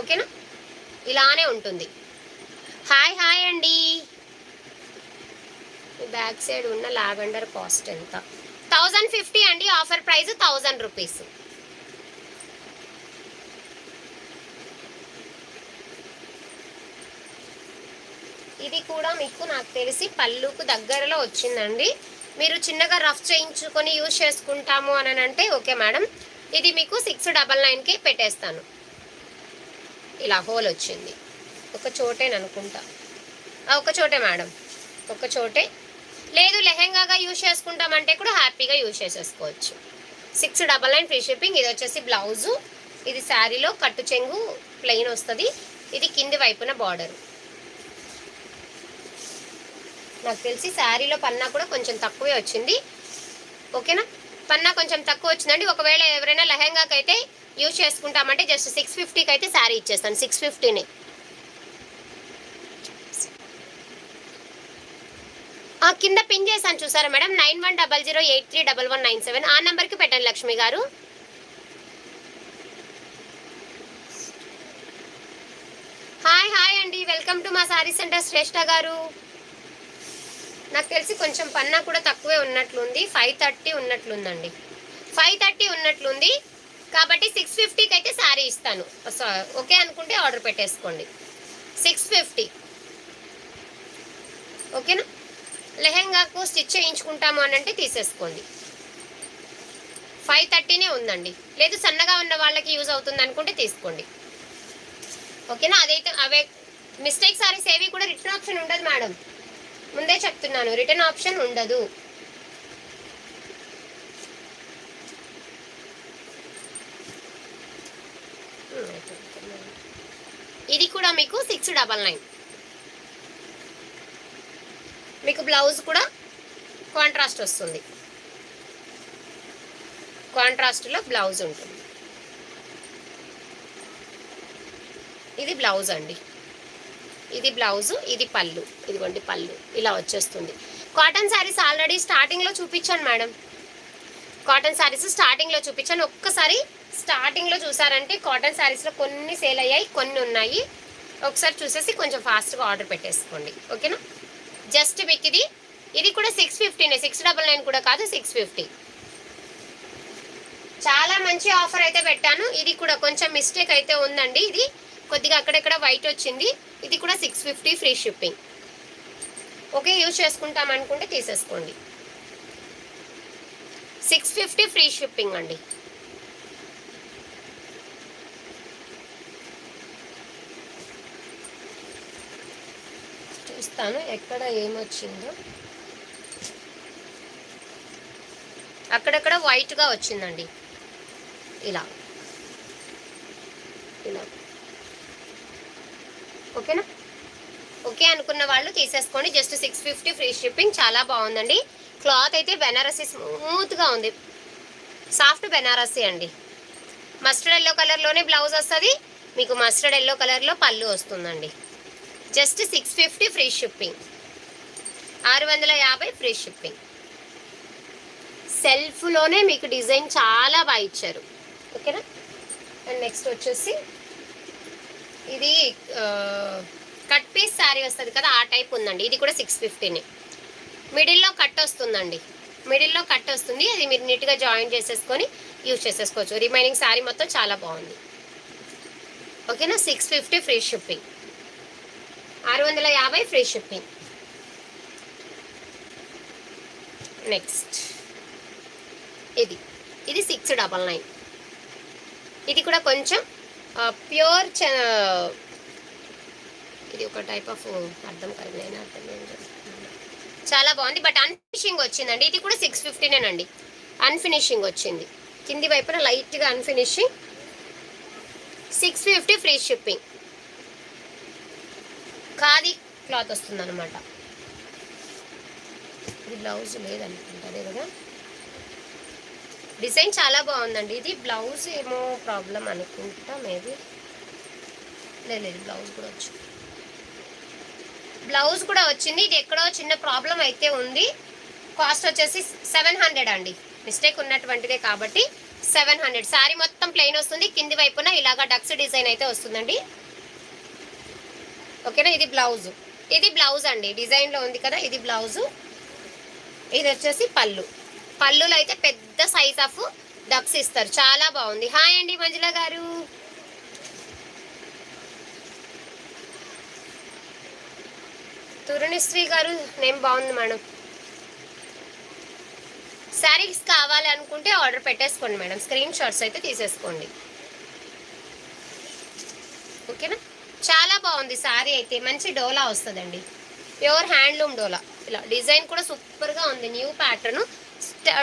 [SPEAKER 1] ఓకేనా? ఇలానే ఉంటుంది. హాయ్ హాయ్ అండి. బ్యాక్ సైడ్ ఉన్న లావెండర్ కాస్ట్ ఎంత? 1050 అండి. Offer price 1000 rupees. ఇది కూడా మీకు నాకు తెలిసి పళ్ళుకు దగ్గరలో వచ్చిందండి. మీరు చిన్నగా రఫ్ చేయించుకొని యూజ్ చేసుకుంటాము అని అంటే ఓకే మేడం. ఇది మీకు 699కి పెట్టేస్తాను. ఇలా హోల్ వచ్చింది. ఒక చోటేననుకుంటా. ఒక చోటే మేడం, ఒక చోటే. లేదు లెహెంగాగా యూజ్ చేసుకుంటామంటే కూడా హ్యాపీగా యూజ్ చేసేసుకోవచ్చు. 699 ఫ్రీ షిప్పింగ్. ఇది వచ్చేసి బ్లౌజు. ఇది శారీలో కట్టు చెంగు ప్లెయిన్ వస్తుంది. ఇది కింది వైపున బార్డర్. నాకు తెలిసి శారీలో పన్నా కూడా కొంచెం తక్కువే వచ్చింది. ఓకేనా? పన్నా కొంచెం తక్కువ వచ్చిందండి. ఒకవేళ ఎవరైనా లెహెంగాకి అయితే యూజ్ చేసుకుంటామంటే జస్ట్ 650కి అయితే శారీ ఇచ్చేస్తాను. 650నే. కింద పిన్ చేశాను చూసారా మేడం? 9100831197. ఆ నెంబర్కి పెట్టండి లక్ష్మి గారు. హాయ్ హాయ్ అండి. వెల్కమ్ టు మా శారీ సెంటర్ శ్రేష్ఠ గారు. నాకు తెలిసి కొంచెం పన్నా కూడా తక్కువే ఉన్నట్లుంది. 530 ఉన్నట్లుందండి. 530 ఉన్నట్లుంది. కాబట్టి 650కి అయితే శారీ ఇస్తాను. ఓకే అనుకుంటే ఆర్డర్ పెట్టేసుకోండి. 650. ఓకేనా? లెహెంగాకు స్టిచ్ చేయించుకుంటాము అని అంటే తీసేసుకోండి. 530నే ఉందండి. లేదు సన్నగా ఉన్న వాళ్ళకి యూజ్ అవుతుంది అనుకుంటే తీసుకోండి. ఓకేనా? అదైతే అవే మిస్టేక్ సారీస్ ఏవి కూడా రిటర్న్ ఆప్షన్ ఉండదు మేడం. ముందే చెప్తున్నాను, రిటర్న్ ఆప్షన్ ఉండదు. ఇది కూడా మీకు 699. మీకు బ్లౌజ్ కూడా కాంట్రాస్ట్ వస్తుంది. కాంట్రాస్ట్లో బ్లౌజ్ ఉంటుంది. ఇది బ్లౌజ్ అండి. ఇది బ్లౌజు, ఇది పళ్ళు. ఇదిగోండి పళ్ళు ఇలా వచ్చేస్తుంది. కాటన్ శారీస్ ఆల్రెడీ స్టార్టింగ్లో చూపించాను మేడం. కాటన్ శారీస్ స్టార్టింగ్లో చూపించాను. ఒక్కసారి స్టార్టింగ్లో చూసారంటే కాటన్ శారీస్లో కొన్ని సేల్ అయ్యాయి, కొన్ని ఉన్నాయి. ఒకసారి చూసేసి కొంచెం ఫాస్ట్గా ఆర్డర్ పెట్టేసుకోండి. ఓకేనా? జస్ట్ మీకు ఇది కూడా 650నే. 699 కూడా కాదు, 650. చాలా మంచి ఆఫర్ అయితే పెట్టాను. ఇది కూడా కొంచెం మిస్టేక్ అయితే ఉందండి. ఇది కొద్దిగా అక్కడెక్కడ వైట్ వచ్చింది. ఇది కూడా 650 ఫ్రీ షిప్పింగ్. ఓకే, యూజ్ చేసుకుంటాం అనుకుంటే తీసేసుకోండి. 650 ఫ్రీ షిప్పింగ్ అండి. చూస్తాను ఎక్కడ ఏమొచ్చిందో. అక్కడక్కడ వైట్గా వచ్చిందండి, ఇలా ఇలా. ఓకేనా? ఓకే అనుకున్న వాళ్ళు తీసేసుకోండి. Just 650 free shipping. చాలా బాగుందండి. క్లాత్ అయితే బెనారసీ స్మూత్గా ఉంది, సాఫ్ట్ బెనారసీ అండి. మస్టర్డ్ ఎల్లో కలర్లోనే బ్లౌజ్ వస్తుంది మీకు, మస్టర్డ్ ఎల్లో కలర్లో పళ్ళు వస్తుందండి. Just 650 free shipping, 650 free shipping. సెల్ఫ్లోనే మీకు డిజైన్ చాలా బాగా ఇచ్చారు. ఓకేనా? అండ్ నెక్స్ట్ వచ్చేసి ఇది కట్ పీస్ శారీ వస్తుంది కదా, ఆ టైప్ ఉందండి. ఇది కూడా 650నే. మిడిల్లో కట్ వస్తుందండి, మిడిల్లో కట్ వస్తుంది. అది మీరు నీట్గా జాయిన్ చేసేసుకొని యూజ్ చేసేసుకోవచ్చు. రిమైనింగ్ శారీ మొత్తం చాలా బాగుంది. ఓకేనా? 650 free shipping, 650 free shipping. Next ఇది 699. ఇది కూడా కొంచెం ప్యూర్ ఇది ఒక టైప్ ఆఫ్ అర్థం కాదు, నేను అర్థం చాలా బాగుంది. బట్ అన్ఫినిషింగ్ వచ్చిందండి. ఇది కూడా 650నేనండి, అన్ఫినిషింగ్ వచ్చింది. కింది వైపున లైట్గా అన్ఫినిషింగ్. 650 ఫ్రీ షిప్పింగ్. ఖాదీ క్లాత్ వస్తుంది అనమాట. ఇది బ్లౌజ్ లేదనుకుంటా, అదే కదా. డిజైన్ చాలా బాగుందండి. ఇది బ్లౌజ్ ఏమో ప్రాబ్లం అనుకుంటా, మేబీ. లేదు, బ్లౌజ్ కూడా వచ్చింది, బ్లౌజ్ కూడా వచ్చింది. ఇది ఎక్కడో చిన్న ప్రాబ్లం అయితే ఉంది. కాస్ట్ వచ్చేసి 700 అండి, మిస్టేక్ ఉన్నటువంటిదే కాబట్టి 700. శారీ మొత్తం ప్లెయిన్ వస్తుంది, కింది వైపున ఇలాగా డక్స్ డిజైన్ అయితే వస్తుందండి. ఓకేనా? ఇది బ్లౌజ్, ఇది బ్లౌజ్ అండి, డిజైన్లో ఉంది కదా, ఇది బ్లౌజు. ఇది వచ్చేసి పళ్ళు. పళ్ళులో అయితే పెద్ద సైజ్ ఆఫ్ డక్స్ ఇస్తారు, చాలా బాగుంది. హాయ్ అండి మంజుల గారు. తురుణిశ్రీ గారు, నేమ్ బాగుంది మేడం. శారీస్ కావాలి అనుకుంటే ఆర్డర్ పెట్టేసుకోండి మేడం, స్క్రీన్ షాట్స్ అయితే తీసేసుకోండి. ఓకేనా? చాలా బాగుంది శారీ అయితే, మంచి డోలా వస్తుందండి, ప్యూర్ హ్యాండ్లూమ్ డోలా. ఇలా డిజైన్ కూడా సూపర్గా ఉంది, new pattern.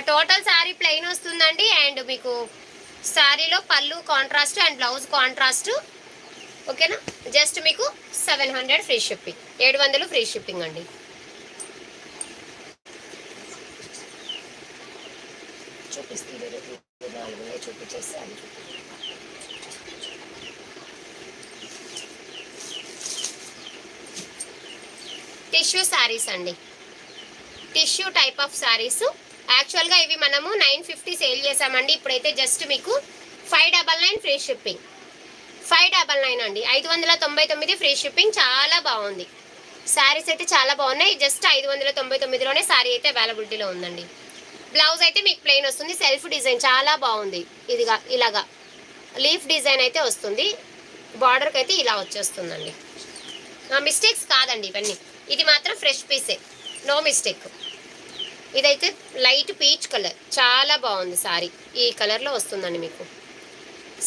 [SPEAKER 1] Total sari plain వస్తుందండి. అండ్ మీకు శారీలో పళ్ళు కాంట్రాస్ట్ అండ్ బ్లౌజ్ కాంట్రాస్ట్. ఓకేనా? జస్ట్ మీకు 700 ఫ్రీ షిప్పింగ్, 700 ఫ్రీ షిప్పింగ్ అండి. చూపిస్తే చూపించేసి అది టిష్యూ శారీస్ అండి, టిష్యూ టైప్ ఆఫ్ శారీస్. యాక్చువల్గా ఇవి మనము 950 సేల్ చేసామండి. ఇప్పుడైతే జస్ట్ మీకు 599 ఫ్రీ షిప్పింగ్, 599 అండి, 599 ఫ్రీ షిప్పింగ్. చాలా బాగుంది, శారీస్ అయితే చాలా బాగున్నాయి. జస్ట్ 599లోనే శారీ అయితే అవైలబిలిటీలో ఉందండి. బ్లౌజ్ అయితే మీకు ప్లెయిన్ వస్తుంది, సెల్ఫ్ డిజైన్ చాలా బాగుంది. ఇదిగా ఇలాగా లీఫ్ డిజైన్ అయితే వస్తుంది, బార్డర్కి అయితే ఇలా వచ్చేస్తుందండి. మిస్టేక్స్ కాదండి ఇవన్నీ, ఇది మాత్రం ఫ్రెష్ పీసే, నో మిస్టేక్. ఇదైతే లైట్ పీచ్ కలర్, చాలా బాగుంది శారీ. ఈ కలర్లో వస్తుందండి మీకు,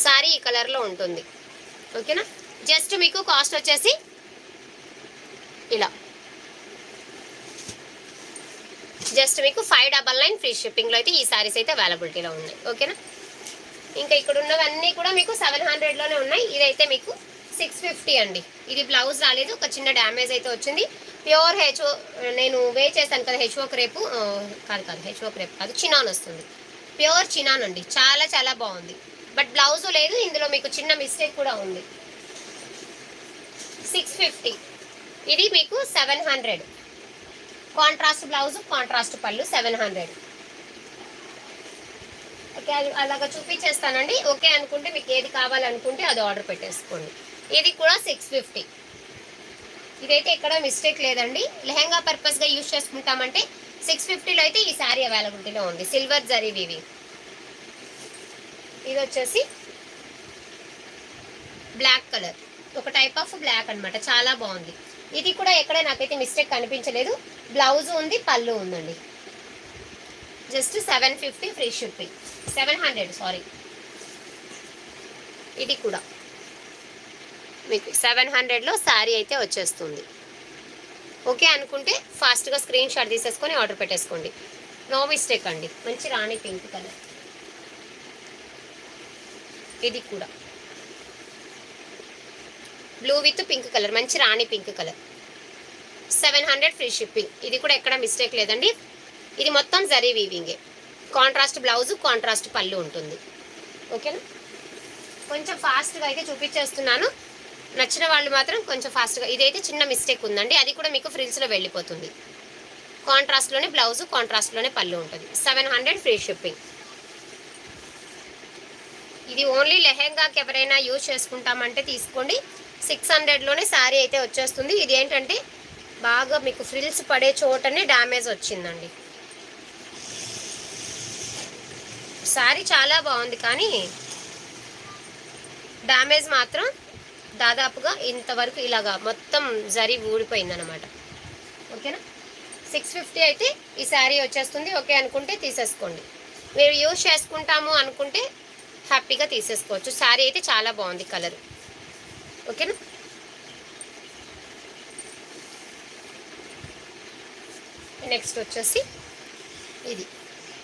[SPEAKER 1] శారీ ఈ కలర్లో ఉంటుంది. ఓకేనా? జస్ట్ మీకు కాస్ట్ వచ్చేసి ఇలా, జస్ట్ మీకు 599 ఫ్రీ షిప్పింగ్లో అయితే ఈ శారీస్ అయితే అవైలబిలిటీలో ఉన్నాయి. ఓకేనా? ఇంకా ఇక్కడ ఉన్నవన్నీ కూడా మీకు 700లోనే ఉన్నాయి. ఇదైతే మీకు 650 అండి. ఇది బ్లౌజ్ రాలేదు, ఒక చిన్న డ్యామేజ్ అయితే వచ్చింది. ప్యూర్ హెచ్ఓ, నేను వే చేశాను కదా, హెచ్ఓ క్రేపు కాదు, హెచ్ఓ క్రేప్ కాదు, చినాన్ వస్తుంది. ప్యూర్ చినాన్ అండి, చాలా చాలా బాగుంది. బట్ బ్లౌజ్ లేదు, ఇందులో మీకు చిన్న మిస్టేక్ కూడా ఉంది. 650. ఇది మీకు 700. కాంట్రాస్ట్ బ్లౌజ్, కాంట్రాస్ట్ పళ్ళు, 700. ఓకే, అలాగా చూపించేస్తానండి. ఓకే అనుకుంటే మీకు ఏది కావాలనుకుంటే అది ఆర్డర్ పెట్టేసుకోండి. ఇది కూడా 650. ఇదైతే ఎక్కడ మిస్టేక్ లేదండి. లెహంగా పర్పస్గా యూజ్ చేసుకుంటామంటే 650లో అయితే ఈ శారీ అవైలబిలిటీలో ఉంది. Silver zari weaving. ఇది వచ్చేసి బ్లాక్ కలర్, ఒక టైప్ ఆఫ్ బ్లాక్ అనమాట, చాలా బాగుంది. ఇది కూడా ఎక్కడ నాకైతే మిస్టేక్ కనిపించలేదు. బ్లౌజ్ ఉంది, పళ్ళు ఉందండి. Just 750 free shipping, 700 sorry. ఇది కూడా మీకు 700లో శారీ అయితే వచ్చేస్తుంది. ఓకే అనుకుంటే ఫాస్ట్గా స్క్రీన్ షాట్ తీసేసుకొని ఆర్డర్ పెట్టేసుకోండి. నో మిస్టేక్ అండి. మంచి రాణి పింక్ కలర్. ఇది కూడా బ్లూ విత్ పింక్ కలర్, మంచి రాణి పింక్ కలర్. 700 free shipping. ఇది కూడా ఎక్కడ మిస్టేక్ లేదండి. ఇది మొత్తం జరీ వీవింగే. కాంట్రాస్ట్ బ్లౌజు, కాంట్రాస్ట్ పళ్ళు ఉంటుంది. ఓకేనా? కొంచెం ఫాస్ట్గా అయితే చూపించేస్తున్నాను. నచ్చిన వాళ్ళు మాత్రం కొంచెం ఫాస్ట్గా. ఇదైతే చిన్న మిస్టేక్ ఉందండి, అది కూడా మీకు ఫ్రిల్స్లో వెళ్ళిపోతుంది. కాంట్రాస్ట్లోనే బ్లౌజు, కాంట్రాస్ట్లోనే పళ్ళు ఉంటుంది. 700 ఫ్రీ షిప్పింగ్. ఇది ఓన్లీ లెహెంగాకి ఎవరైనా యూజ్ చేసుకుంటామంటే తీసుకోండి. 600లోనే శారీ అయితే వచ్చేస్తుంది. ఇది ఏంటంటే బాగా మీకు ఫ్రిల్స్ పడే చోటనే డ్యామేజ్ వచ్చిందండి. శారీ చాలా బాగుంది కానీ డ్యామేజ్ మాత్రం దాదాపుగా ఇంతవరకు ఇలాగా మొత్తం జరీ ఊడిపోయిందనమాట. ఓకేనా? 650 అయితే ఈ శారీ వచ్చేస్తుంది. ఓకే అనుకుంటే తీసేసుకోండి. మీరు యూజ్ చేసుకుంటాము అనుకుంటే హ్యాపీగా తీసేసుకోవచ్చు. శారీ అయితే చాలా బాగుంది కలర్. ఓకేనా? నెక్స్ట్ వచ్చేసి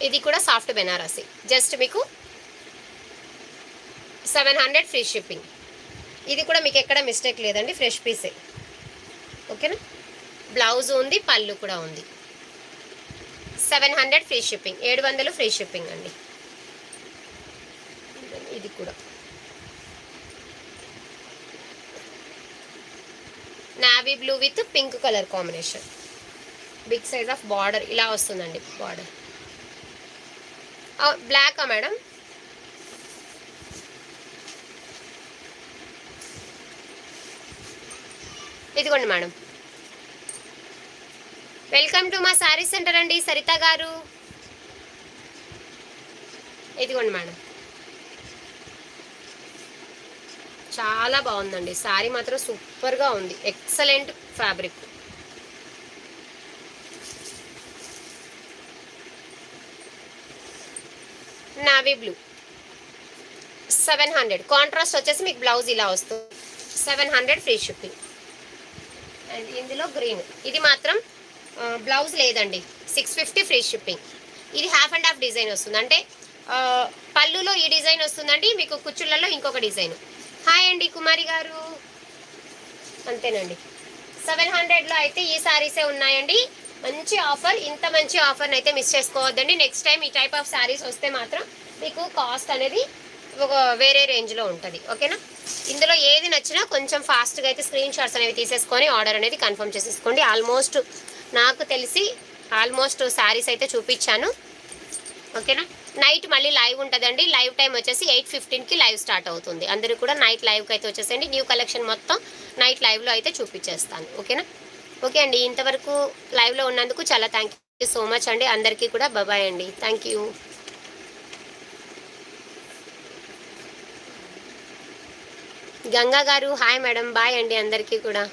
[SPEAKER 1] ఇది కూడా సాఫ్ట్ బెనారసి. జస్ట్ మీకు 700 ఫ్రీ షిప్పింగ్. ఇది కూడా మీకు ఎక్కడ మిస్టేక్ లేదండి, ఫ్రెష్ పీసే. ఓకేనా? బ్లౌజ్ ఉంది, పళ్ళు కూడా ఉంది. 700 ఫ్రీ షిప్పింగ్. 700 ఫ్రీ షిప్పింగ్ అండి. ఇది కూడా navy blue with pink colour combination. Big size of border ఇలా వస్తుందండి. బార్డర్ బ్లాకా మేడం? ఇదిగోండి మేడం. వెల్కమ్ టు మా శారీ సెంటర్ అండి సరిత గారు. ఇదిగోండి మేడం, చాలా బాగుందండి. శారీ మాత్రం సూపర్గా ఉంది. Excellent fabric. Navy blue 700. Contrast వచ్చేసి మీకు బ్లౌజ్ ఇలా వస్తుంది. 700 ఫ్రీ షిప్పింగ్. అండ్ ఇందులో గ్రీన్, ఇది మాత్రం బ్లౌజ్ లేదండి. 650 ఫ్రీ షిప్పింగ్. ఇది హాఫ్ అండ్ హాఫ్ డిజైన్ వస్తుంది. అంటే పళ్ళులో ఈ డిజైన్ వస్తుందండి, మీకు కుచ్చుళ్ళలో ఇంకొక డిజైన్. హాయ్ అండి కుమారి గారు. అంతేనండి. 700లో అయితే ఈ శారీసే ఉన్నాయండి. మంచి ఆఫర్. ఇంత మంచి ఆఫర్ని అయితే మిస్ చేసుకోవద్దండి. నెక్స్ట్ టైం ఈ టైప్ ఆఫ్ శారీస్ వస్తే మాత్రం మీకు కాస్ట్ అనేది ఒక వేరే రేంజ్లో ఉంటుంది. ఓకేనా? ఇందులో ఏది నచ్చినా కొంచెం ఫాస్ట్గా అయితే స్క్రీన్ షాట్స్ అనేవి తీసేసుకొని ఆర్డర్ అనేది కన్ఫర్మ్ చేసేసుకోండి. ఆల్మోస్ట్ నాకు తెలిసి శారీస్ అయితే చూపించాను. ఓకేనా? నైట్ మళ్ళీ లైవ్ ఉంటుందండి. లైవ్ టైం వచ్చేసి 8:15కి లైవ్ స్టార్ట్ అవుతుంది. అందరూ కూడా నైట్ లైవ్కి అయితే వచ్చేసేయండి. న్యూ కలెక్షన్ మొత్తం నైట్ లైవ్లో అయితే చూపించేస్తాను. ఓకేనా? ఓకే అండి, ఇంతవరకు లైవ్లో ఉన్నందుకు చాలా థ్యాంక్ యూ సో మచ్ అండి. అందరికీ కూడా బాయ్ అండి. Thank you. గంగా గారు హాయ్ మేడం. బాయ్ అండి అందరికీ కూడా.